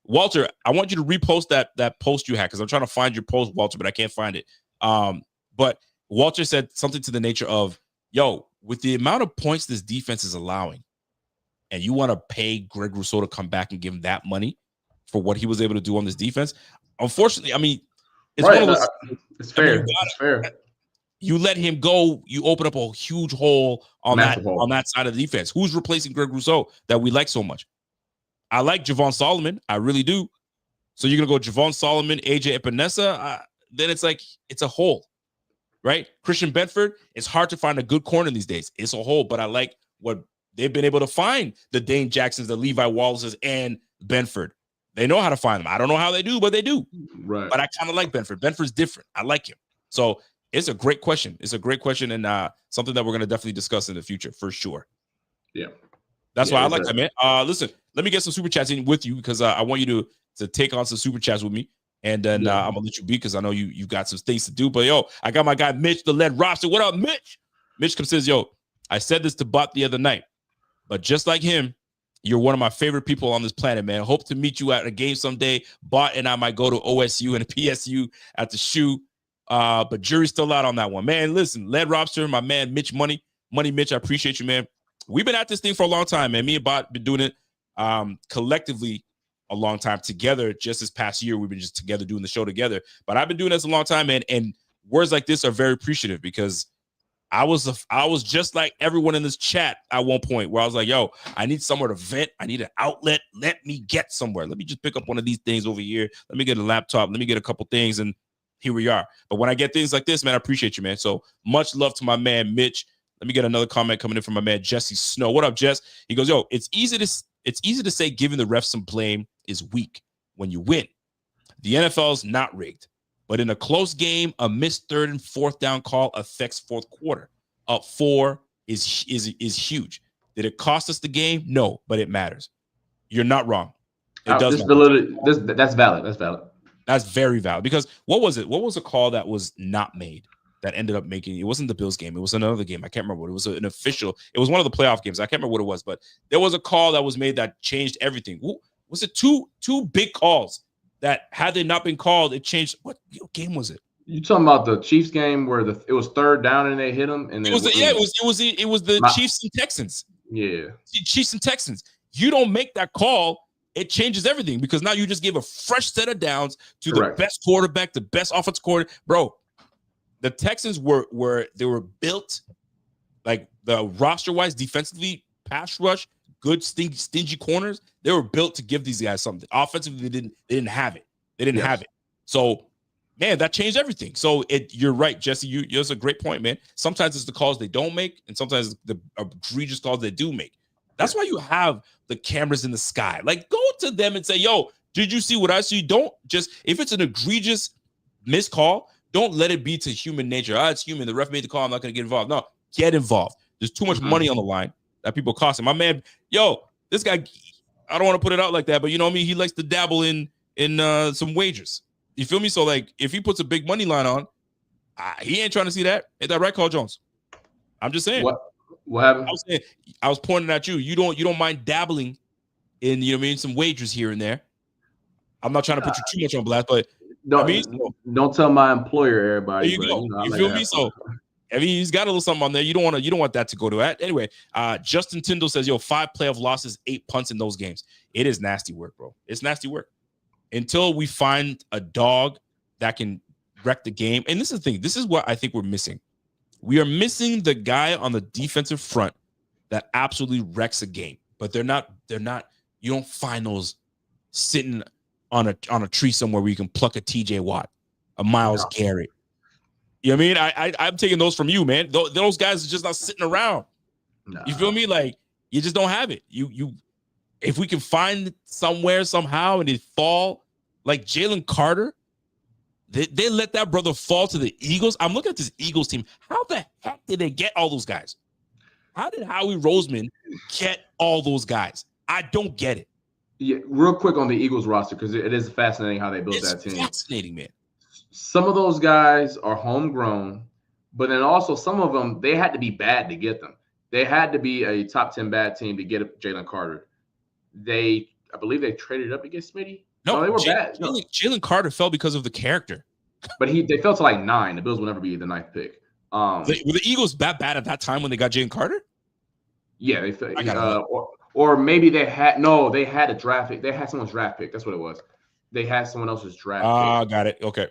Walter, I want you to repost that post you had because I'm trying to find your post, Walter, but I can't find it. But Walter said something to the nature of, yo, with the amount of points this defense is allowing, and you want to pay Greg Rousseau to come back and give him that money for what he was able to do on this defense. Unfortunately, I mean, it's one of those. It's fair. It's fair. You let him go, you open up a huge hole on that side of the defense. Who's replacing Greg Rousseau that we like so much? I like Javon Solomon. I really do. So you're going to go Javon Solomon, AJ Epinesa? Then it's like, it's a hole, right? Christian Benford, it's hard to find a good corner these days. It's a hole, but I like what they've been able to find, the Dane Jacksons, the Levi Wallaces, and Benford. They know how to find them. I don't know how they do, but they do. Right. But I kind of like Benford. Benford's different. I like him. So it's a great question. It's a great question and something that we're going to definitely discuss in the future for sure. Yeah. That's why I like that, man. Listen, let me get some super chats in with you because I want you to take on some super chats with me. And then I'm going to let you be because I know you got some things to do. But, yo, I got my guy Mitch, the lead roster. What up, Mitch? Mitch comes says, yo, I said this to Bot the other night. But just like him, you're one of my favorite people on this planet, man. Hope to meet you at a game someday. Bot and I might go to OSU and PSU at the shoe. But jury's still out on that one. Man, listen, Led Robster, my man, Mitch Money Mitch, I appreciate you, man. We've been at this thing for a long time, man. Me and Bot been doing it collectively a long time together. Just this past year, we've been just together doing the show together. But I've been doing this a long time, man. And words like this are very appreciative because I was just like everyone in this chat at one point where I was like, yo, I need somewhere to vent. I need an outlet. Let me get somewhere. Let me just pick up one of these things over here. Let me get a laptop. Let me get a couple things. And here we are. But when I get things like this, man, I appreciate you, man. So much love to my man, Mitch. Let me get another comment coming in from my man, Jesse Snow. What up, Jess? He goes, yo, it's easy to say giving the refs some blame is weak when you win. The NFL's not rigged. But in a close game, a missed 3rd and 4th down call affects 4th quarter. Up 4 is huge. Did it cost us the game? No, but it matters. You're not wrong. It does. That's valid. That's valid. That's very valid. Because what was it? What was a call that was not made that ended up making it? Wasn't the Bills game. It was another game. I can't remember what it was. An official. It was one of the playoff games. I can't remember what it was, but there was a call that was made that changed everything. Was it two big calls? That had they not been called, it changed. What game was it? You talking about the Chiefs game where it was 3rd down and they hit them? And it was the Chiefs and Texans. Yeah, Chiefs and Texans. You don't make that call, it changes everything because now you just gave a fresh set of downs to the best quarterback, the best offensive coordinator. Bro, the Texans were built like the roster wise, defensively, pass rush. Good stingy corners. They were built to give these guys something. Offensively, they didn't have it. They didn't have it. So, man, that changed everything. So you're right, Jesse. That's a great point, man. Sometimes it's the calls they don't make, and sometimes it's the egregious calls they do make. That's why you have the cameras in the sky. Like, go to them and say, yo, did you see what I see? Don't just, if it's an egregious missed call, don't let it be to human nature. It's human. The ref made the call. I'm not going to get involved. No, get involved. There's too much money on the line that people cost him. My man, yo, this guy, I don't want to put it out like that, but you know what I mean? He likes to dabble in some wagers. You feel me? So, like, if he puts a big money line on, he ain't trying to see that. Ain't that right, Carl Jones? I'm just saying. What happened? I was pointing at you. You don't mind dabbling in, you know what I mean, some wagers here and there. I'm not trying to put you too much on blast, but don't tell my employer, everybody. There you go. You feel me? So, I mean, he's got a little something on there. You don't want that to go to that. Anyway, Justin Tyndall says, yo, 5 playoff losses, 8 punts in those games. It is nasty work, bro. It's nasty work. Until we find a dog that can wreck the game. And this is the thing. This is what I think we're missing. We are missing the guy on the defensive front that absolutely wrecks a game. But they're not, you don't find those sitting on a tree somewhere where you can pluck a TJ Watt, a Myles Garrett. You know what I mean? I'm taking those from you, man. Those guys are just not sitting around. Nah. You feel me? Like, you just don't have it. You, if we can find somewhere somehow and it fall, like Jalen Carter, they let that brother fall to the Eagles. I'm looking at this Eagles team. How the heck did they get all those guys? How did Howie Roseman get all those guys? I don't get it. Yeah, real quick on the Eagles roster, because it is fascinating how they built that team. It's fascinating, man. Some of those guys are homegrown, but then also some of them, they had to be bad to get them. They had to be a top 10 bad team to get Jalen Carter. I believe they traded up to get Smitty. No, they were bad. Jalen Carter fell because of the character. But they fell to like 9. The Bills will never be the 9th pick. Were the Eagles that bad at that time when they got Jalen Carter? Yeah, they fell. Or maybe they had a draft pick. They had someone's draft pick. That's what it was. They had someone else's draft pick. Got it. Okay.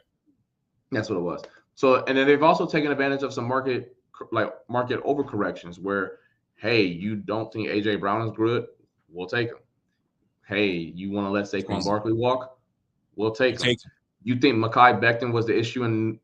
That's what it was. So, and then they've also taken advantage of some market overcorrections where, hey, you don't think AJ Brown is good? We'll take him. Hey, you want to let Saquon Barkley walk? We'll take him. You think Mekhi Becton was the issue in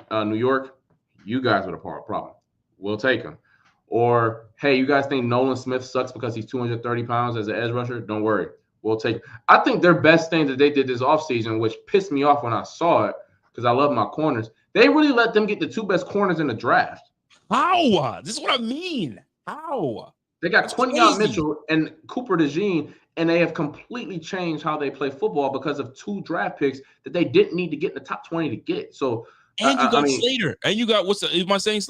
New York? You guys are the problem. We'll take him. Or, hey, you guys think Nolan Smith sucks because he's 230 pounds as an edge rusher? Don't worry. We'll take him. I think their best thing that they did this offseason, which pissed me off when I saw it, because I love my corners, they really let them get the 2 best corners in the draft. How? This is what I mean. How? They got Quinyon Mitchell and Cooper DeJean, and they have completely changed how they play football because of 2 draft picks that they didn't need to get in the top 20 to get. So, and you got Slater, and you got am I saying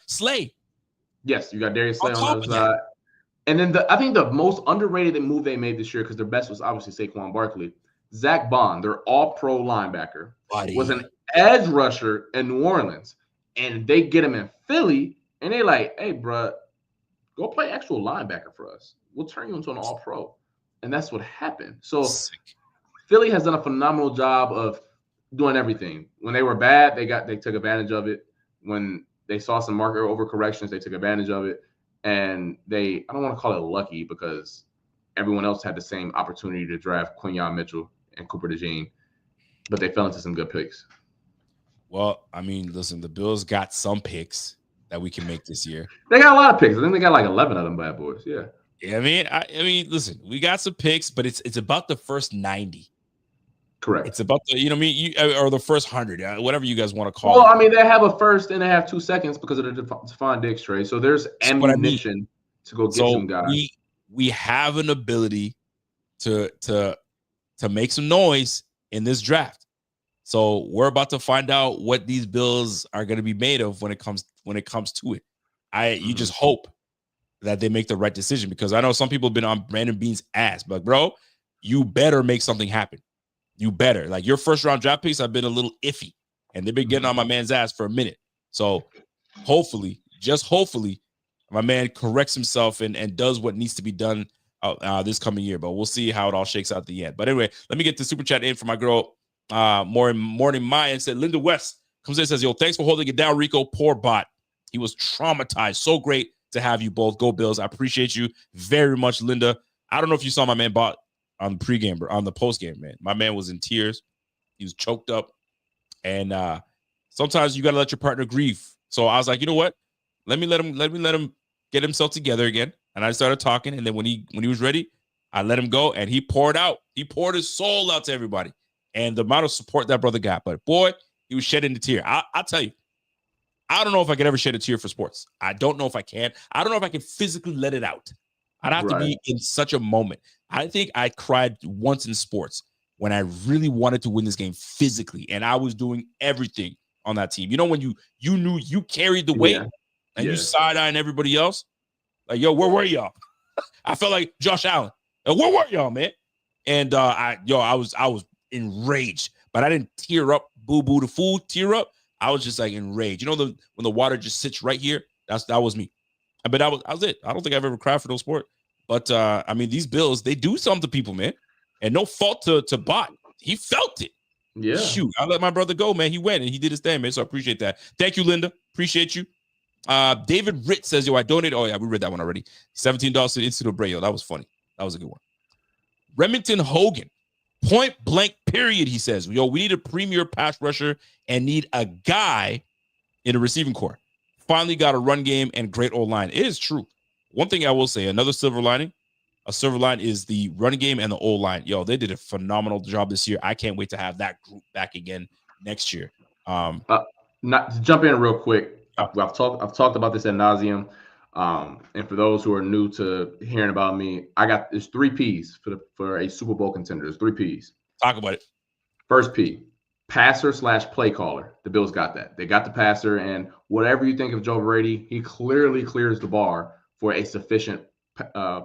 Slay? Yes, you got Darius Slay on the other side. And then I think the most underrated move they made this year, because their best was obviously Saquon Barkley. Zach Bond, their all-pro linebacker, was an edge rusher in New Orleans. And they get him in Philly, and they like, hey, bro, go play actual linebacker for us. We'll turn you into an all-pro. And that's what happened. So Philly has done a phenomenal job of doing everything. When they were bad, they took advantage of it. When they saw some market overcorrections, they took advantage of it. And I don't want to call it lucky because everyone else had the same opportunity to draft Quinyon Mitchell and Cooper DeJean, but they fell into some good picks. Well, I mean, listen, the Bills got some picks that we can make this year. They got a lot of picks. I think they got like 11 of them bad boys. Yeah. Yeah, I mean, listen, we got some picks, but it's about the first 90. Correct. It's about the, or the first 100, whatever you guys want to call it. Well, I mean, they have a first and they have 2 seconds because of the Stephon Diggs trade. So there's ammunition to go get some guys. We have an ability to make some noise in this draft. So we're about to find out what these Bills are going to be made of when it comes to it. You just hope that they make the right decision, because I know some people have been on Brandon Beane's ass, but bro, you better make something happen. You better. Like, your first round draft picks have been a little iffy, and they've been getting on my man's ass for a minute. So hopefully, just hopefully, my man corrects himself and does what needs to be done this coming year. But we'll see how it all shakes out at the end. But anyway, let me get the super chat in for my girl, Morning Maya, and said, Linda West comes in and says, yo, thanks for holding it down, Rico. Poor bot. He was traumatized. So great to have you both. Go Bills. I appreciate you very much, Linda. I don't know if you saw my man bot on the pregame, on the postgame, man. My man was in tears. He was choked up. And sometimes you got to let your partner grieve. So I was like, you know what? Let me let him get himself together again. And I started talking. And then when he was ready, I let him go. And he poured out. He poured his soul out to everybody. And the amount of support that brother got. But boy, he was shedding a tear. I'll tell you, I don't know if I could ever shed a tear for sports. I don't know if I can. I don't know if I can physically let it out. I'd have to be in such a moment. I think I cried once in sports when I really wanted to win this game physically, and I was doing everything on that team. You know, when you knew you carried the weight and you side-eyeing everybody else? Like, yo, where were y'all? I felt like Josh Allen. Where were y'all, man? And I was enraged, but I didn't tear up, boo-boo the fool, tear up. I was just like enraged. You know, when the water just sits right here? That was me. But that was it. I don't think I've ever cried for no sport. But I mean, these Bills, they do something to people, man. And no fault to Bot. He felt it. Yeah. Shoot, I let my brother go, man. He went and he did his thing, man. So I appreciate that. Thank you, Linda. Appreciate you. David Ritz says, yo, I donated. Oh, yeah, we read that one already. $17 to the Institute of Bray. Yo, that was funny. That was a good one. Remington Hogan. Point blank period, he says. Yo, we need a premier pass rusher and need a guy in a receiving core. Finally got a run game and great old line. It is true. One thing I will say, another silver lining, is the run game and the old line. Yo, they did a phenomenal job this year. I can't wait to have that group back again next year. Not to jump in real quick. I've talked about this ad nauseum. And for those who are new to hearing about me, there's 3 P's for a Super Bowl contender. There's 3 P's. Talk about it. First P, passer/play caller. The Bills got that. They got the passer, and whatever you think of Joe Brady, he clearly clears the bar for a sufficient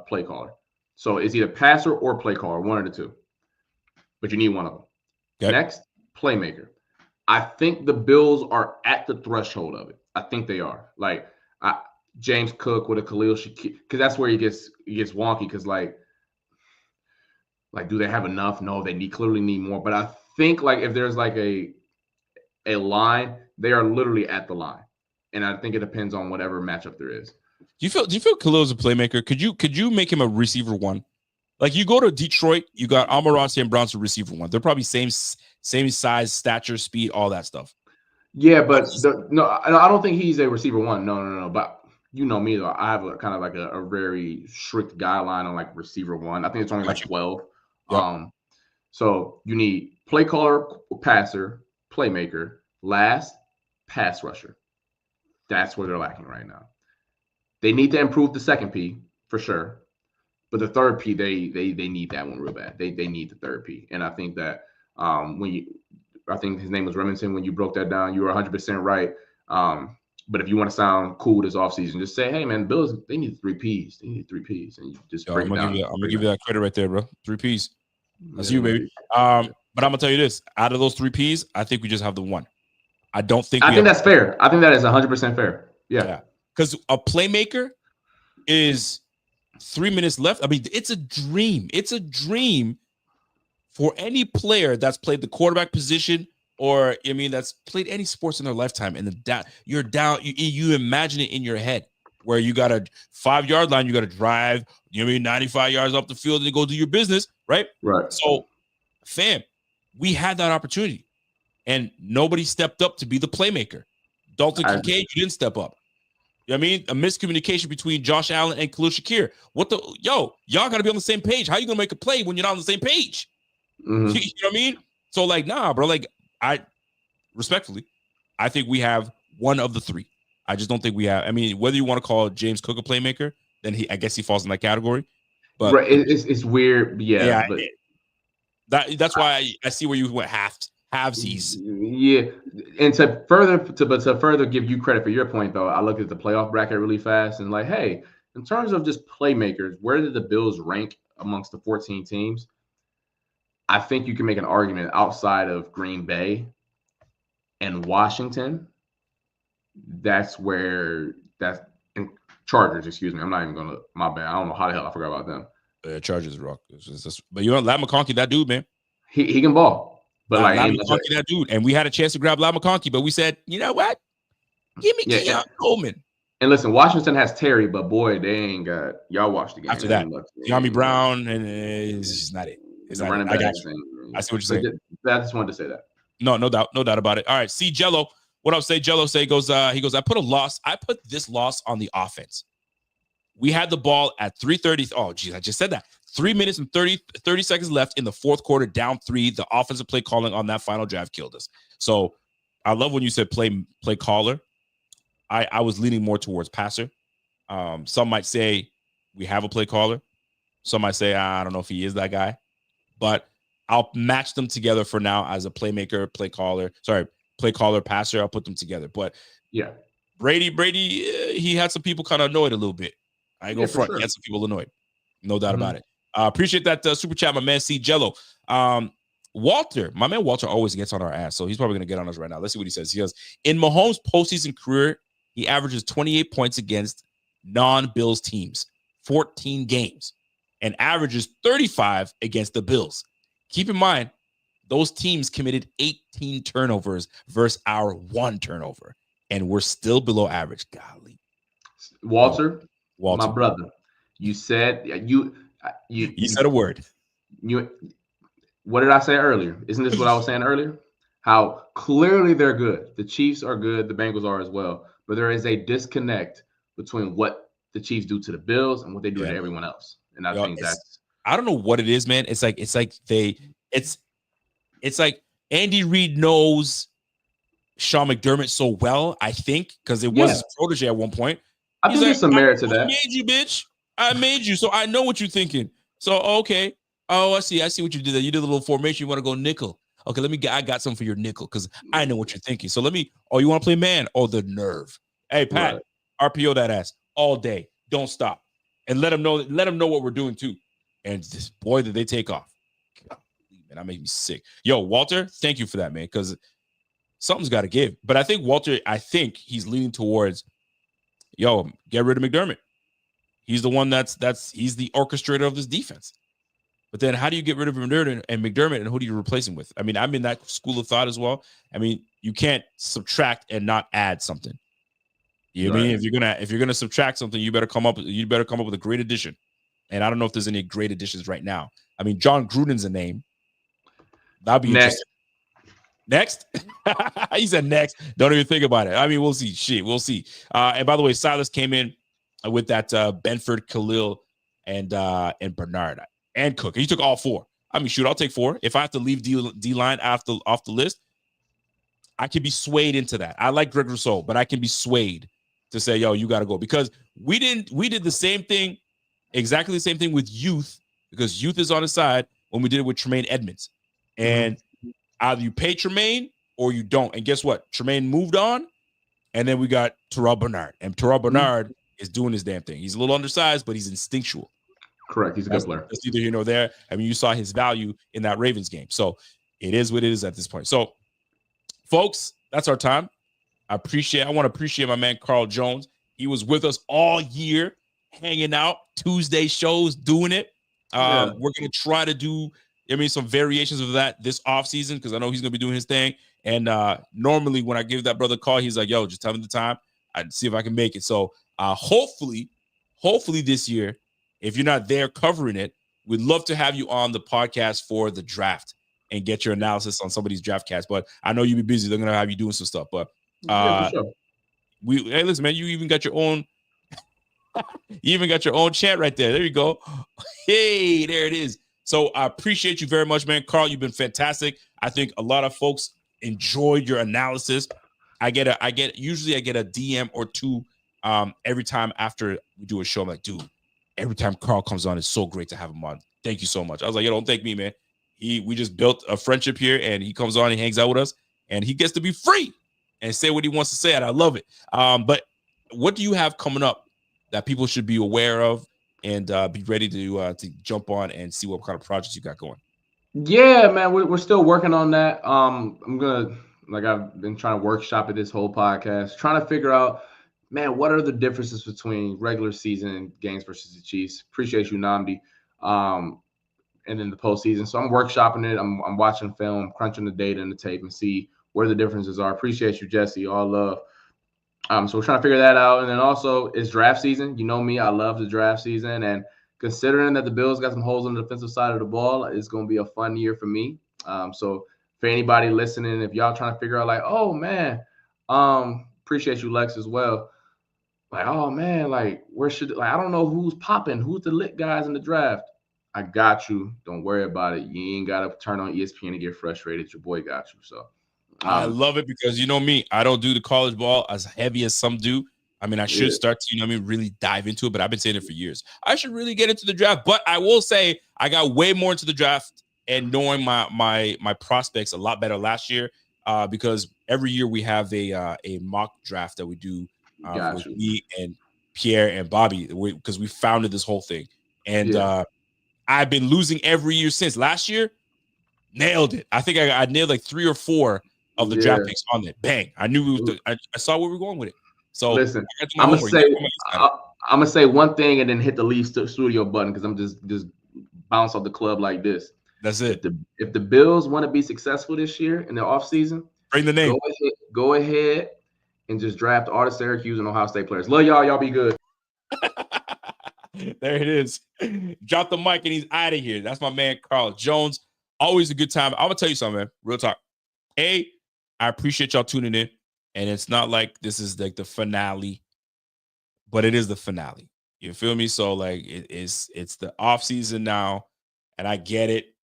play caller. So it's either passer or play caller, one of the two. But you need one of them. Okay. Next, playmaker. I think the Bills are at the threshold of it. I think they are. Like James Cook with a Khalil Shakir, because that's where he gets wonky. Because like, do they have enough? No, they clearly need more. But I think like if there's like a line, they are literally at the line, and I think it depends on whatever matchup there is. Do you feel Khalil's a playmaker? Could you make him a receiver one? Like, you go to Detroit, you got Amon-Ra St. Brown's a receiver one. They're probably same size, stature, speed, all that stuff. Yeah, but I don't think he's a receiver one. No. But you know me though, I have a kind of like a very strict guideline on like receiver one. I think it's only like 12. Yep. So you need play caller, passer, playmaker, last pass rusher. That's where they're lacking right now. They need to improve the second P for sure, but the third P they need that one real bad. They need the third P, and I think that I think his name was Remington. When you broke that down, you were 100% right. But if you want to sound cool this offseason, just say, hey, man, the Bills, they need 3 Ps. They need 3 Ps. And you just Yo, break I'm it gonna down. give you that credit right there, bro. 3 Ps. That's you, baby. Yeah. But I'm gonna tell you this: out of those 3 Ps, I think we just have the one. I don't think I we think have. that's fair. I think that is 100% fair. Yeah. Because a playmaker is 3 minutes left. I mean, it's a dream. It's a dream for any player that's played the quarterback position, or I mean, that's played any sports in their lifetime. And you're down. You imagine it in your head where you got a 5-yard line. You got to drive. 95 yards up the field and go do your business, right? Right. So, fam, we had that opportunity, and nobody stepped up to be the playmaker. Dalton Kincaid, you didn't step up. You know what I mean? A miscommunication between Josh Allen and Khalil Shakir. Y'all got to be on the same page. How you going to make a play when you're not on the same page? Mm-hmm. You know what I mean? So, like, nah, bro. Like, respectfully, I think we have one of the 3. I just don't think we have. I mean, whether you want to call James Cook a playmaker, then I guess he falls in that category. But right. It's weird. Yeah. But that's why I see where you went halvesies. Yeah. And to further give you credit for your point, though, I looked at the playoff bracket really fast and like, hey, in terms of just playmakers, where did the Bills rank amongst the 14 teams? I think you can make an argument outside of Green Bay and Washington. That's Chargers, excuse me. I'm not even going to, my bad. I don't know how the hell I forgot about them. Chargers rock. But Ladd McConkey, that dude, man. He can ball. But Ladd McConkey, that dude. And we had a chance to grab Ladd McConkey, but we said, you know what? Give me Keon Coleman. And listen, Washington has Terry, but boy, they ain't got, y'all watch the game. After that, Yami Brown, and it's just not it. It's not it. I got you. I see what you're saying. I just wanted to say that. No doubt about it. All right, see Jello. What up, say Jello? He goes, I put this loss on the offense. We had the ball at 3:30. Oh, geez, I just said that. 3 minutes and 30 seconds left in the fourth quarter, down 3. The offensive play calling on that final drive killed us. So I love when you said play caller. I was leaning more towards passer. Some might say we have a play caller. Some might say, I don't know if he is that guy. But I'll match them together for now as a playmaker, play caller, passer. I'll put them together. But yeah, Brady, he had some people kind of annoyed a little bit. I ain't go front. Sure. He had some people annoyed. No doubt about it. Appreciate that super chat, my man C. Jello. Walter, my man Walter always gets on our ass, so he's probably going to get on us right now. Let's see what he says. He goes, in Mahomes' postseason career, he averages 28 points against non-Bills teams, 14 games, and averages 35 against the Bills. Keep in mind, those teams committed 18 turnovers versus our 1 turnover, and we're still below average. Golly. Walter, my brother, you said you said a word. What did I say earlier? Isn't this what I was saying earlier? How clearly they're good. The Chiefs are good. The Bengals are as well. But there is a disconnect between what the Chiefs do to the Bills and what they do to everyone else. And I think I don't know what it is, man. It's like Andy Reid knows Sean McDermott so well, I think, because it was his protege at one point. I think there's some merit to that. I made you, bitch. I made you, so I know what you're thinking. So, okay. Oh, I see what you did there. You did a little formation. You want to go nickel. Okay, I got something for your nickel because I know what you're thinking. So you want to play man? Oh, the nerve. Hey, Pat, RPO that ass all day. Don't stop. And let them know what we're doing too. And this boy, did they take off. God, man, that made me sick. Yo, Walter, thank you for that, man, because something's got to give. But I think Walter, he's leaning towards, get rid of McDermott. He's the one he's the orchestrator of this defense. But then how do you get rid of McDermott and who do you replace him with? I mean, I'm in that school of thought as well. I mean, you can't subtract and not add something. You know what I mean? If you're gonna subtract something, you better come up with a great addition. And I don't know if there's any great additions right now. I mean, John Gruden's a name. That'd be interesting. Next? He said next. Don't even think about it. I mean, we'll see. Shit, we'll see. And by the way, Silas came in with that Benford, Khalil, and Bernard and Cook. He took all 4. I mean, shoot, I'll take 4. If I have to leave D-line off the list, I can be swayed into that. I like Greg Rousseau, but I can be swayed to say, yo, you got to go. Because we did the same thing, exactly the same thing with youth, because youth is on his side when we did it with Tremaine Edmonds. And either you pay Tremaine or you don't. And guess what? Tremaine moved on, And then we got Terrell Bernard. And Terrell Bernard is doing his damn thing. He's a little undersized, but he's instinctual. Correct. He's a good player. That's neither here nor there. I mean, you saw his value in that Ravens game. So it is what it is at this point. So, folks, that's our time. I want to appreciate my man, Carl Jones. He was with us all year, hanging out, Tuesday shows, doing it. We're going to try to do, some variations of that this offseason because I know he's going to be doing his thing. And normally when I give that brother a call, he's like, yo, just tell me the time. I'd see if I can make it. So hopefully this year, if you're not there covering it, we'd love to have you on the podcast for the draft and get your analysis on some of these draft casts. But I know you'll be busy. They're going to have you doing some stuff. But for sure. Hey, listen, man, you even got your own chant right there. There you go. Hey, there it is. So I appreciate you very much, man. Carl, you've been fantastic. I think a lot of folks enjoyed your analysis. Usually I get a DM or two every time after we do a show. I'm like, dude, every time Carl comes on, it's so great to have him on. Thank you so much. I was like, yo, don't thank me, man. We just built a friendship here, and he comes on, he hangs out with us, and he gets to be free and say what he wants to say, and I love it. But what do you have coming up that people should be aware of and be ready to jump on and see what kind of projects you got going? Yeah, man, we're still working on that. I've been trying to workshop it this whole podcast, trying to figure out, man, what are the differences between regular season games versus the Chiefs? Appreciate you, Namdi. And then the postseason. So I'm workshopping it. I'm watching film, crunching the data and the tape and see where the differences are. Appreciate you, Jesse. All love. So we're trying to figure that out. And then also it's draft season. You know me, I love the draft season. And considering that the Bills got some holes on the defensive side of the ball, it's going to be a fun year for me. So for anybody listening, if y'all trying to figure out like, oh man, appreciate you, Lex, as well. Like, oh man, like I don't know who's popping, who's the lit guys in the draft. I got you. Don't worry about it. You ain't got to turn on ESPN and get frustrated. Your boy got you. So I love it because you know me, I don't do the college ball as heavy as some do. I mean, I should start to, really dive into it, but I've been saying it for years. I should really get into the draft, but I will say I got way more into the draft and knowing my prospects a lot better last year because every year we have a mock draft that we do with me and Pierre and Bobby because we founded this whole thing. And I've been losing every year since. Last year, nailed it. I think I nailed like 3 or 4 of the draft picks on it. Bang! I knew I saw where we were going with it. So listen, I'm gonna say one thing and then hit the leave studio button because I'm just bounce off the club like this. That's it. If the Bills want to be successful this year in the offseason, bring the name. Go ahead and just draft all the Syracuse and Ohio State players. Love y'all. Y'all be good. There it is. Drop the mic and he's out of here. That's my man, Carl Jones. Always a good time. I'm going to tell you something, man. Real talk. I appreciate y'all tuning in. And it's not like this is like the finale, but it is the finale. You feel me? So like it's the off season now. And I get it.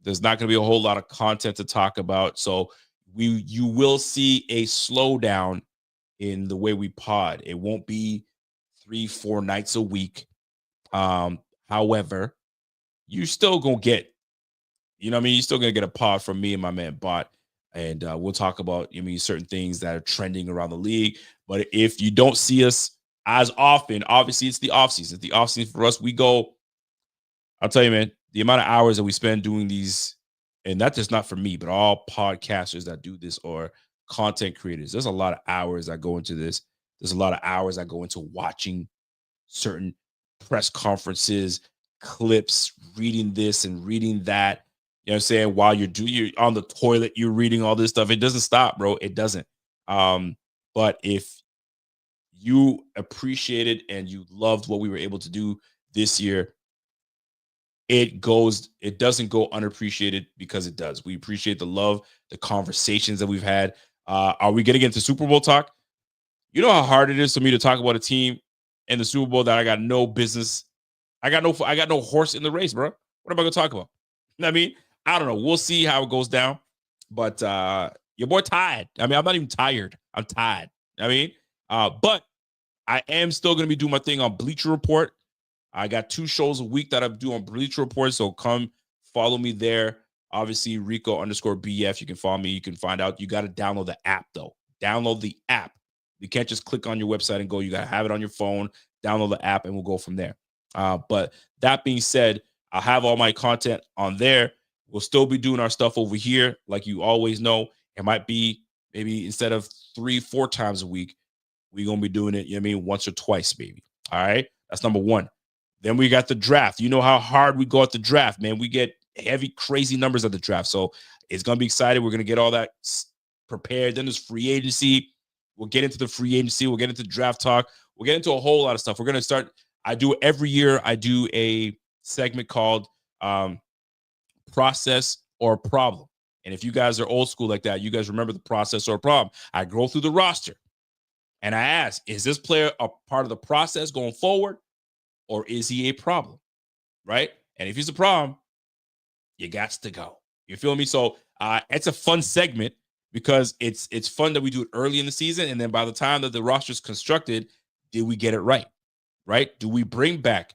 There's not going to be a whole lot of content to talk about. So you will see a slowdown in the way we pod. It won't be 3-4 nights a week. However, you still gonna get, you're still gonna get a pod from me and my man Bot, and we'll talk about certain things that are trending around the league. But if you don't see us as often, obviously it's the offseason. The offseason for us, we go. I'll tell you, man, the amount of hours that we spend doing these, and that's just not for me, but all podcasters that do this or content creators. There's a lot of hours that go into this. There's a lot of hours that go into watching certain press conferences, clips, reading this and reading that. You know what I'm saying? While you're on the toilet, you're reading all this stuff. It doesn't stop, bro. It doesn't. But if you appreciated and you loved what we were able to do this year, it doesn't go unappreciated because it does. We appreciate the love, the conversations that we've had. Are we going to get into Super Bowl talk? You know how hard it is for me to talk about a team in the Super Bowl that I got no business. I got no horse in the race, bro. What am I going to talk about? You know what I mean? I don't know. We'll see how it goes down. But your boy tired. I mean, I'm not even tired. I'm tired. I mean, but I am still going to be doing my thing on Bleacher Report. I got 2 shows a week that I do on Bleacher Report. So come follow me there. Obviously, Rico_BF. You can follow me. You can find out. You got to download the app, though. Download the app. You can't just click on your website and go. You got to have it on your phone, download the app, and we'll go from there. But that being said, I'll have all my content on there. We'll still be doing our stuff over here. Like you always know, it might be maybe instead of 3-4 times a week, we're going to be doing it, you know what I mean, once or twice, baby. All right. That's number one. Then we got the draft. You know how hard we go at the draft, man. We get heavy, crazy numbers at the draft. So it's going to be exciting. We're going to get all that prepared. Then there's free agency. We'll get into the free agency. We'll get into draft talk. We'll get into a whole lot of stuff. We're going to start. I do every year. I do a segment called Process or Problem. And if you guys are old school like that, you guys remember the process or problem. I go through the roster and I ask, is this player a part of the process going forward, or is he a problem? Right? And if he's a problem, you got to go. You feel me? So it's a fun segment because it's fun that we do it early in the season. And then by the time that the roster's constructed, did we get it right? Right? Do we bring back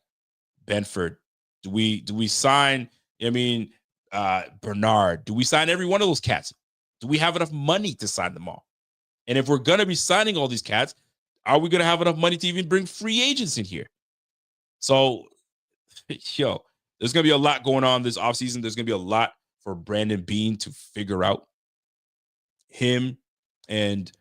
Benford? Do we sign, Bernard? Do we sign every one of those cats? Do we have enough money to sign them all? And if we're going to be signing all these cats, are we going to have enough money to even bring free agents in here? So, yo, there's going to be a lot going on this offseason. There's going to be a lot for Brandon Beane to figure out. Him and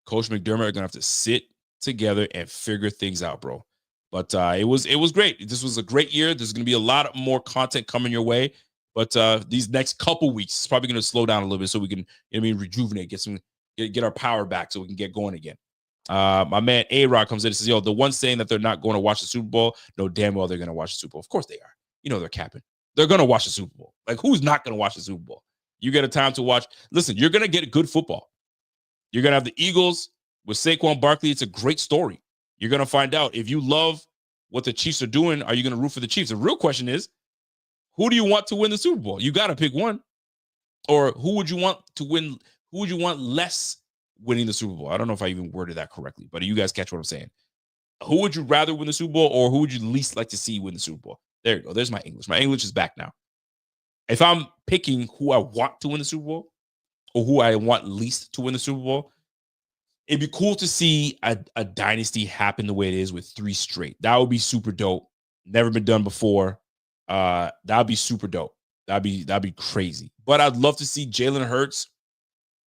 Coach McDermott are going to have to sit together and figure things out, bro. But it was great. This was a great year. There's going to be a lot more content coming your way. But these next couple weeks, it's probably going to slow down a little bit so we can, rejuvenate, get our power back so we can get going again. My man A-Rod comes in and says, yo, the one saying that they're not going to watch the Super Bowl, no, damn well they're going to watch the Super Bowl. Of course they are. They're capping. They're going to watch the Super Bowl. Like, who's not going to watch the Super Bowl? You get a time to watch. Listen, you're going to get good football. You're going to have the Eagles with Saquon Barkley. It's a great story. You're going to find out. If you love what the Chiefs are doing, are you going to root for the Chiefs? The real question is, who do you want to win the Super Bowl? You got to pick one. Or who would you want to win? Who would you want less winning the Super Bowl? I don't know if I even worded that correctly, but you guys catch what I'm saying. Who would you rather win the Super Bowl, or who would you least like to see win the Super Bowl? There you go. There's my English. My English is back now. If I'm picking who I want to win the Super Bowl or who I want least to win the Super Bowl, it'd be cool to see a dynasty happen the way it is with 3 straight. That would be super dope. Never been done before. That'd be super dope. That'd be crazy. But I'd love to see Jalen Hurts,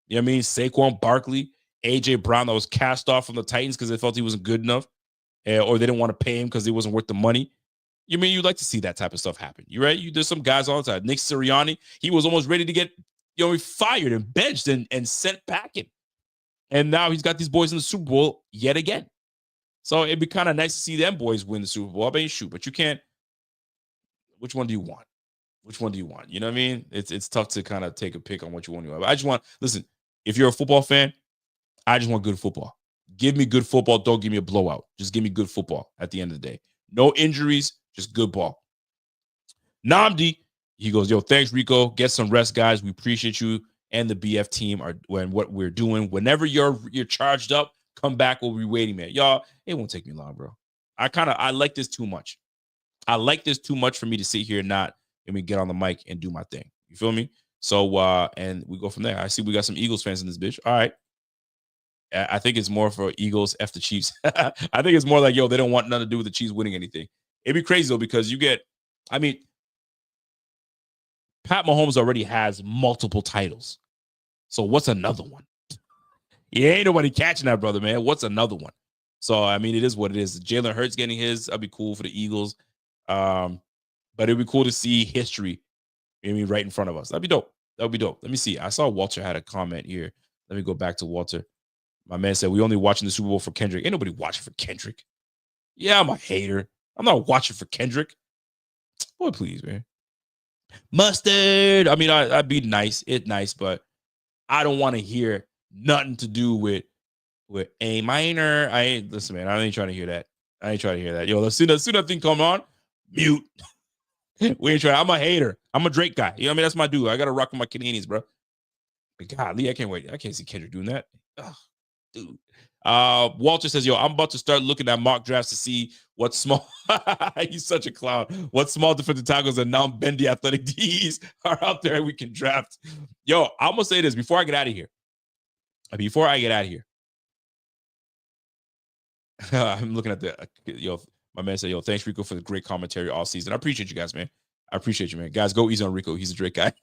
Saquon Barkley, AJ Brown that was cast off from the Titans because they felt he wasn't good enough, or they didn't want to pay him because he wasn't worth the money. You'd like to see that type of stuff happen. You right? There's some guys all the time. Nick Sirianni, he was almost ready to get fired and benched and sent packing. And now he's got these boys in the Super Bowl yet again. So it'd be kind of nice to see them boys win the Super Bowl. I mean, shoot, but you can't. Which one do you want? Which one do you want? You know what I mean? It's tough to kind of take a pick on what you want to want. I just want, listen, if you're a football fan, I just want good football. Give me good football. Don't give me a blowout. Just give me good football at the end of the day. No injuries, just good ball. Namdi, he goes, yo, thanks, Rico. Get some rest, guys. We appreciate you and the BF team and what we're doing. Whenever you're charged up, come back. We'll be waiting, man. Y'all, it won't take me long, bro. I like this too much. I like this too much for me to sit here and not get on the mic and do my thing. You feel me? So, and we go from there. I see we got some Eagles fans in this bitch. All right. I think it's more for Eagles, F the Chiefs. I think it's more like, yo, they don't want nothing to do with the Chiefs winning anything. It'd be crazy, though, because Pat Mahomes already has multiple titles. So what's another one? Yeah, ain't nobody catching that, brother, man. What's another one? So, it is what it is. Jalen Hurts getting his, that'd be cool for the Eagles. But it'd be cool to see history, right in front of us. That'd be dope. That'd be dope. Let me see. I saw Walter had a comment here. Let me go back to Walter. My man said, we only watching the Super Bowl for Kendrick. Ain't nobody watching for Kendrick. Yeah, I'm a hater. I'm not watching for Kendrick. Boy, please, man. Mustard. I'd be nice. It's nice, but I don't want to hear nothing to do with A minor. Listen, man, I ain't trying to hear that. Yo, as soon as that thing come on, mute. We ain't trying. I'm a hater. I'm a Drake guy. That's my dude. I got to rock with my Canadians, bro. But golly, I can't wait. I can't see Kendrick doing that. Ugh, dude. Walter says, yo, I'm about to start looking at mock drafts to see what small he's such a clown. What small defensive tackles and non-bendy athletic Ds are out there we can draft. Yo, I'm gonna say this before I get out of here. I'm looking at the my man said, yo, thanks Rico for the great commentary all season. I appreciate you guys, man. I appreciate you, man. Guys, go easy on Rico. He's a great guy.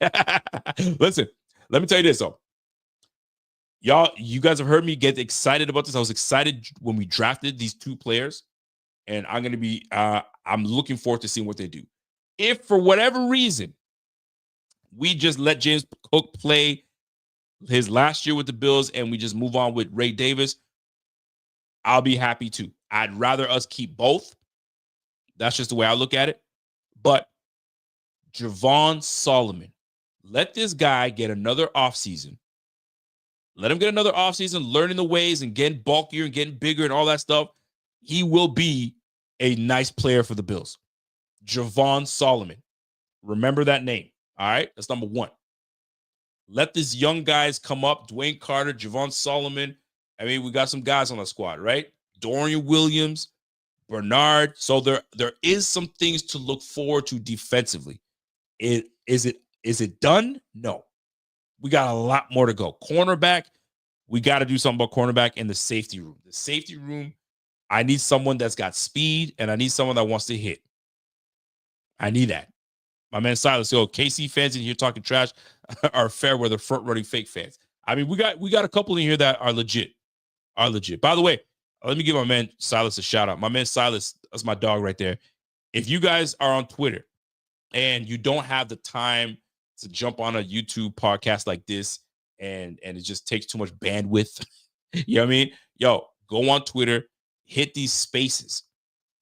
Listen, let me tell you this though. Y'all, you guys have heard me get excited about this. I was excited when we drafted these two players, and I'm looking forward to seeing what they do. If for whatever reason we just let James Cook play his last year with the Bills and we just move on with Ray Davis, I'll be happy too. I'd rather us keep both. That's just the way I look at it. But Javon Solomon, let this guy get another offseason. Let him get another offseason, learning the ways and getting bulkier and getting bigger and all that stuff. He will be a nice player for the Bills. Javon Solomon. Remember that name. All right? That's number one. Let these young guys come up. Dwayne Carter, Javon Solomon. I mean, we got some guys on the squad, right? Dorian Williams, Bernard. So there is some things to look forward to defensively. Is it done? No. We got a lot more to go. Cornerback, we got to do something about cornerback and the safety room. The safety room, I need someone that's got speed, and I need someone that wants to hit. I need that. My man Silas, KC fans in here talking trash are fair where they're front-running fake fans. I mean, we got a couple in here that are legit. By the way, let me give my man Silas a shout out. My man Silas, that's my dog right there. If you guys are on Twitter and you don't have the time to jump on a YouTube podcast like this and it just takes too much bandwidth, you know what I mean? Yo, go on Twitter, hit these spaces.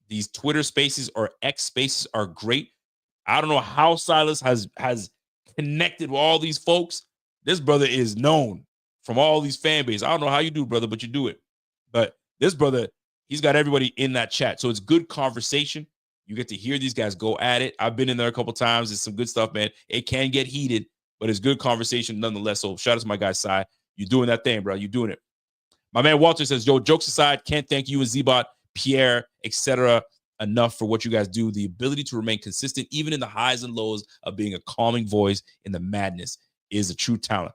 These Twitter spaces or X spaces are great. I don't know how Silas has connected with all these folks. This brother is known from all these fan bases. I don't know how you do, brother, but you do it. But this brother, he's got everybody in that chat. So it's good conversation. You get to hear these guys go at it. I've been in there a couple times. It's some good stuff, man. It can get heated, but it's good conversation nonetheless. So shout out to my guy, Sai. You're doing that thing, bro. You're doing it. My man Walter says, yo, jokes aside, can't thank you and Z-Bot, Pierre, etc. enough for what you guys do. The ability to remain consistent, even in the highs and lows of being a calming voice in the madness, is a true talent.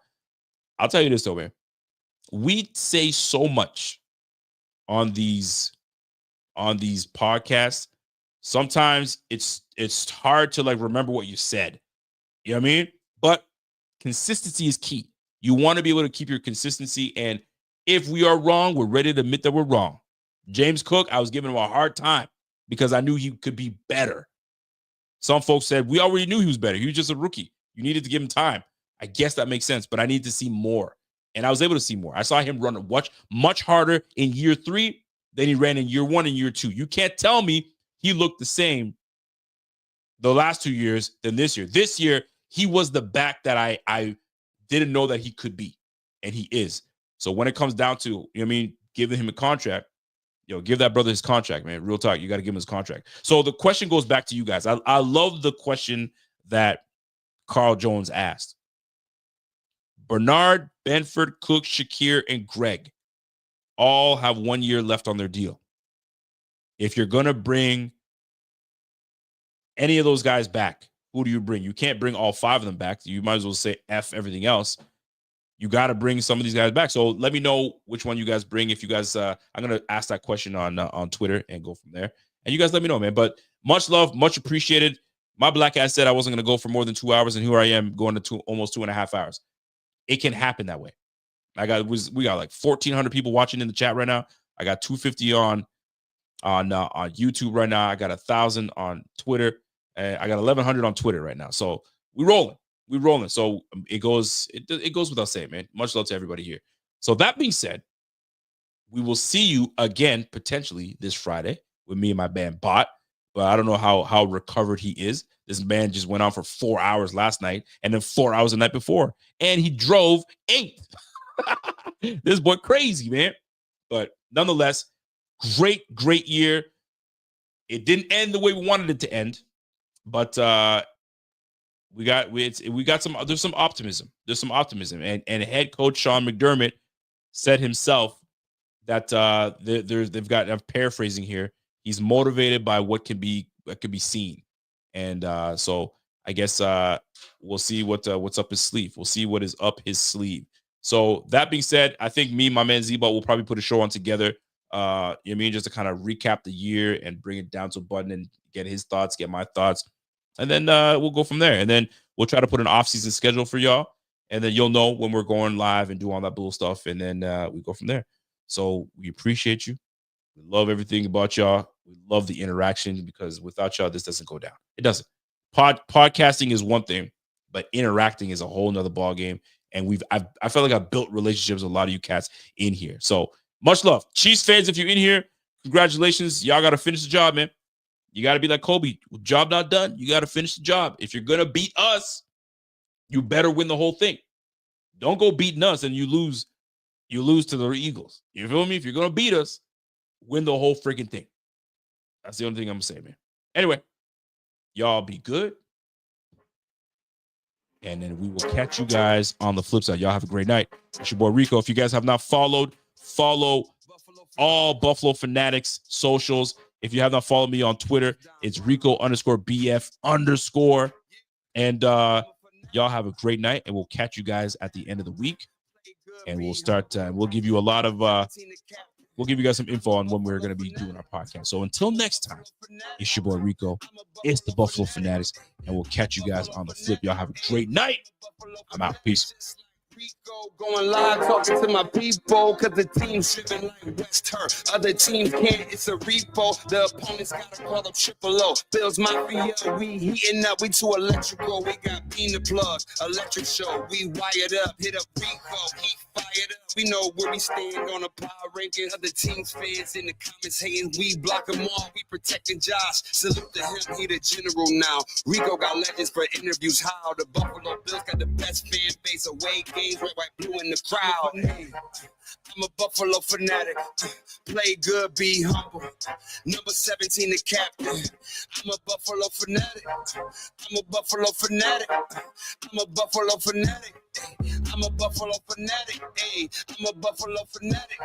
I'll tell you this, though, man. We say so much on these podcasts. Sometimes it's hard to like remember what you said. You know what I mean? But consistency is key. You want to be able to keep your consistency. And if we are wrong, we're ready to admit that we're wrong. James Cook, I was giving him a hard time because I knew he could be better. Some folks said we already knew he was better. He was just a rookie. You needed to give him time. I guess that makes sense, but I need to see more. And I was able to see more. I saw him run much harder in year 3 than he ran in year 1 and year 2. You can't tell me he looked the same the last 2 years than this year. This year, he was the back that I didn't know that he could be, and he is. So when it comes down to, you know what I mean, giving him a contract, give that brother his contract, man. Real talk, you got to give him his contract. So the question goes back to you guys. I love the question that Carl Jones asked. Bernard, Benford, Cook, Shakir, and Greg all have 1 year left on their deal. If you're going to bring any of those guys back, who do you bring? You can't bring all 5 of them back. You might as well say F everything else. You got to bring some of these guys back. So let me know which one you guys bring. If you guys, I'm going to ask that question on Twitter and go from there. And you guys let me know, man. But much love, much appreciated. My black ass said I wasn't going to go for more than 2 hours, and here I am going to almost 2.5 hours. It can happen that way. We got like 1,400 people watching in the chat right now. I got 250 on YouTube right now. I got 1,000 on Twitter. I got 1,100 on Twitter right now. So we're rolling. So it goes without saying, man. Much love to everybody here. So that being said, we will see you again potentially this Friday with me and my man Bot. But I don't know how recovered he is. This man just went on for 4 hours last night and then 4 hours the night before. And he drove 8. This boy crazy, man. But nonetheless, great year. It didn't end the way we wanted it to end. But we got some there's some optimism. There's some optimism. And head coach Sean McDermott said himself that they've got, I'm paraphrasing here, he's motivated by what can be seen. And so I guess we'll see what's up his sleeve. We'll see what is up his sleeve. So that being said, I think me and my man Z-Bot will probably put a show on together You know what I mean, just to kind of recap the year and bring it down to a button and get his thoughts, get my thoughts, and then we'll go from there. And then we'll try to put an off-season schedule for y'all, and then you'll know when we're going live and do all that bull stuff, and then we go from there. So we appreciate you. We love everything about y'all. We love the interaction because without y'all, this doesn't go down. It doesn't. Podcasting is one thing, but interacting is a whole nother ball game. And I felt like I've built relationships with a lot of you cats in here. So much love. Chiefs fans, if you're in here, congratulations. Y'all got to finish the job, man. You got to be like Kobe. Job not done. You got to finish the job. If you're going to beat us, you better win the whole thing. Don't go beating us and you lose to the Eagles. You feel me? If you're going to beat us, win the whole freaking thing. That's the only thing I'm going to say, man. Anyway, y'all be good. And then we will catch you guys on the flip side. Y'all have a great night. It's your boy Rico. If you guys have not followed, follow all Buffalo Fanatics socials. If you have not followed me on Twitter, it's Rico_BF_. And y'all have a great night. And we'll catch you guys at the end of the week. And we'll start, we'll give you a lot of, we'll give you guys some info on when we're going to be doing our podcast. So until next time, it's your boy Rico. It's the Buffalo Fanatics. And we'll catch you guys on the flip. Y'all have a great night. I'm out. Peace. Rico going live talking to my people because the team's driven like West Her. Other teams can't, it's a repo. The opponents gotta call up Triple O. Bills Mafia, we heating up, we too electrical. We got Bean the plug, electric show. We wired up, hit up Rico, he fired up. We know where we stand on a power ranking. Other teams fans in the comments hating, we block them all. We protecting Josh. Salute to him, he the general now. Rico got legends for interviews. How the Buffalo Bills got the best fan base, away games, red, white, blue in the crowd. I'm a Buffalo fanatic. Play good, be humble. Number 17, the captain. I'm a Buffalo fanatic. I'm a Buffalo fanatic. I'm a Buffalo fanatic. I'm a Buffalo fanatic. Hey, I'm a Buffalo fanatic.